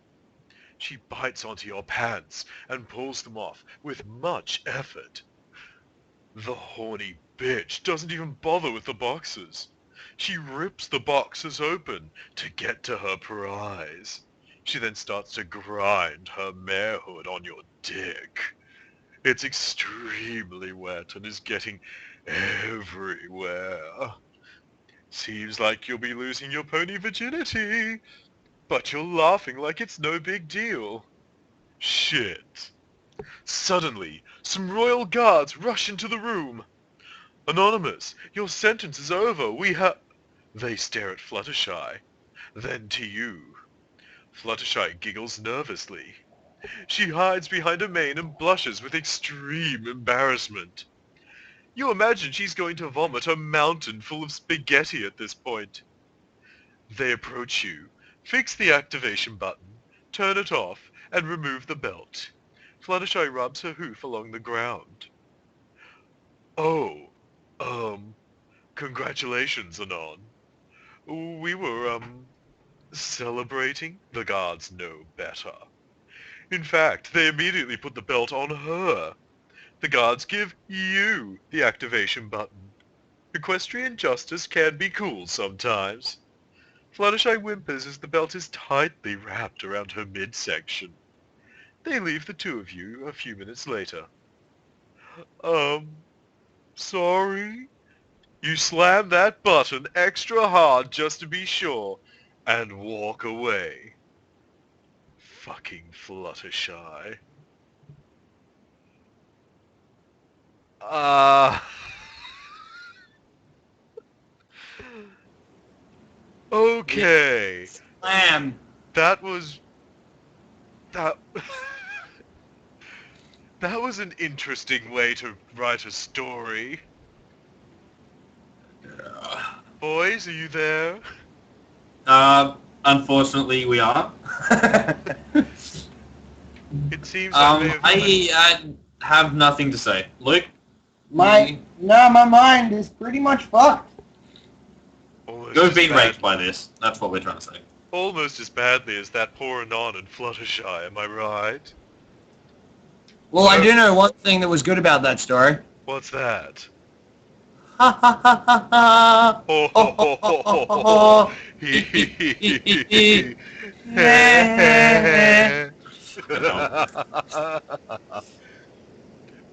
Speaker 3: She bites onto your pants and pulls them off with much effort. The horny bitch doesn't even bother with the boxes. She rips the boxes open to get to her prize. She then starts to grind her marehood on your dick. It's extremely wet and is getting everywhere. Seems like you'll be losing your pony virginity, but you're laughing like it's no big deal. Shit. Suddenly, some royal guards rush into the room. Anonymous, your sentence is over. They stare at Fluttershy, then to you. Fluttershy giggles nervously. She hides behind a mane and blushes with extreme embarrassment. You imagine she's going to vomit a mountain full of spaghetti at this point. They approach you, fix the activation button, turn it off, and remove the belt. Fluttershy rubs her hoof along the ground. Oh, congratulations, Anon. We were, celebrating. The guards know better. In fact, they immediately put the belt on her. The guards give you the activation button. Equestrian justice can be cool sometimes. Fluttershy whimpers as the belt is tightly wrapped around her midsection. They leave the two of you a few minutes later. Sorry? You slam that button extra hard just to be sure, and walk away. Fucking Fluttershy. Okay.
Speaker 7: Slam.
Speaker 3: That was an interesting way to write a story. Boys, are you there?
Speaker 6: Unfortunately, we are.
Speaker 3: It seems I may have...
Speaker 6: I have nothing to say. Luke?
Speaker 13: My mind is pretty much fucked.
Speaker 6: You've been raped by this. That's what we're trying to say.
Speaker 3: Almost as badly as that poor Anon and Fluttershy, am I right?
Speaker 7: Well, I do know one thing that was good about that story.
Speaker 3: What's that?
Speaker 7: Ha ha ha ha ha!
Speaker 3: Ho ho ho ho ho ho! Hee hee hee hee hee!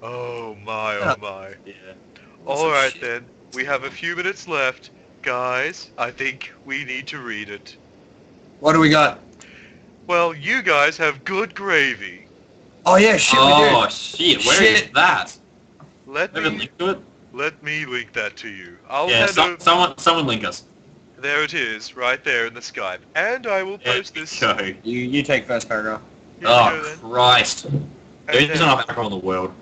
Speaker 3: Oh my, oh my.
Speaker 6: Yeah.
Speaker 3: Alright then, we have a few minutes left. Guys, I think we need to read it.
Speaker 7: What do we got?
Speaker 3: Well, you guys have good gravy.
Speaker 7: Oh yeah, shit, we do.
Speaker 6: Oh shit, where is that?
Speaker 3: Let
Speaker 6: Have a
Speaker 3: me
Speaker 6: link to it?
Speaker 3: let me link that to you.
Speaker 6: Someone link us.
Speaker 3: There it is, right there in the Skype. And I will post this.
Speaker 6: Go.
Speaker 7: You take first paragraph.
Speaker 3: Here we go, then.
Speaker 6: Christ. There
Speaker 3: And
Speaker 6: isn't
Speaker 3: then-
Speaker 6: enough alcohol in the world.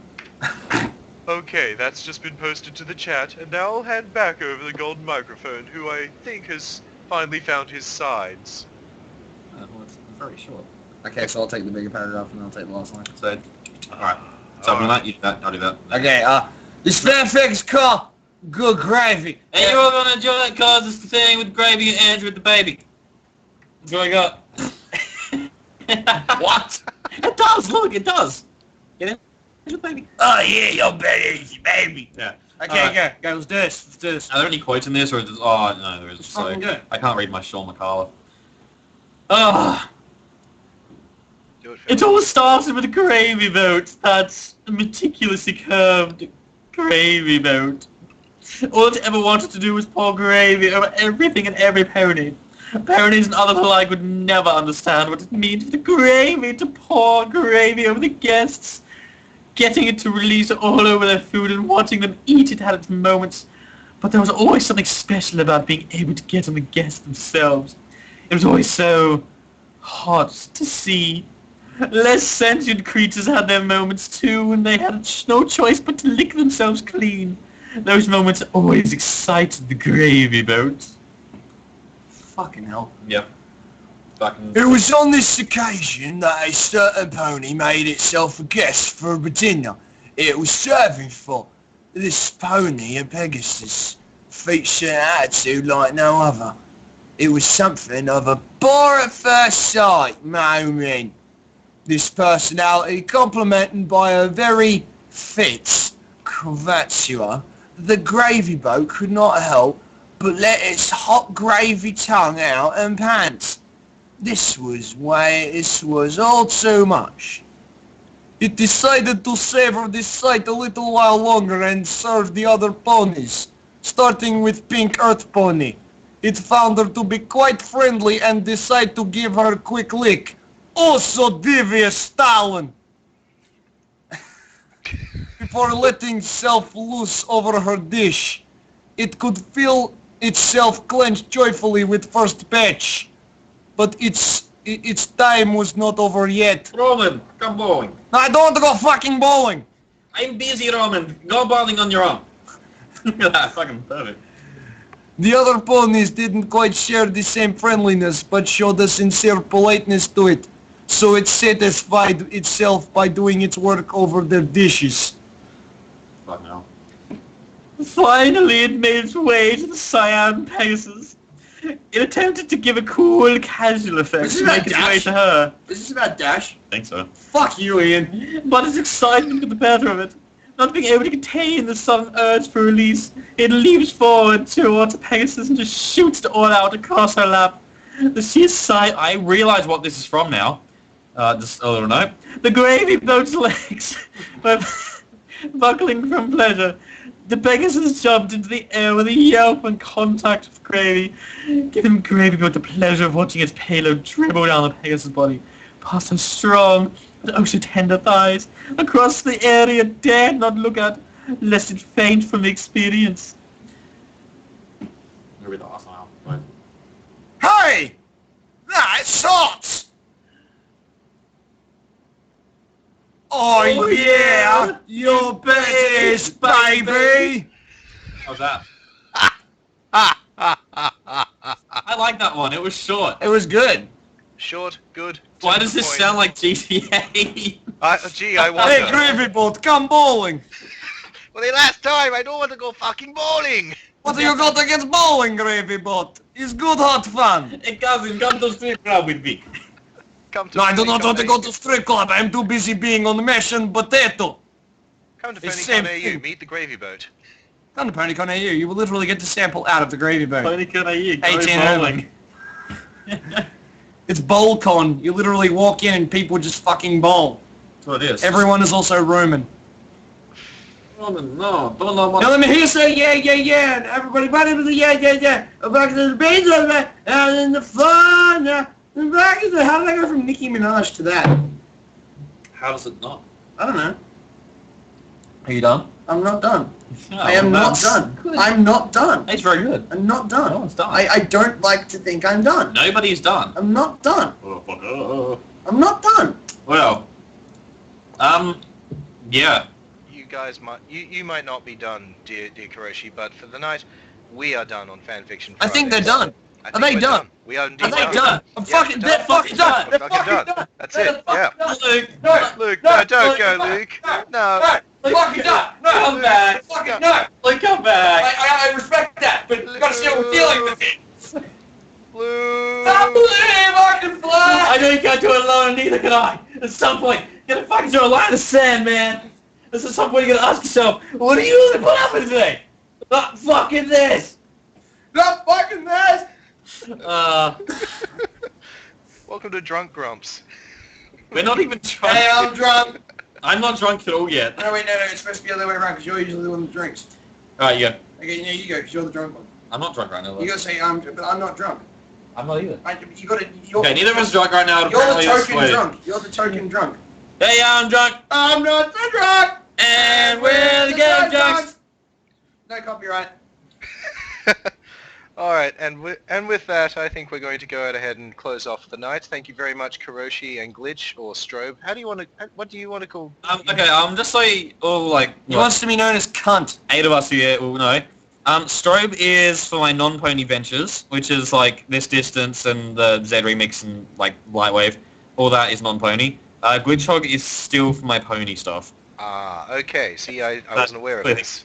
Speaker 3: Okay, that's just been posted to the chat, and now I'll hand back over the golden microphone, who I think has finally found his sides.
Speaker 6: Well, it's very short.
Speaker 7: Okay, so I'll take the bigger paragraph and I'll take the last line.
Speaker 6: So, alright. So I'm doing that, you do that, I'll do that.
Speaker 7: Okay, this fanfic is called Good Gravy.
Speaker 6: And you're all gonna enjoy it cause it's the thing with gravy and Andrew with the baby. That's what I got. What? It does, look, it does. Get in? Andrew baby.
Speaker 7: Oh yeah, your baby.
Speaker 6: Yeah.
Speaker 7: Okay, go, let's do this.
Speaker 6: Are there any quotes in this or is this, oh no there isn't. So
Speaker 7: Fucking good.
Speaker 6: I can't read my Sean McCullough. Ah. It all started with a gravy boat. That's a meticulously curved gravy boat. All it ever wanted to do was pour gravy over everything and every pony. Ponies and others alike would never understand what it means for the gravy to pour gravy over the guests. Getting it to release all over their food and watching them eat it had its moments. But there was always something special about being able to get on the guests themselves. It was always so hot to see. Less sentient creatures had their moments too, and they had no choice but to lick themselves clean. Those moments always excited the gravy boat.
Speaker 7: Fucking hell.
Speaker 6: Yep. Fucking...
Speaker 8: It was on this occasion that a certain pony made itself a guest for the dinner it was serving for. This pony, a Pegasus, featured an attitude like no other. It was something of a bore at first sight moment. This personality, complemented by a very fit curvature, the gravy boat could not help but let its hot gravy tongue out and pant. This was all too much. It decided to savor this sight a little while longer and serve the other ponies, starting with Pink Earth Pony. It found her to be quite friendly and decided to give her a quick lick. Oh, so devious Stalin! Before letting itself loose over her dish, it could feel itself clench joyfully with first batch. But its time was not over yet.
Speaker 6: Roman, come bowling.
Speaker 8: No, I don't want to go fucking bowling!
Speaker 6: I'm busy, Roman. Go bowling on your own. Look at that, fucking perfect.
Speaker 8: The other ponies didn't quite share the same friendliness, but showed a sincere politeness to it. So it satisfied itself by doing its work over their dishes.
Speaker 6: Fuck no. Finally, it made its way to the Cyan Pegasus. It attempted to give a cool, casual effect to make its way to her.
Speaker 7: Is this about Dash?
Speaker 6: I think so.
Speaker 7: Fuck you, Ian.
Speaker 6: But its excitement got the better of it. Not being able to contain the sudden urge for release, it leaps forward towards Pegasus and just shoots it all out across her lap. The sheer sight, I realize what this is from now. Just a little note. The gravy boat's legs were buckling from pleasure. The Pegasus jumped into the air with a yelp and contact with gravy, giving gravy boat the pleasure of watching its payload dribble down the Pegasus' body, past her strong and oh so tender thighs, across the area it dared not look at, lest it faint from the experience. Maybe the last one.
Speaker 8: Hey! That's hot! Oh yeah! Your best, baby!
Speaker 6: How's that? I like that one. It was short.
Speaker 7: It was good.
Speaker 1: Short, good.
Speaker 6: Why does this sound like GTA?
Speaker 1: I wonder.
Speaker 8: Hey, gravy boat, come bowling!
Speaker 1: For the last time, I don't want to go fucking bowling!
Speaker 8: What do you got against bowling, gravy boat? It's good hot fun.
Speaker 6: Hey cousin, come to strip club with me.
Speaker 8: No, I do not want to go to strip club. I'm too busy being on mash and potato.
Speaker 1: Come to
Speaker 8: It's
Speaker 1: PonyCon
Speaker 8: same
Speaker 1: AU, meet the gravy boat.
Speaker 7: Come to PonyCon AU. You will literally get to sample out of the gravy boat.
Speaker 6: PonyCon AU, go
Speaker 7: 18
Speaker 6: bowling.
Speaker 7: It's BowlCon. You literally walk in and people just fucking bowl.
Speaker 6: That's what it is.
Speaker 7: Everyone is also Roman.
Speaker 6: Roman, no, don't know what...
Speaker 7: Now let me hear you say yeah, and everybody back into the yeah. Back to the beans and in the fun. And back into how did I go from Nicki Minaj to that?
Speaker 6: How does it not?
Speaker 7: I don't know.
Speaker 6: Are you done?
Speaker 7: I'm not done.
Speaker 6: No,
Speaker 7: I am not done. I'm not done.
Speaker 6: It's very good.
Speaker 7: I'm not done.
Speaker 6: No one's done.
Speaker 7: I don't like to think I'm done.
Speaker 6: Nobody's done.
Speaker 7: I'm not done.
Speaker 6: Oh, fuck.
Speaker 7: I'm not done.
Speaker 6: Well, yeah.
Speaker 1: You guys might, you might not be done, dear Koroshi, but for the night, we are done on FanFiction Fridays.
Speaker 7: I think they're done.
Speaker 1: I
Speaker 7: Are
Speaker 1: think
Speaker 7: they
Speaker 1: we're
Speaker 7: done?
Speaker 1: We are indeed
Speaker 7: Are they
Speaker 1: done.
Speaker 7: done? I'm fucking
Speaker 1: we're
Speaker 7: they're fucking done.
Speaker 1: We're
Speaker 7: They're
Speaker 1: fucking done. That's it, yeah.
Speaker 6: Luke,
Speaker 1: Luke, no, don't go, Luke. No.
Speaker 7: Fucking done. No,
Speaker 6: come back.
Speaker 7: Fucking no.
Speaker 6: Luke, come back.
Speaker 7: I respect that, but you gotta see how we're dealing with it.
Speaker 1: Luke.
Speaker 7: I believe I can fly.
Speaker 6: I know you can't do it alone, and neither can I. At some point, you gotta fucking draw a line in the sand, man. This is some point you gotta ask yourself, what are you gonna put up with today? Not fucking this.
Speaker 7: Not fucking this.
Speaker 1: Well, Welcome to Drunk Grumps.
Speaker 6: We're not even drunk.
Speaker 7: Hey, I'm drunk.
Speaker 6: I'm not drunk at all yet.
Speaker 7: No, wait, no, it's supposed to be the other way around because you're usually the one that drinks.
Speaker 6: Alright, you go.
Speaker 7: Okay, yeah, you go because you're the drunk one.
Speaker 6: I'm not drunk right now.
Speaker 7: You gotta say but I'm not drunk.
Speaker 6: I'm not either.
Speaker 7: You gotta.
Speaker 6: Okay, neither of us drunk right now.
Speaker 7: You're the
Speaker 6: Apparently it's
Speaker 7: token
Speaker 6: sweaty.
Speaker 7: drunk. You're the token drunk.
Speaker 6: Hey, I'm drunk.
Speaker 7: I'm not the drunk.
Speaker 6: And we're the game junks.
Speaker 7: No copyright.
Speaker 1: All right, and with that, I think we're going to go ahead and close off the night. Thank you very much, Koroshi and Glitch or Strobe. What do you want to call?
Speaker 6: Okay, just so he
Speaker 7: wants to be known as cunt.
Speaker 6: 8 of us here will know. Strobe is for my non-pony ventures, which is like this distance and the Z remix and like Lightwave. All that is non-pony. Glitchhog is still for my pony stuff.
Speaker 1: Ah, okay. See, I wasn't aware of this.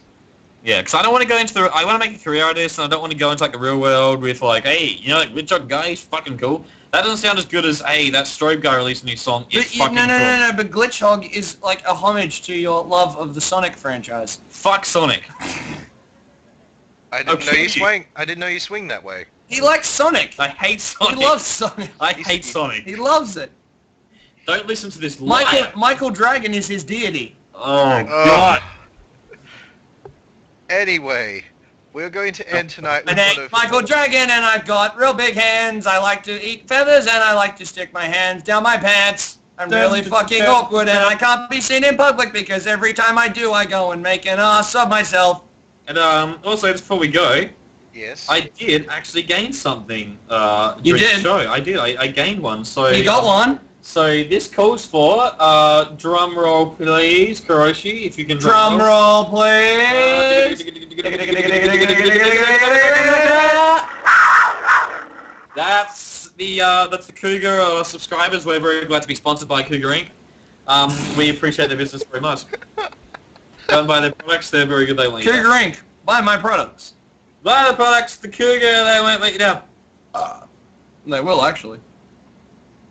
Speaker 6: Yeah, because I don't want to go into I want to make a career out of this, and I don't want to go into like the real world with like, hey, you know, like Glitchhog guy, he's fucking cool. That doesn't sound as good as, hey, that Strobe guy released a new song. It's fucking cool.
Speaker 7: No, but Glitchhog is like a homage to your love of the Sonic franchise.
Speaker 6: Fuck Sonic.
Speaker 1: I didn't know you swing that way.
Speaker 7: He likes Sonic.
Speaker 6: I hate Sonic.
Speaker 7: He loves Sonic.
Speaker 6: I hate Sonic.
Speaker 7: He loves it.
Speaker 6: Don't listen to this liar.
Speaker 7: Michael Dragon is his deity.
Speaker 6: Oh, God.
Speaker 1: Anyway, we're going to end tonight with
Speaker 7: My name's Michael Dragon, and I've got real big hands. I like to eat feathers, and I like to stick my hands down my pants. I'm really fucking awkward, and I can't be seen in public because every time I do, I go and make an ass of myself.
Speaker 6: And also, just before we go,
Speaker 1: yes,
Speaker 6: I did actually gain something.
Speaker 7: You did?
Speaker 6: The show. I did. I gained one. So
Speaker 7: You got one?
Speaker 6: So this calls for drum roll, please, Koroshi, if you can
Speaker 7: Drum roll, please.
Speaker 6: That's the Cougar subscribers. We're very glad to be sponsored by Cougar Inc. We appreciate their business very much. Don't buy their products; they're very good. They won't.
Speaker 7: Cougar Inc. Buy my products.
Speaker 6: Buy the products. The Cougar, they won't let you down.
Speaker 7: They will actually.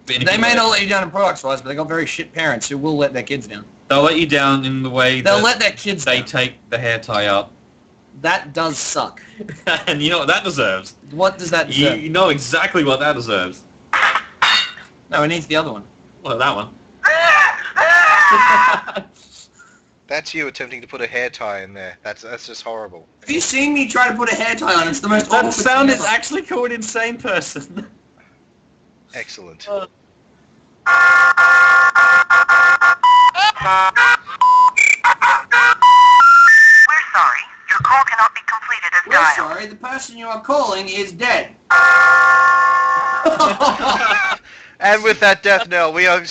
Speaker 7: They may not let you down in products-wise, but they got very shit parents who will let their kids down.
Speaker 6: They'll let you down in the way
Speaker 7: they'll let their kids
Speaker 6: they
Speaker 7: down.
Speaker 6: take the hair tie out.
Speaker 7: That does suck.
Speaker 6: And you know what that deserves?
Speaker 7: What does that deserve?
Speaker 6: You know exactly what that deserves.
Speaker 7: No, it needs the other one.
Speaker 6: Well, that one.
Speaker 1: That's you attempting to put a hair tie in there. That's just horrible.
Speaker 7: Have you seen me try to put a hair tie on? It's the most
Speaker 6: That
Speaker 7: awkward
Speaker 6: sound
Speaker 7: thing
Speaker 6: is
Speaker 7: ever.
Speaker 6: actually called insane person.
Speaker 1: Excellent.
Speaker 14: We're sorry. Your call cannot be completed as
Speaker 7: We're
Speaker 14: dialed.
Speaker 7: sorry, the person you are calling is dead.
Speaker 1: And with that death knell, we are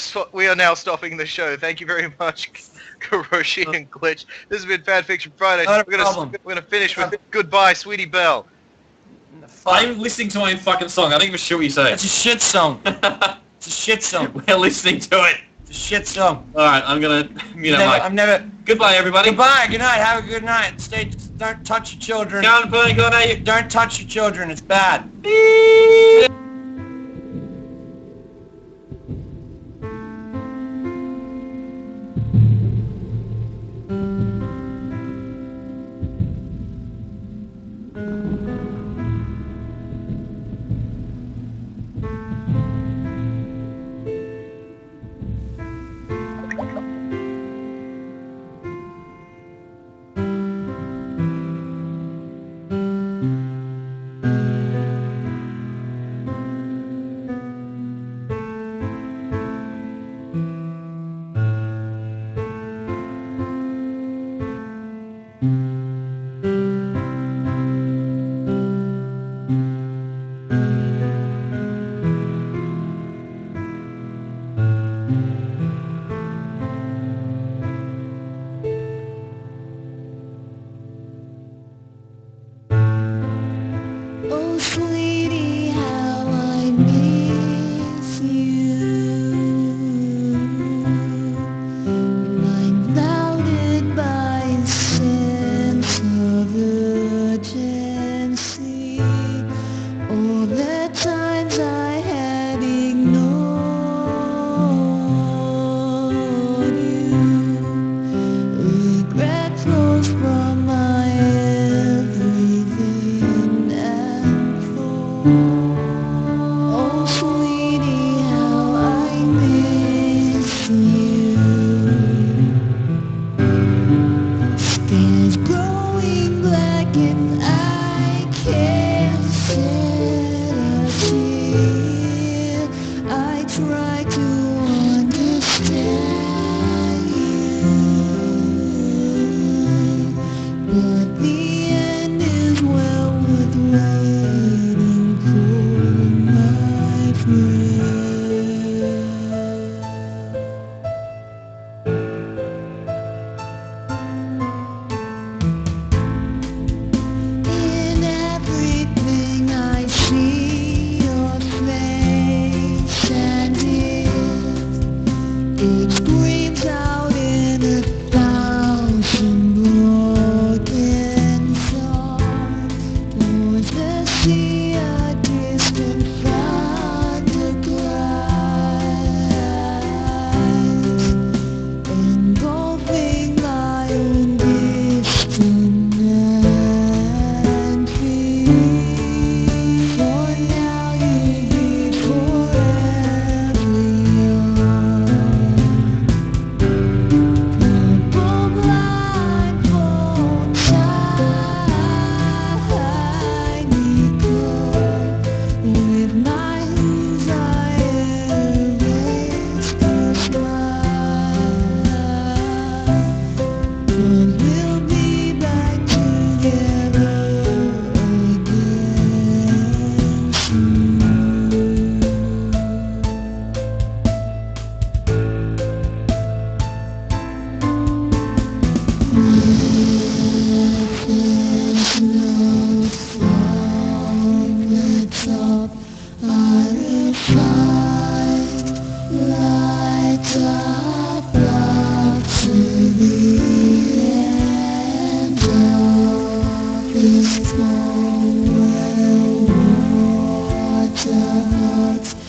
Speaker 1: now stopping the show. Thank you very much, Koroshi and Glitch. This has been FanFiction Fridays.
Speaker 7: Not a
Speaker 1: We're
Speaker 7: problem.
Speaker 1: gonna finish with goodbye, sweetie Belle.
Speaker 6: I'm listening to my own fucking song. I don't give a shit what you say.
Speaker 7: It's a shit song. It's a shit song.
Speaker 6: We're listening to it.
Speaker 7: It's a shit song.
Speaker 6: Alright, I'm gonna mute up Mike.
Speaker 7: I'm never...
Speaker 6: Goodbye, everybody.
Speaker 7: Goodbye, good night, have a good night. Don't touch your children.
Speaker 6: PonyCon AU.
Speaker 7: Don't touch your children, it's bad.
Speaker 4: Oh, sweetie, how I miss you. I'm clouded by a sense of urgency. All the times I had ignored you. Regret flows from my everything, and water hurts.